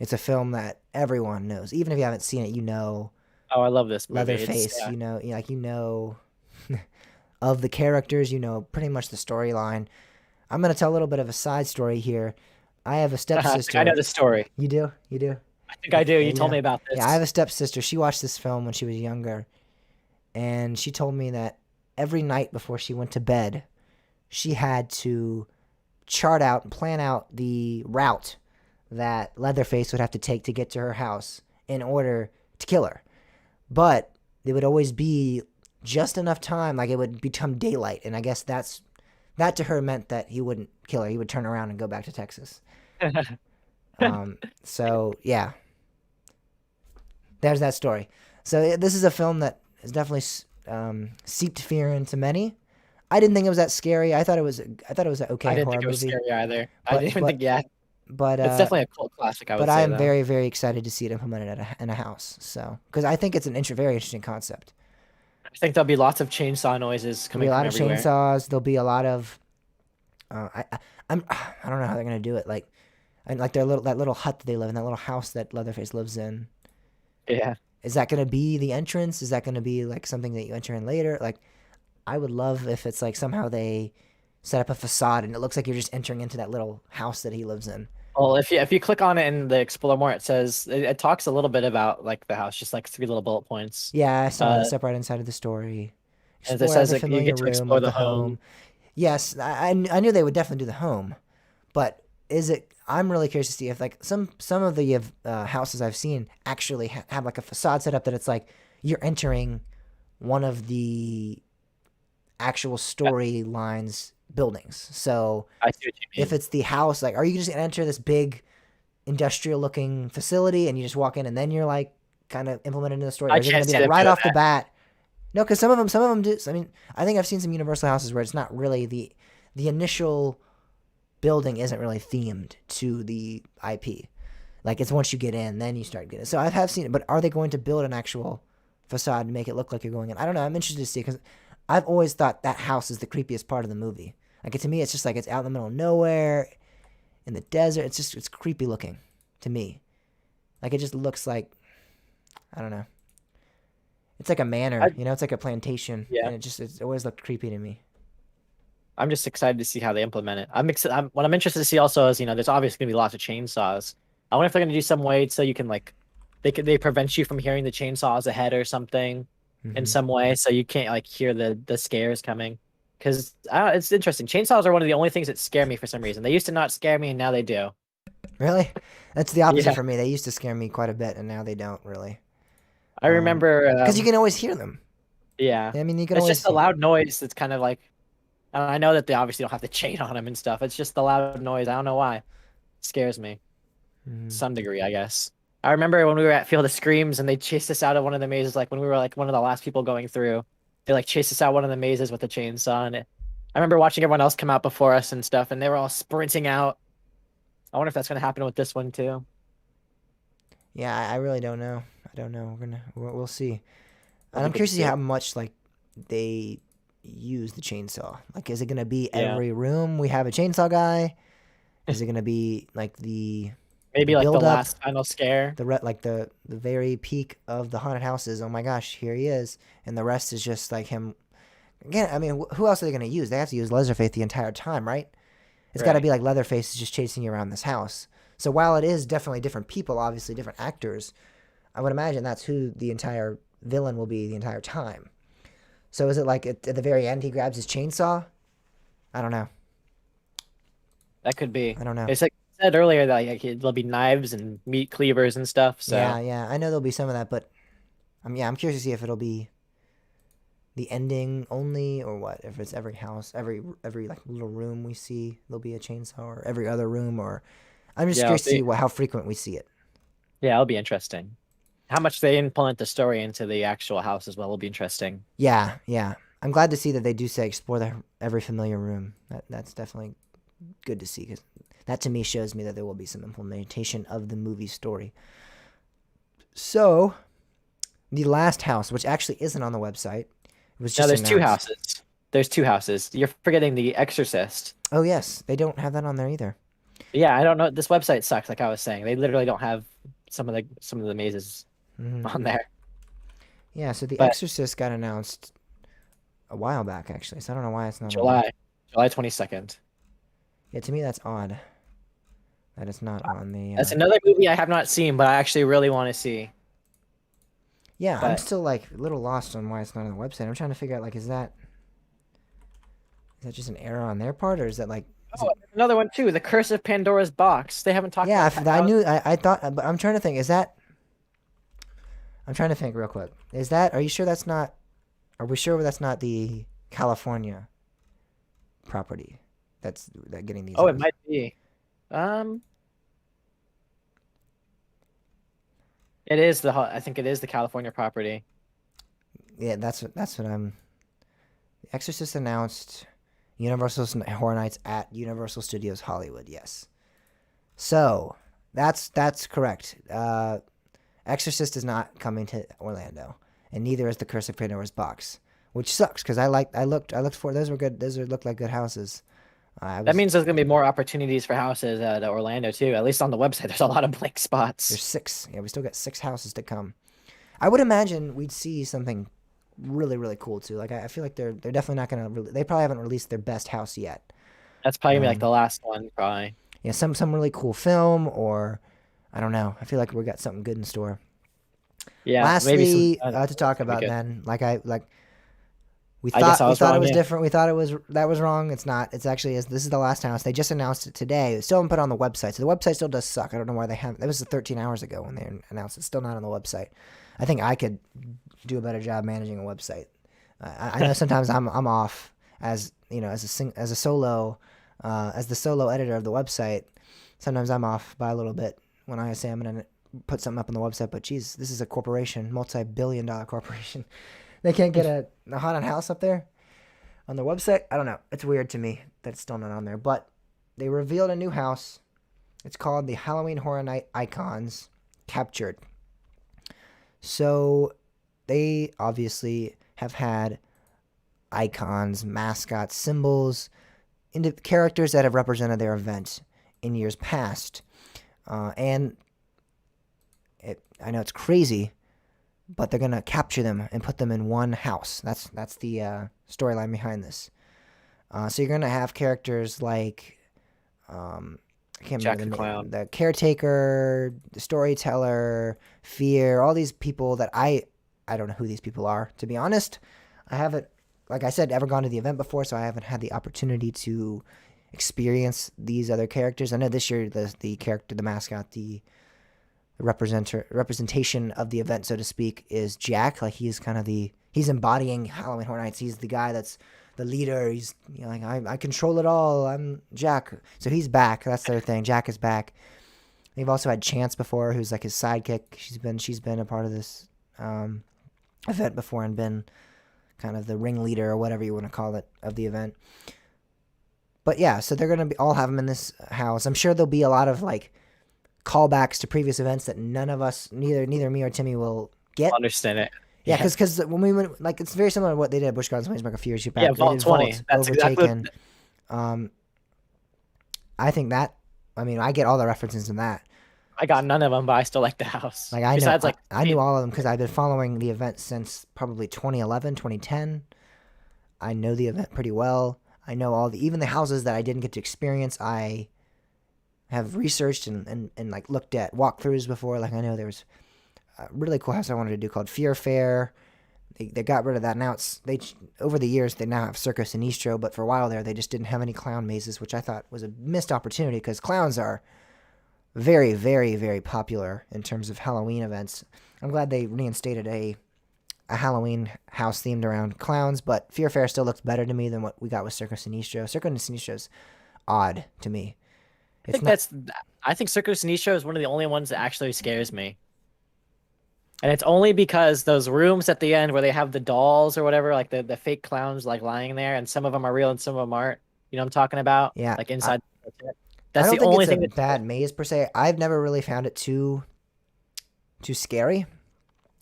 S1: It's a film that everyone knows. Even if you haven't seen it, you know
S2: Oh, I love this movie.
S1: Leatherface, of the characters, pretty much the storyline. I'm going to tell a little bit of a side story here. I have a stepsister.
S2: I know the story.
S1: You do? You do?
S2: I think I do. You told me about this.
S1: Yeah, I have a stepsister. She watched this film when she was younger. And she told me that every night before she went to bed, she had to chart out and plan out the route that Leatherface would have to take to get to her house in order to kill her. But there would always be just enough time, like it would become daylight. And I guess that to her meant that he wouldn't kill her. He would turn around and go back to Texas. So, yeah. There's that story. So this is a film that has definitely seeped fear into many. I didn't think it was that scary. I thought it was an okay
S2: I didn't
S1: horror
S2: think it was
S1: movie.
S2: scary either. I didn't even think, yeah.
S1: But
S2: It's definitely a cult classic, I would
S1: but
S2: say,
S1: I am
S2: though.
S1: very, very excited to see it implemented in a house. So, because I think it's an very interesting concept.
S2: I think there'll be lots of chainsaw noises
S1: There'll be
S2: coming
S1: a lot
S2: from
S1: of
S2: everywhere.
S1: chainsaws. There'll be a lot of. I don't know how they're gonna do it. Like that little hut that they live in, that little house that Leatherface lives in.
S2: Yeah.
S1: Is that gonna be the entrance? Is that gonna be like something that you enter in later? Like, I would love if it's like somehow they set up a facade and it looks like you're just entering into that little house that he lives in.
S2: Well, if you click on it in the Explore More, it says it talks a little bit about like the house, just like 3 little bullet points.
S1: Yeah, I saw that. Step right inside of the story.
S2: And it
S1: Explore
S2: says
S1: every
S2: that you
S1: familiar
S2: get to
S1: room
S2: explore
S1: of
S2: the home.
S1: Yes, I knew they would definitely do the home, but is it? I'm really curious to see if like some of the houses I've seen actually have like a facade set up that it's like you're entering one of the actual storylines buildings. So
S2: I see what you mean.
S1: if it's the house, like, are you just gonna enter this big industrial looking facility and you just walk in and then you're like kind of implemented into the story? Or
S2: I
S1: is it
S2: can't
S1: gonna be
S2: see
S1: like
S2: them
S1: right
S2: doing
S1: off the
S2: that.
S1: bat? No, because some of them do. I mean, I think I've seen some Universal houses where it's not really the initial building isn't really themed to the IP. Like it's once you get in, then you start getting. So I have seen it, but are they going to build an actual facade and make it look like you're going in? I don't know. I'm interested to see because I've always thought that house is the creepiest part of the movie. Like to me, it's just like it's out in the middle of nowhere, in the desert. It's creepy looking to me. Like it just looks like I don't know. It's like a manor,
S2: I,
S1: it's like a plantation,
S2: yeah.
S1: and it's always looked creepy to me.
S2: I'm just excited to see how they implement it. What I'm interested to see also is, there's obviously gonna be lots of chainsaws. I wonder if they're gonna do some way so you can like, they prevent you from hearing the chainsaws ahead or something, in
S1: Hmm.
S2: some way, so you can't like hear the scares coming. Because it's interesting. Chainsaws are one of the only things that scare me for some reason. They used to not scare me, and now they do.
S1: Really, that's the opposite
S2: Yeah,
S1: for me. They used to scare me quite a bit, and now they don't really.
S2: I remember.
S1: Because you can always hear them.
S2: Yeah,
S1: I mean, you can
S2: it's
S1: always
S2: just a
S1: hear.
S2: loud noise that's kind of like. And I know that they obviously don't have the chain on them and stuff. It's just the loud noise. I don't know why. It scares me.
S1: Mhm.
S2: Some degree, I guess. I remember when we were at Field of Screams and they chased us out of one of the mazes, like when we were like one of the last people going through. They like chased us out one of the mazes with a chainsaw, and I remember watching everyone else come out before us and stuff, and they were all sprinting out. I wonder if that's gonna happen with this one too.
S1: Yeah, I really don't know. I don't know. We'll see. And
S2: That'd be
S1: I'm
S2: good to
S1: curious to see
S2: see.
S1: how much like they use the chainsaw. Like, is it gonna be
S2: Yeah,
S1: every room we have a chainsaw guy? Is it gonna be like the
S2: maybe like the
S1: build up,
S2: last final scare.
S1: like the very peak of the haunted houses? Oh my gosh, here he is, and the rest is just like him. Again, I mean, who else are they gonna use? They have to use Leatherface the entire time, right? It's got to
S2: Right.
S1: be like Leatherface is just chasing you around this house. So while it is definitely different people, obviously different actors, I would imagine that's who the entire villain will be the entire time. So is it like at the very end he grabs his chainsaw? I don't know.
S2: That could be.
S1: I don't know.
S2: It's like I said earlier that like, there'll be knives and meat cleavers and stuff.
S1: Yeah,
S2: So
S1: yeah. I know there'll be some of that, but I'm curious to see if it'll be the ending only or what. If it's every house, every like little room we see, there'll be a chainsaw, or every other room, or I'm just
S2: yeah,
S1: curious to see how frequent we see it.
S2: yeah, it'll be interesting. How much they implement the story into the actual house as well will be interesting.
S1: Yeah, yeah. I'm glad to see that they do say explore every familiar room. That's definitely good to see because that to me shows me that there will be some implementation of the movie story. So, the last house, which actually isn't on the website, it was
S2: Now
S1: just
S2: there's two
S1: announced.
S2: houses. There's two houses. You're forgetting the Exorcist.
S1: Oh yes, they don't have that on there either.
S2: Yeah, I don't know. This website sucks, like I was saying. They literally don't have some of the mazes
S1: Hmm.
S2: on there.
S1: Yeah, so The
S2: But
S1: Exorcist got announced a while back actually, so I don't know why it's not on there.
S2: July 22nd.
S1: Yeah, to me that's odd that it's not on the.
S2: That's another movie I have not seen, but I actually really want to see.
S1: Yeah, I'm
S2: But
S1: still like a little lost on why it's not on the website. I'm trying to figure out like is that just an error on their part, or is that like, is
S2: oh,
S1: it?
S2: another one too, The Curse of Pandora's Box. They haven't talked
S1: Yeah,
S2: about
S1: I
S2: how.
S1: knew. I thought, but I'm trying to think. Is that? I'm trying to think real quick. Is that? Are you sure that's not? Are we sure that's not the California property? That getting these
S2: Oh, it
S1: houses.
S2: might be. Um, it is I think it is the California property.
S1: Yeah, that's what I'm. Exorcist announced Universal Horror Nights at Universal Studios Hollywood. Yes. So that's correct. Exorcist is not coming to Orlando, and neither is the Curse of Pandora's Box, which sucks because I looked for those were good. Looked like good houses. I
S2: That
S1: was
S2: means there's gonna be more opportunities for houses at Orlando too. At least on the website, there's a lot of blank
S1: there's
S2: spots.
S1: six. Yeah, we still got six houses to come. I would imagine we'd see something really really cool too. Like I feel like they're definitely not gonna. They probably haven't released their best house yet.
S2: That's probably gonna be like
S1: Um,
S2: the last one, probably.
S1: yeah, some really cool film or I don't know. I feel like we got something good in store.
S2: Yeah, maybe some.
S1: Lastly, to talk
S2: Gonna be
S1: about
S2: good.
S1: then, like we
S2: I guess
S1: thought
S2: I
S1: we
S2: was
S1: thought it
S2: wrong.
S1: was
S2: Yeah.
S1: different. We thought it was that was wrong. It's not. It's actually is. This is the last house. They just announced it today. It still haven't put it on the website. So the website still does suck. I don't know why they haven't. That was 13 hours ago when they announced it. Still not on the website. I think I could do a better job managing a website. I know sometimes I'm off as as as a solo as the solo editor of the website. Sometimes I'm off by a little bit when I say I'm gonna put something up on the website. But geez, this is a corporation, multi-billion-dollar corporation. They can't get a haunted house up there on their website. I don't know. It's weird to me that it's still not on there. But they revealed a new house. It's called the Halloween Horror Night Icons Captured. So they obviously have had icons, mascots, symbols, into characters that have represented their event in years past. And I know it's crazy, but they're gonna capture them and put them in one house. That's the storyline behind this. So you're gonna have characters like I can't
S2: Jack
S1: remember
S2: the
S1: the name.
S2: Clown.
S1: The caretaker, the storyteller, fear, all these people that I don't know who these people are, to be honest. I haven't, like I said, ever gone to the event before, so I haven't had the opportunity to experience these other characters. I know this year the character, the mascot, the representation of the event, so to speak, is Jack. Like he's kind of he's embodying Halloween Horror Nights. He's the guy that's the leader. He's like I control it all. I'm Jack. So he's back. That's their thing. Jack is back. They've also had Chance before, who's like his sidekick. She's been a part of this event before and been kind of the ringleader or whatever you want to call it of the event. But yeah, so they're gonna all have them in this house. I'm sure there'll be a lot of like callbacks to previous events that none of us, neither me or Timmy, will get.
S2: Understand it.
S1: Yeah, because when we went, like, it's very similar to what they did at Busch Gardens Williamsburg a few years back.
S2: Yeah,
S1: They
S2: Vault
S1: did
S2: 20.
S1: Vault,
S2: That's exactly.
S1: Overtaken. I think that. I mean, I get all the references in that.
S2: I got none of them, but I still like the house.
S1: Like I know,
S2: Besides, like
S1: I knew all of them because I've been following the event since probably 2011, 2010. I know the event pretty well. I know even the houses that I didn't get to experience. I have researched and like looked at walkthroughs before. Like I know there was a really cool house I wanted to do called Fear Fair. They got rid of that. Now over the years they now have Circus Sinistro, but for a while there they just didn't have any clown mazes, which I thought was a missed opportunity because clowns are very, very, very popular in terms of Halloween events. I'm glad they reinstated a Halloween house themed around clowns, but Fear Fair still looks better to me than what we got with Circus Sinistro. Circus Sinistro's odd to me.
S2: I think Circus Sinistro is one of the only ones that actually scares me. And it's only because those rooms at the end where they have the dolls or whatever, like the fake clowns like lying there, and some of them are real and some of them aren't. You know what I'm talking about?
S1: Yeah,
S2: Like inside.
S1: I
S2: That's
S1: don't
S2: the
S1: think
S2: only
S1: it's
S2: thing
S1: a bad maze per se. I've never really found it too scary,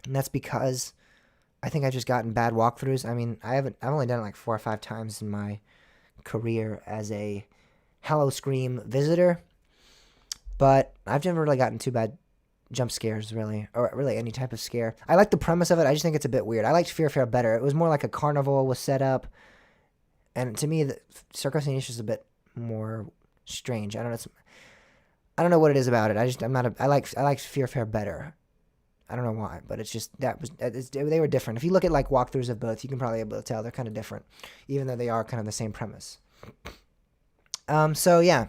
S1: and that's because I think I've just gotten bad walkthroughs. I mean, I've only done it like 4 or 5 times in my career as a Hallowscream visitor, but I've never really gotten too bad jump scares, really, or really any type of scare. I like the premise of it. I just think it's a bit weird. I liked Fear Fair better. It was more like a carnival was set up, and to me, the Circus Niche is a bit more strange. I don't know what it is about it. I like Fear Fair better. I don't know why, but it's just they were different. If you look at like walkthroughs of both, you can probably be able to tell they're kind of different, even though they are kind of the same premise. So yeah,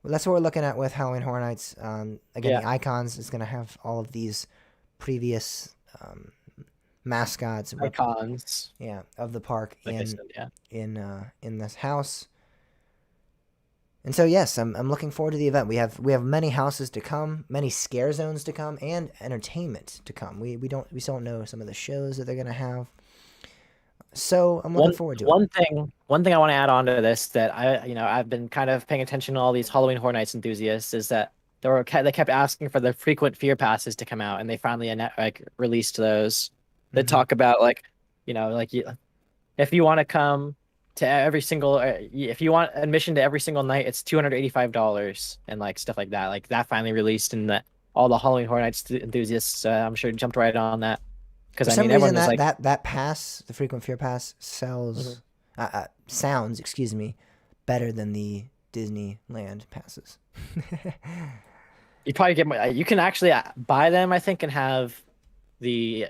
S1: well, that's what we're looking at with Halloween Horror Nights. Again, the icons is going to have all of these previous mascots,
S2: icons.
S1: Yeah, of the park
S2: like
S1: in this house. And so yes, I'm looking forward to the event. We have many houses to come, many scare zones to come, and entertainment to come. We still don't know some of the shows that they're going to have. So I'm looking forward to it.
S2: One thing I want to add on to this that I've been kind of paying attention to all these Halloween Horror Nights enthusiasts is that they kept asking for the frequent fear passes to come out, and they finally released those that talk about if you want to come to every single if you want admission to every single night, it's $285 and like stuff like that. Like that finally released, and all the Halloween Horror Nights enthusiasts I'm sure jumped right on that.
S1: For some reason, that pass, the frequent fear pass, sounds better than the Disneyland passes.
S2: You probably get you can actually buy them, I think, and have the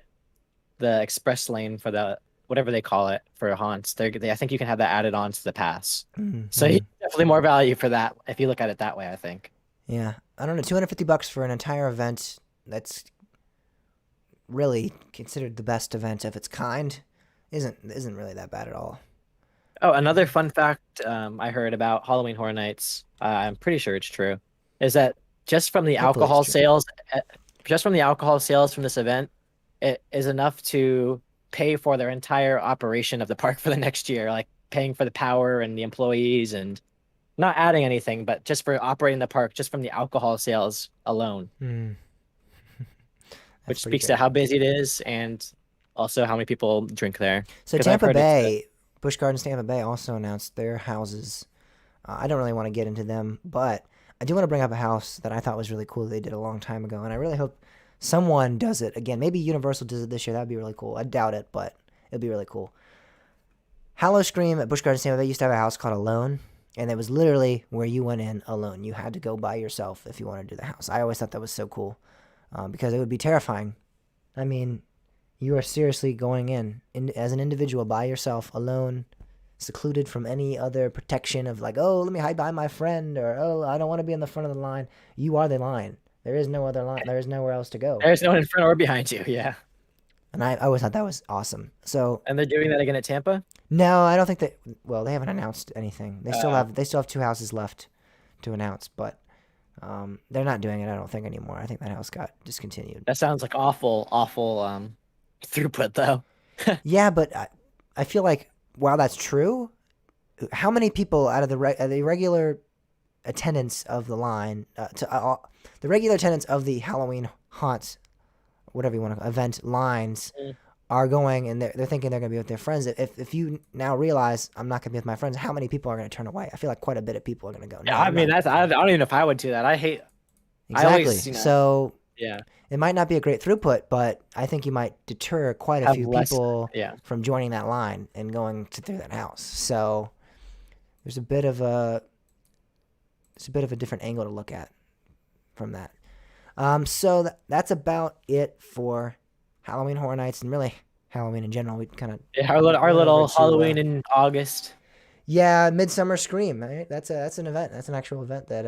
S2: express lane for the whatever they call it for haunts. I think you can have that added on to the pass. Mm-hmm. So definitely more value for that if you look at it that way, I think.
S1: Yeah, I don't know, $250 for an entire event that's really considered the best event of its kind isn't really that bad at all.
S2: Oh, another fun fact I heard about Halloween Horror Nights, I'm pretty sure it's true, is that just from the alcohol sales from this event, it is enough to pay for their entire operation of the park for the next year, like paying for the power and the employees and not adding anything, but just for operating the park just from the alcohol sales alone,
S1: Hmm. That's
S2: which
S1: pretty
S2: speaks to
S1: good.
S2: how busy it is and also how many people drink there.
S1: So
S2: Because I've
S1: Tampa
S2: heard it's
S1: Bay, Busch Gardens Tampa Bay also announced their houses. I don't really want to get into them, but I do want to bring up a house that I thought was really cool that they did a long time ago, and I really hope someone does it again. Maybe Universal does it this year. That'd be really cool. I doubt it, but it'd be really cool. Hallow Scream at Busch Gardens Tampa Bay used to have a house called Alone, and it was literally where you went in alone. You had to go by yourself if you wanted to do the house. I always thought that was so cool because it would be terrifying. I mean, you are seriously going in as an individual by yourself, alone, secluded from any other protection of like, oh, let me hide behind my friend, or oh, I don't want to be in the front of the line. You are the line. There is no other line. There is nowhere else to go.
S2: there's no one in front or behind you. Yeah.
S1: And I always thought that was awesome. So
S2: And they're doing that again at Tampa.
S1: no, I don't think that. Well, they haven't announced anything.
S2: Uh,
S1: They still have two houses left to announce, but they're not doing it. I don't think anymore. I think that house got discontinued.
S2: that sounds like awful throughput though.
S1: Yeah, but I feel like while that's true, how many people out of the regular attendance of the line the regular attendance of the Halloween haunts, whatever you want to event lines,
S2: Mm.
S1: are going and they're thinking they're going to be with their friends. If you now realize I'm not going to be with my friends, how many people are going to turn away? I feel like quite a bit of people are going to go. No,
S2: Yeah, I
S1: I'm
S2: mean
S1: not.
S2: I don't even know if I would do that. I
S1: Exactly.
S2: always,
S1: So
S2: yeah,
S1: it might not be a great throughput, but I think you might deter quite a
S2: have
S1: few
S2: less.
S1: people
S2: Yeah.
S1: from joining that line and going through that house. So there's a bit of a different angle to look at from that. So that's about it for Halloween Horror Nights and really Halloween in general. We kind of
S2: Yeah, our
S1: went over
S2: little
S1: to
S2: Halloween in August.
S1: yeah, Midsummer Scream. Right? That's an event. That's an actual event that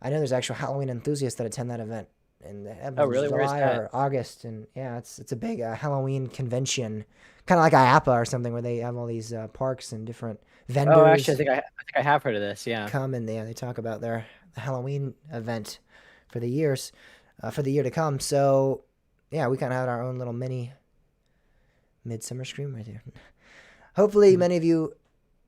S1: I know there's actual Halloween enthusiasts that attend that event in the
S2: Oh, really? Where is
S1: July
S2: that?
S1: or August, and yeah, it's a big Halloween convention, kind of like IAPA or something, where they have all these parks and different
S2: Oh, actually,
S1: vendors
S2: I think I have heard of this. Yeah.
S1: come and they talk about their Halloween event for the years for the year to come. So yeah, we kind of had our own little mini Midsummer Scream right there. Hopefully,
S2: Mm.
S1: many of you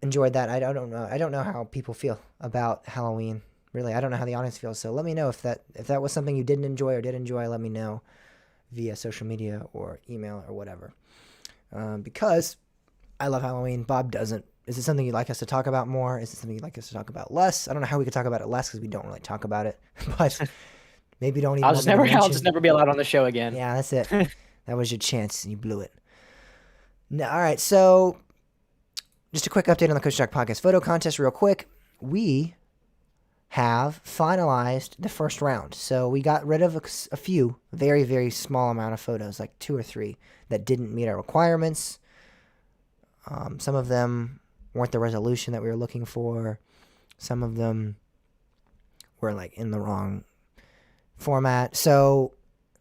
S1: enjoyed that. I don't know. I don't know how people feel about Halloween. Really, I don't know how the audience feels. So let me know if that was something you didn't enjoy or did enjoy. Let me know via social media or email or whatever. Because I love Halloween. Bob doesn't. Is it something you'd like us to talk about more? Is it something you'd like us to talk about less? I don't know how we could talk about it less because we don't really talk about it. But maybe you don't even want me to
S2: I'll just
S1: mention.
S2: never be allowed on the show again.
S1: Yeah, that's it. That was your chance and you blew it. No, all right, so just a quick update on the Coach Jack Podcast photo contest, real quick. We have finalized the first round. So we got rid of a few, very, very small amount of photos, like 2 or 3, that didn't meet our requirements. Some of them weren't the resolution that we were looking for. Some of them were like in the wrong format. So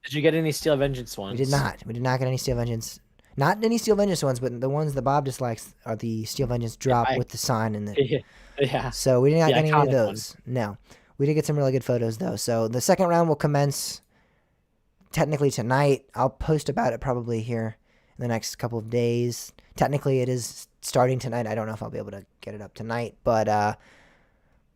S2: Did you get any Steel Vengeance ones?
S1: we did not. We did not get any Steel Vengeance. Not any Steel Vengeance ones, but the ones that Bob dislikes are the Steel Vengeance drop
S2: I-
S1: with the sign in it.
S2: Yeah.
S1: So we did not
S2: The
S1: get any of
S2: iconic
S1: those. No. We did get some really good photos though. So the second round will commence technically tonight. I'll post about it probably here in the next couple of days. Technically it is starting tonight. I don't know if I'll be able to get it up tonight, but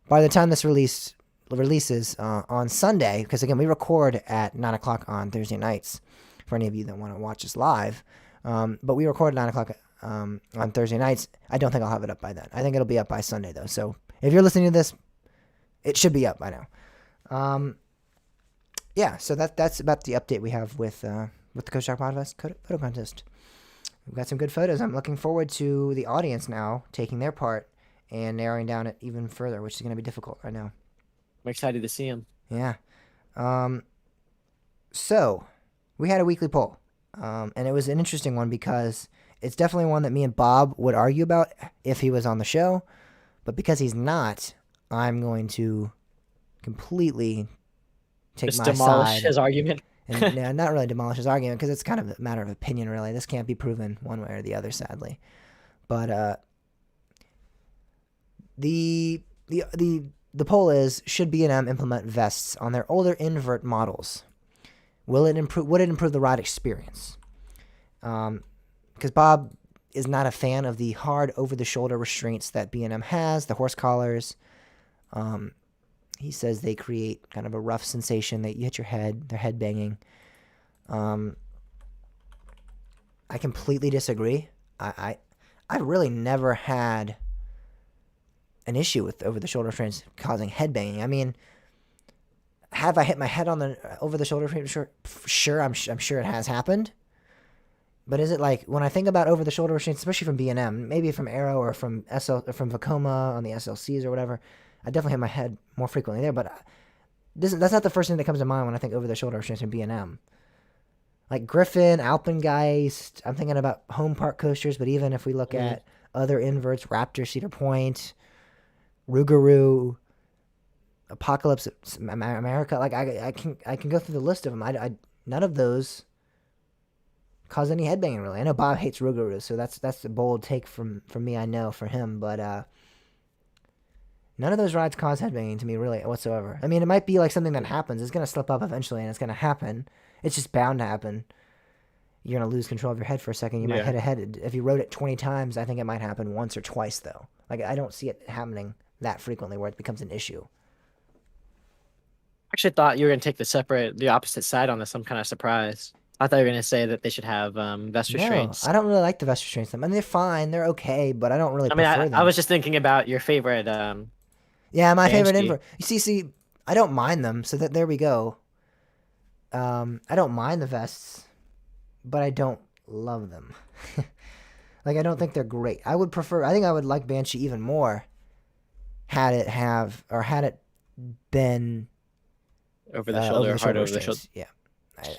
S1: by the time this releases on Sunday, because again we record at 9 o'clock on Thursday nights for any of you that want to watch us live. But we record at 9 o'clock on Thursday nights. I don't think I'll have it up by then. I think it'll be up by Sunday though. So if you're listening to this, it should be up by now. Yeah. So that's about the update we have with the Coach Talk Podcast photo contest. We've got some good photos. I'm looking forward to the audience now taking their part and narrowing down it even further, which is going to be difficult right now.
S2: I'm excited to see him.
S1: Yeah. So we had a weekly poll. And it was an interesting one because it's definitely one that me and Bob would argue about if he was on the show. But because he's not, I'm going to completely take
S2: Just
S1: my
S2: demolish
S1: side.
S2: his argument.
S1: And not really demolish his argument because it's kind of a matter of opinion, really. This can't be proven one way or the other, sadly. But the poll is: should B&M implement vests on their older invert models? Would it improve the ride experience? because Bob is not a fan of the hard over-the-shoulder restraints that B&M has, the horse collars. Um, he says they create kind of a rough sensation that you hit your head, they're head banging. Um, I completely disagree. I really never had an issue with over-the-shoulder restraints causing head banging. I mean, have I hit my head on the over-the-shoulder restraint? Sure, I'm sure it has happened. But is it like when I think about over-the-shoulder restraints, especially from B&M, maybe from Arrow or from or from Vekoma on the SLCs or whatever, I definitely hit my head more frequently there. But that's not the first thing that comes to mind when I think over-the-shoulder restraints from B&M. Like Griffin, Alpengeist, I'm thinking about home park coasters. But even if we look at other inverts, Raptor, Cedar Point, Rougarou, Apocalypse America, like I can go through the list of them. I none of those cause any headbanging really. I know Bob hates Rougarou, so that's a bold take from me. I know for him, but none of those rides cause headbanging to me really whatsoever. I mean, it might be like something that happens. It's gonna slip up eventually, and it's gonna happen. It's just bound to happen. You're gonna lose control of your head for a second. You might hit a head. If you rode it 20 times, I think it might happen once or twice though. Like I don't see it happening that frequently where it becomes an issue.
S2: Actually thought you were gonna take the opposite side on this. I'm kind of surprised. I thought you were gonna say that they should have vest
S1: No,
S2: restraints.
S1: I don't really like the vest restraints. I mean, they're fine. They're okay, but I don't really
S2: I mean,
S1: prefer
S2: I
S1: them.
S2: was just thinking about your favorite
S1: Yeah, my favorite
S2: Banshee.
S1: invert. You see, I don't mind them. So that there we go. I don't mind the vests, but I don't love them. Like I don't think they're great. I would prefer. I think I would like Banshee even more had it been
S2: Over the
S1: over
S2: shoulder,
S1: the
S2: hard
S1: shoulder
S2: over the shoulder.
S1: restraints. Yeah,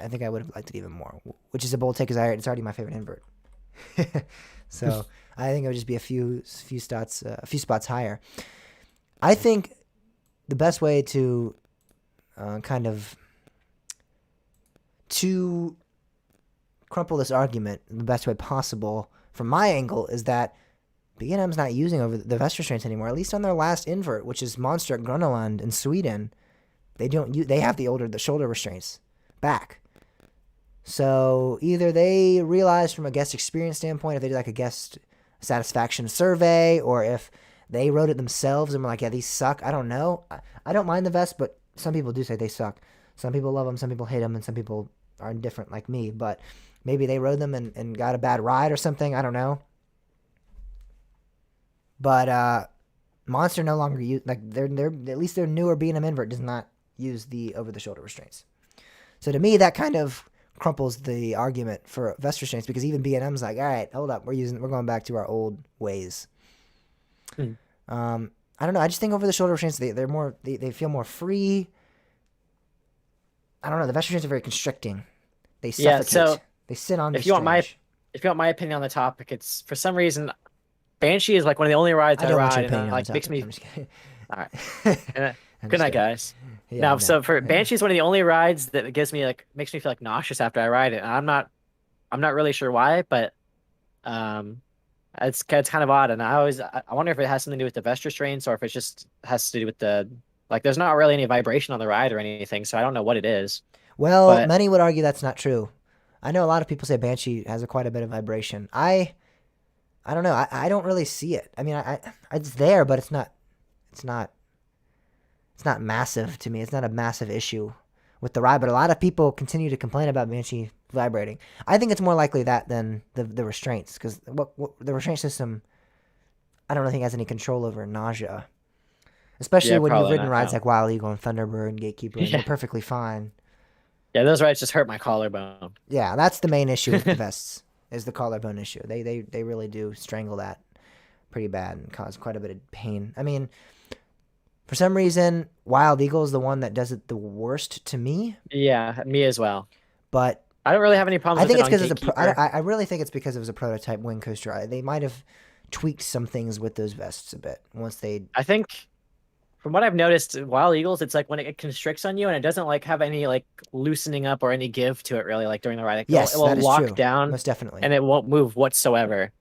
S1: I think I would have liked it even more. Which is a bold take because it's already my favorite invert. So I think it would just be a few spots higher. I think the best way to kind of to crumple this argument the best way possible from my angle is that B&M's not using over the vest restraints anymore. At least on their last invert, which is Monster at Grönaland in Sweden, they have the shoulder restraints back. So either they realized from a guest experience standpoint, if they did like a guest satisfaction survey, or if they wrote it themselves and were like, yeah, these suck. I don't know. I don't mind the vest, but some people do say they suck. Some people love them, some people hate them, and some people are indifferent like me. But maybe they rode them and got a bad ride or something. I don't know. But Monster no longer use like they're at least their newer B&M invert does not use the over the shoulder restraints. So to me, that kind of crumples the argument for vest restraints because even B&M's like, all right, hold up, we're going back to our old ways. I don't know. I just think over the shoulder restraints they feel more free. I don't know. The vest restraints are very constricting. They suffocate.
S2: So
S1: they sit on.
S2: if you want my opinion on the topic, it's for some reason Banshee is like one of the only rides I
S1: don't want
S2: ride,
S1: your opinion
S2: and
S1: on
S2: like
S1: the
S2: makes
S1: topic.
S2: me.
S1: I'm just kidding.
S2: All right. Good night, guys.
S1: Yeah,
S2: Now,
S1: no.
S2: so for Banshee is one of the only rides that makes me feel like nauseous after I ride it. And I'm not really sure why, but it's kind of odd. And I wonder if it has something to do with the vest restraints or if it just has to do with there's not really any vibration on the ride or anything. So I don't know what it is.
S1: Well,
S2: But
S1: many would argue that's not true. I know a lot of people say Banshee has quite a bit of vibration. I don't know. I don't really see it. I mean, it's there, but it's not massive to me. It's not a massive issue with the ride, but a lot of people continue to complain about Banshee vibrating. I think it's more likely that than the restraints, because what the restraint system, I don't really think has any control over nausea, especially
S2: Yeah,
S1: when you've
S2: probably
S1: ridden
S2: not,
S1: rides
S2: no.
S1: like Wild Eagle and Thunderbird and Gatekeeper, and
S2: Yeah.
S1: they're perfectly fine.
S2: Yeah, those rides just hurt my collarbone.
S1: Yeah, that's the main issue with the vests is the collarbone issue. They really do strangle that pretty bad and cause quite a bit of pain. I mean, for some reason, Wild Eagle is the one that does it the worst to me.
S2: Yeah, me as well.
S1: But
S2: I don't really have any problems
S1: I think
S2: with
S1: it's
S2: it on
S1: because
S2: Gatekeeper.
S1: I really think it's because it was a prototype wing coaster. They might have tweaked some things with those vests a bit once they.
S2: I think from what I've noticed, Wild Eagles, it's like when it constricts on you and it doesn't like have any like loosening up or any give to it really, like during the ride. Like,
S1: Yes,
S2: it will
S1: that is
S2: lock
S1: true.
S2: down
S1: Most definitely.
S2: and it won't move whatsoever.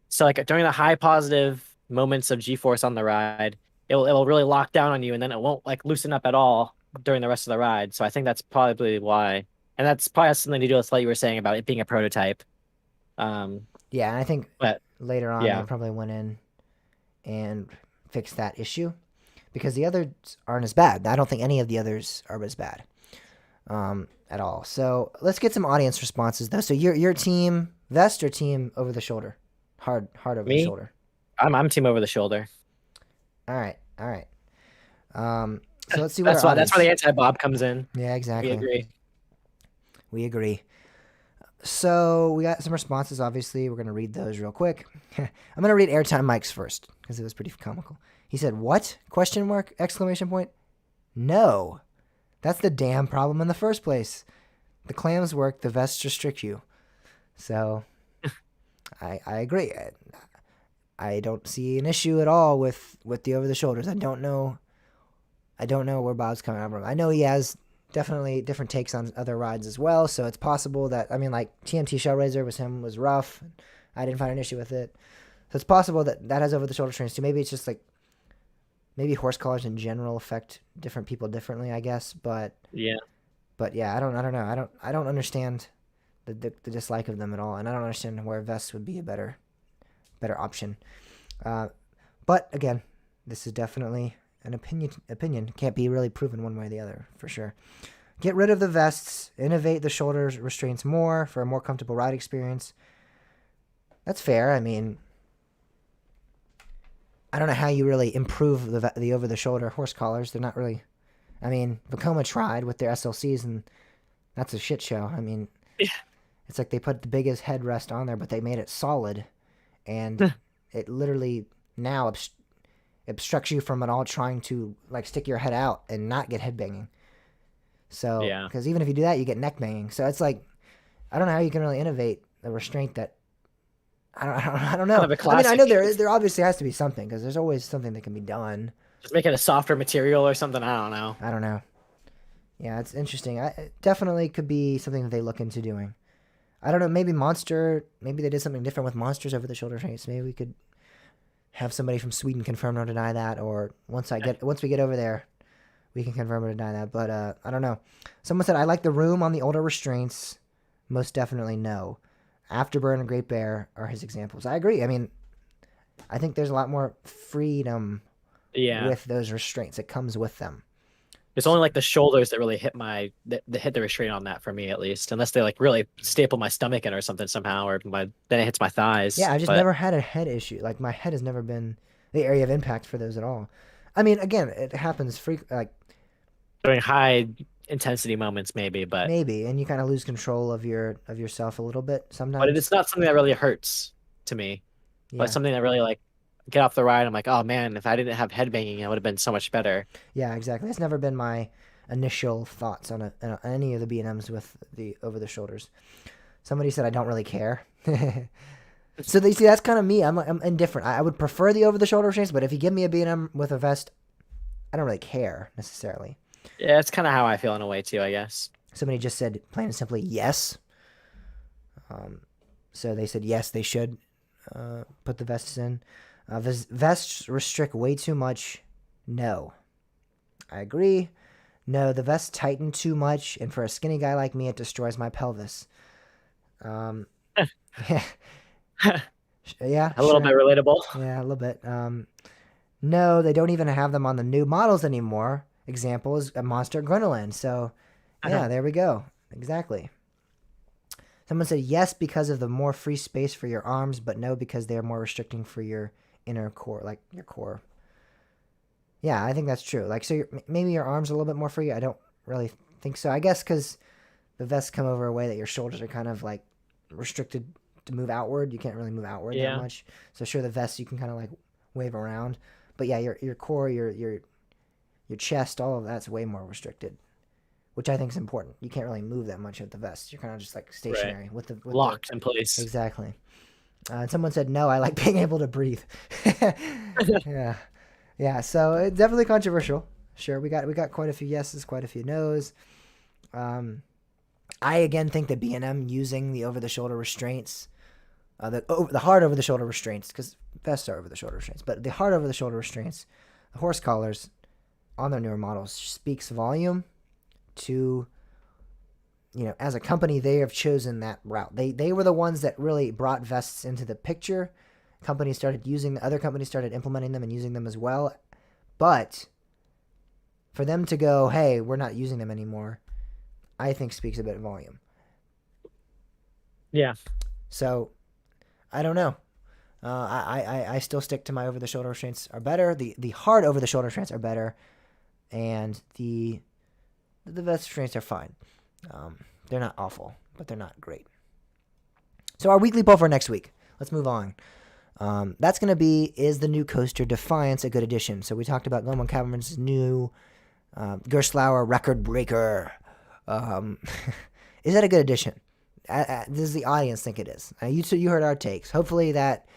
S2: So like during the high positive moments of G-force on the ride, it'll really lock down on you and then it won't like loosen up at all during the rest of the ride. So I think that's probably why. And that's probably has something to do with what you were saying about it being a prototype.
S1: Yeah, Yeah, and I think
S2: But
S1: later on they
S2: yeah,
S1: probably went in and fixed that issue because the others aren't as bad. I don't think any of the others are as bad at all. So let's get some audience responses though. So your team vest or team over the shoulder, hard over the
S2: me,
S1: shoulder.
S2: I'm team over the shoulder.
S1: All right, all right. So let's see what our
S2: That's why
S1: audience.
S2: the anti-Bob comes in.
S1: Yeah,
S2: We
S1: exactly.
S2: agree.
S1: We agree. So we got some responses. Obviously, we're gonna read those real quick. I'm gonna read Airtime Mike's first because it was pretty comical. He said, "What? Question mark! Exclamation point! No, that's the damn problem in the first place. The clams work. The vests restrict you." So I agree. I don't see an issue at all with the over the shoulders. I don't know where Bob's coming from. I know he has definitely different takes on other rides as well. So it's possible that I mean, like TMT Shellraiser was rough. I didn't find an issue with it. So it's possible that that has over the shoulder trains too. Maybe it's just like maybe horse collars in general affect different people differently. I guess,
S2: Yeah.
S1: but yeah, I don't know. I don't understand the dislike of them at all, and I don't understand where vests would be a better option. Uh, but again, this is definitely an opinion can't be really proven one way or the other for sure. Get rid of the vests, innovate the shoulder restraints more for a more comfortable ride experience. That's fair. I mean, I don't know how you really improve the over the shoulder horse collars. They're not really. I mean, Vekoma tried with their SLCs, and that's a shit show. I mean,
S2: Yeah.
S1: it's like they put the biggest headrest on there, but they made it solid, and it literally now obstructs you from at all trying to like stick your head out and not get head banging. So,
S2: Yeah.
S1: because even if you do that, you get neck banging. So it's like, I don't know how you can really innovate a restraint that I don't
S2: Kind
S1: know.
S2: of a
S1: I mean, I know
S2: classic.
S1: there obviously has to be something because there's always something that can be done.
S2: Just make it a softer material or something. I don't know.
S1: I don't know. Yeah, it's interesting. It definitely could be something that they look into doing. I don't know. Maybe Maybe they did something different with monsters over the shoulder trains. Maybe we could have somebody from Sweden confirm or deny that, or once we get over there, we can confirm or deny that. But I don't know. Someone said I like the room on the older restraints. Most definitely no. Afterburn and Great Bear are his examples. I agree. I mean, I think there's a lot more freedom
S2: Yeah.
S1: with those restraints. It comes with them.
S2: It's only like the shoulders that really that hit the restraint on that for me at least, unless they like really staple my stomach in or something somehow, or then it hits my thighs.
S1: Yeah, I've just
S2: But
S1: never had a head issue. Like my head has never been the area of impact for those at all. I mean, again, it happens like
S2: during high intensity moments maybe,
S1: maybe, and you kind of lose control of yourself a little bit
S2: but
S1: sometimes.
S2: it's not something that really hurts to me. But
S1: Yeah,
S2: something that really like get off the ride. I'm like, oh man, if I didn't have headbanging, it would have been so much better.
S1: yeah, exactly. That's never been my initial thoughts on any of the B and M's with the over the shoulders. Somebody said I don't really care. So they see that's kind of me. I'm indifferent. I would prefer the over the shoulder restraints, but if you give me a B&M with a vest, I don't really care necessarily.
S2: Yeah, it's kind of how I feel in a way too, I guess.
S1: Somebody just said plain and simply yes. So they said yes, they should put the vests in. Vests restrict way too much. No, I agree. No, the vests tighten too much, and for a skinny guy like me, it destroys my pelvis. Um, yeah, yeah,
S2: A little
S1: sure.
S2: bit relatable.
S1: Yeah, a little bit. No, they don't even have them on the new models anymore. Example is a Monster Grunneland. So, yeah, there we go. Exactly. Someone said yes because of the more free space for your arms, but no because they are more restricting for your inner core, like your core. Yeah, I think that's true. Like, so maybe your arms are a little bit more free. I don't really think so. I guess because the vests come over a way that your shoulders are kind of like restricted to move outward. You can't really move outward that
S2: Yeah.
S1: much. So sure, the vest you can kind of like wave around, but yeah, your core, your chest, all of that's way more restricted, which I think is important. You can't really move that much with the vest. You're kind of just like
S2: Right.
S1: stationary with the
S2: Locked in place.
S1: exactly. And someone said no. I like being able to breathe. Yeah, yeah. So it's definitely controversial. Sure, we got quite a few yeses, quite a few nos. I again think that B&M using the over the shoulder restraints, the hard over the shoulder restraints, because vests are over the shoulder restraints, but the hard over the shoulder restraints, the horse collars on their newer models speaks volume to as a company, they have chosen that route. They were the ones that really brought vests into the picture. Other companies started implementing them and using them as well. But for them to go, hey, we're not using them anymore, I think speaks a bit of volume.
S2: Yeah.
S1: So I don't know. I still stick to my over-the-shoulder restraints are better. The hard over-the-shoulder restraints are better, and the vest restraints are fine. They're not awful, but they're not great. So our weekly poll for next week. Let's move on. That's going to be, is the new coaster Defiance a good addition? So we talked about Glenn Cameron's new Gerstlauer record breaker. Is that a good addition? Does the audience think it is? You heard our takes. Hopefully that,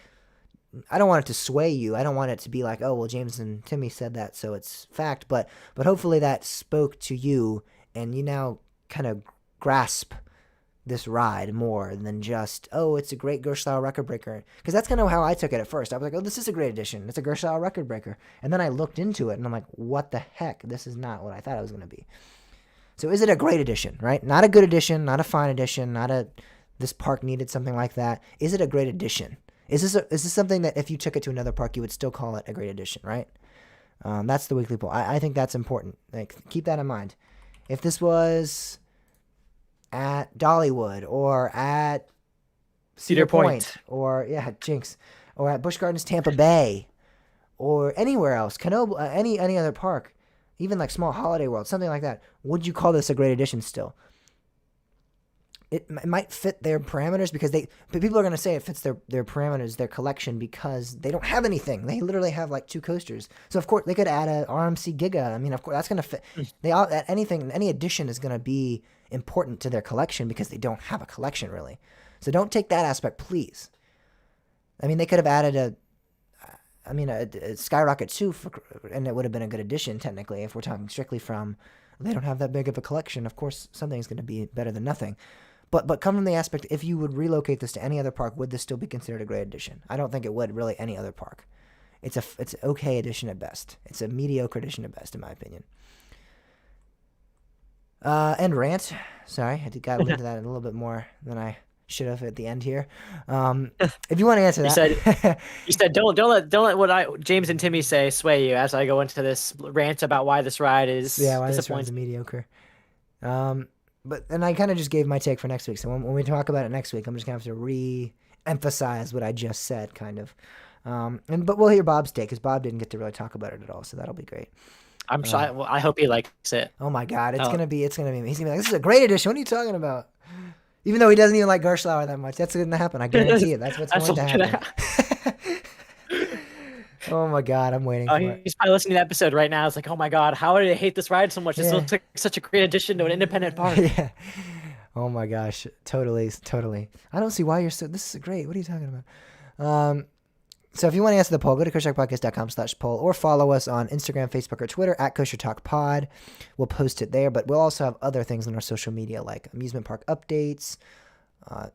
S1: I don't want it to sway you. I don't want it to be like, oh, well, James and Timmy said that, so it's fact. But hopefully that spoke to you, and you now kind of grasp this ride more than just, oh, it's a great Gerstlauer record breaker. Because that's kind of how I took it at first. I was like, oh, this is a great addition. It's a Gerstlauer record breaker. And then I looked into it, and I'm like, what the heck? This is not what I thought it was going to be. So is it a great addition, right? Not a good addition, not a fine addition, this park needed something like that. Is it a great addition? Is this something that if you took it to another park, you would still call it a great addition, right? That's the weekly poll. I think that's important. Like, keep that in mind. If this was at Dollywood or at Cedar Point or Jinx, or at Busch Gardens Tampa Bay or anywhere else, Canoble, any other park, even like Small Holiday World, something like that, would you call this a great addition still? It might fit their parameters but people are going to say it fits their parameters, their collection, because they don't have anything. They literally have like 2 coasters. So of course they could add a RMC Giga. I mean, of course that's going to fit. Any addition is going to be important to their collection because they don't have a collection really. So don't take that aspect, please. I mean, they could have added a Skyrocket 2, and it would have been a good addition, technically, if we're talking strictly from, they don't have that big of a collection. Of course, something's going to be better than nothing. But come from the aspect, if you would relocate this to any other park, would this still be considered a great addition? I don't think it would, really, any other park. It's an okay addition at best. It's a mediocre addition at best, in my opinion. And rant. Sorry, I got into that a little bit more than I should have at the end here. If you want to answer that,
S2: you said don't let what James and Timmy say sway you as I go into this rant about why this ride is
S1: why this ride's mediocre. But then I kind of just gave my take for next week. So when we talk about it next week, I'm just gonna have to re-emphasize what I just said, kind of. But we'll hear Bob's take because Bob didn't get to really talk about it at all, so that'll be great.
S2: I'm shy. Well, I hope he likes it.
S1: Oh my God, it's gonna be. He's gonna be like, this is a great addition. What are you talking about? Even though he doesn't even like Gerstlauer that much, that's going to happen. I guarantee it. That's what's going to happen. Oh my God, I'm waiting for it.
S2: He's probably listening to the episode right now. It's like, oh my God, how did I hate this ride so much? This looks like such a great addition to an independent park.
S1: Yeah. Oh my gosh, totally. I don't see why you're so. This is great. What are you talking about? So if you want to answer the poll, go to coastertalkpodcast.com/poll or follow us on Instagram, Facebook, or Twitter at Coaster Talk Pod. We'll post it there, but we'll also have other things on our social media like amusement park updates,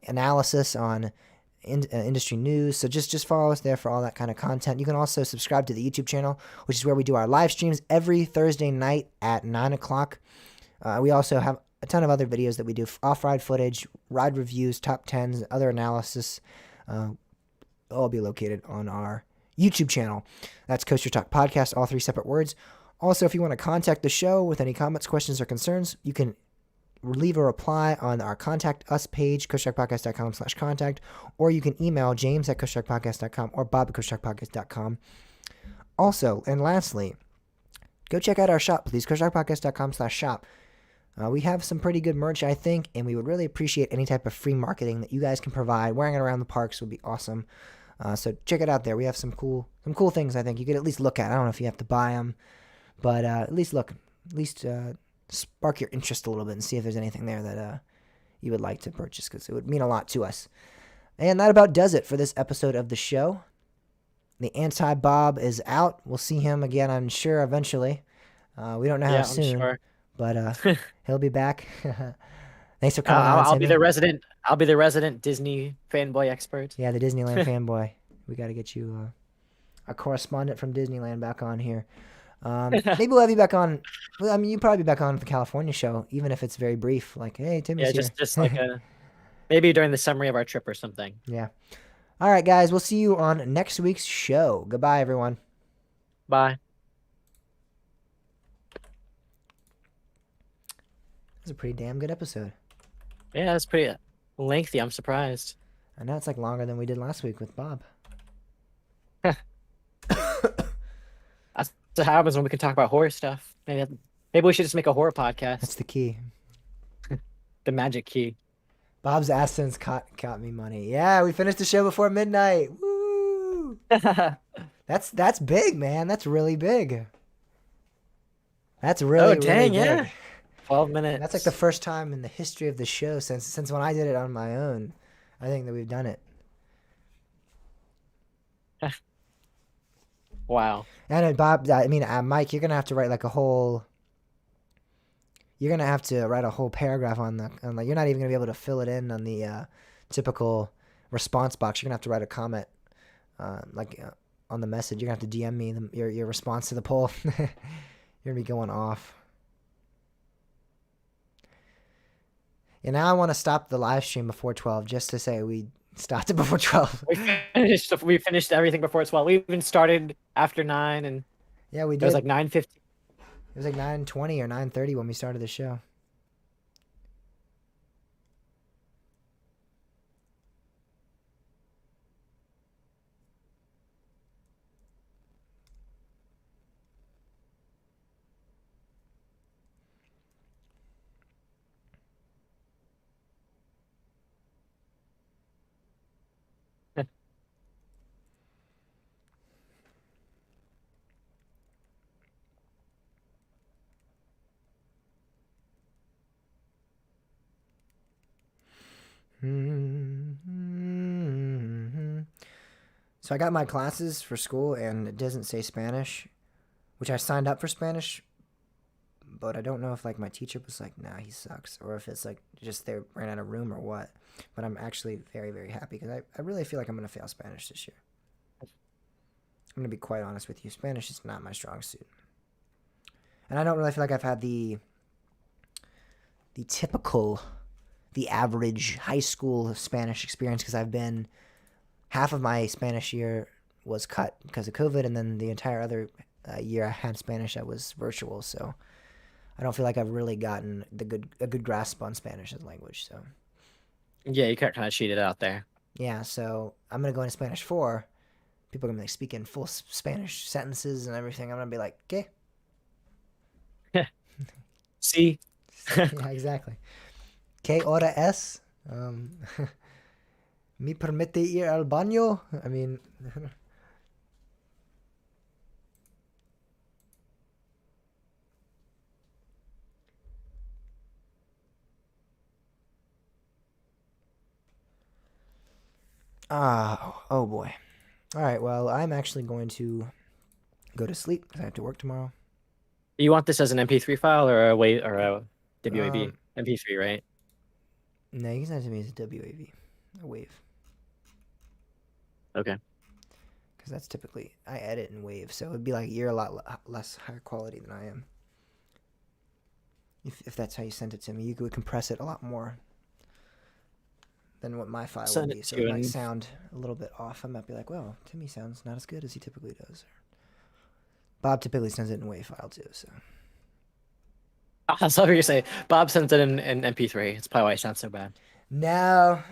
S1: analysis on industry news. So just follow us there for all that kind of content. You can also subscribe to the YouTube channel, which is where we do our live streams every Thursday night at 9 o'clock. We also have a ton of other videos that we do, off-ride footage, ride reviews, top 10s, other analysis. All be located on our YouTube channel. That's Coaster Talk Podcast, all 3 separate words. Also, if you want to contact the show with any comments, questions, or concerns, you can leave a reply on our Contact Us page, coastertalkpodcast.com/contact, or you can email James at coastertalkpodcast.com or Bob at coastertalkpodcast.com. Also, and lastly, go check out our shop, please, coastertalkpodcast.com/shop. We have some pretty good merch, I think, and we would really appreciate any type of free marketing that you guys can provide. Wearing it around the parks would be awesome. So check it out there. We have some cool things I think you could at least look at. I don't know if you have to buy them, but at least look. At least spark your interest a little bit and see if there's anything there that you would like to purchase, because it would mean a lot to us. And that about does it for this episode of the show. The Anti-Bob is out. We'll see him again, I'm sure, eventually. We don't know how soon. Sure. But he'll be back. Thanks for coming on.
S2: I'll be the resident Disney fanboy expert.
S1: Yeah, the Disneyland fanboy. We got to get you a correspondent from Disneyland back on here. Maybe we'll have you back on. Well, I mean, you probably be back on the California show, even if it's very brief. Like, hey, Timmy's
S2: Yeah,
S1: here.
S2: just like a maybe during the summary of our trip or something.
S1: Yeah. All right, guys. We'll see you on next week's show. Goodbye, everyone.
S2: Bye.
S1: It was a pretty damn good episode.
S2: Yeah, that's pretty lengthy. I'm surprised.
S1: I know it's like longer than we did last week with Bob.
S2: That's what happens when we can talk about horror stuff. Maybe we should just make a horror podcast.
S1: That's the key.
S2: The magic key.
S1: Bob's accents caught me money. Yeah, we finished the show before midnight. Woo! That's big, man. That's really big. That's really,
S2: Oh dang,
S1: really big.
S2: yeah. 12 minutes.
S1: That's like the first time in the history of the show since when I did it on my own. I think that we've done it.
S2: Wow.
S1: And Bob, I mean, Mike, you're gonna have to write like a whole. You're gonna have to write a whole paragraph on like you're not even gonna be able to fill it in on the typical response box. You're gonna have to write a comment, on the message. You're gonna have to DM me your response to the poll. You're gonna be going off. And now I want to stop the live stream before 12 just to say we stopped it before 12.
S2: We finished everything before it's well. We even started after 9 and
S1: Yeah, we
S2: it
S1: did.
S2: was like 9:50.
S1: It was like 9:20 or 9:30 when we started the show. So I got my classes for school and it doesn't say Spanish, which I signed up for Spanish, but I don't know if like my teacher was like, nah, he sucks, or if it's like just they ran out of room or what. But I'm actually very, very happy because I really feel like I'm going to fail Spanish this year. I'm going to be quite honest with you. Spanish is not my strong suit. And I don't really feel like I've had the typical, the average high school Spanish experience because I've been half of my Spanish year was cut because of COVID, and then the entire other year I had Spanish that was virtual. So I don't feel like I've really gotten a good grasp on Spanish as a language. So
S2: Yeah, you kind of cheated out there.
S1: yeah, so I'm gonna go into Spanish 4. People are gonna be like speaking full Spanish sentences and everything. I'm gonna be like, ¿qué?
S2: See?
S1: Yeah, exactly. ¿Qué hora es? ¿Me permite ir al baño? I mean, oh boy. All right, well, I'm actually going to go to sleep because I have to work tomorrow.
S2: You want this as an MP3 file or a WAV or a WAV?
S1: Um,
S2: MP3, right?
S1: No, you can send it to me as a WAV, a wave,
S2: Okay.
S1: because that's typically I edit in wave, so it'd be like you're a lot less higher quality than I am. If that's how you sent it to me, you could compress it a lot more than what my file
S2: Send
S1: would be,
S2: it
S1: so
S2: to
S1: it
S2: you
S1: might
S2: and
S1: sound a little bit off. I might be like, well, Timmy sounds not as good as he typically does. Bob typically sends it in wave file too, so.
S2: I saw what you're saying. Bob sent it in MP3. It's probably why it sounds so bad.
S1: No,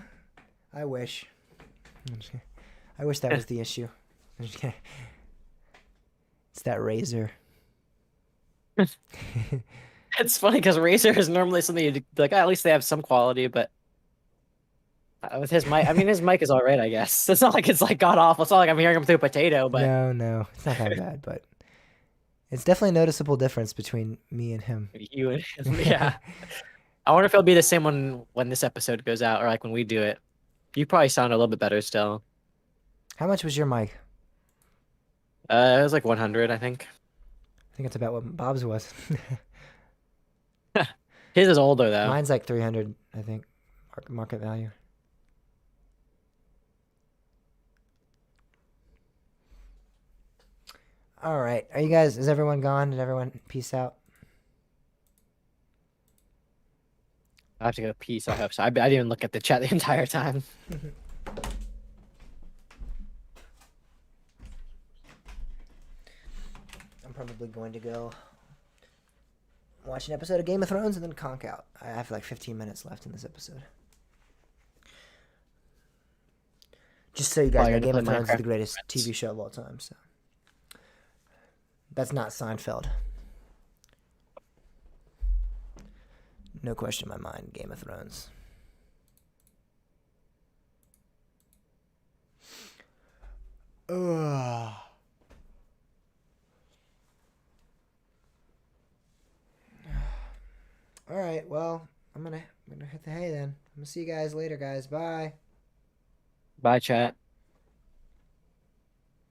S1: I wish. I wish that was the issue. I'm just kidding. It's that razor.
S2: It's funny because Razer is normally something you'd be like, "Ah, at least they have some quality, but with his mic, I mean, his mic is all right, I guess. It's not like it's like god awful. It's not like I'm hearing him through a potato, but
S1: No, it's not that bad, but it's definitely a noticeable difference between me and him.
S2: you and him, yeah. I wonder if it'll be the same when this episode goes out, or like when we do it. You probably sound a little bit better still.
S1: How much was your mic?
S2: It was like 100, I think.
S1: I think it's about what Bob's was.
S2: His is older though.
S1: Mine's like 300, I think, market value. All right. Are you guys? Is everyone gone? Did everyone peace out?
S2: I have to go pee, so I hope so. I didn't even look at the chat the entire time.
S1: I'm probably going to go watch an episode of Game of Thrones and then conk out. I have like 15 minutes left in this episode. Just so you guys
S2: Probably
S1: know,
S2: gonna
S1: Game
S2: play
S1: of Thrones is the
S2: Minecraft
S1: greatest
S2: with friends.
S1: TV show of all time. So that's not Seinfeld. No question in my mind. Game of Thrones. Ugh. All right. Well, I'm gonna hit the hay then. I'm gonna see you guys later, guys. Bye.
S2: Bye, chat.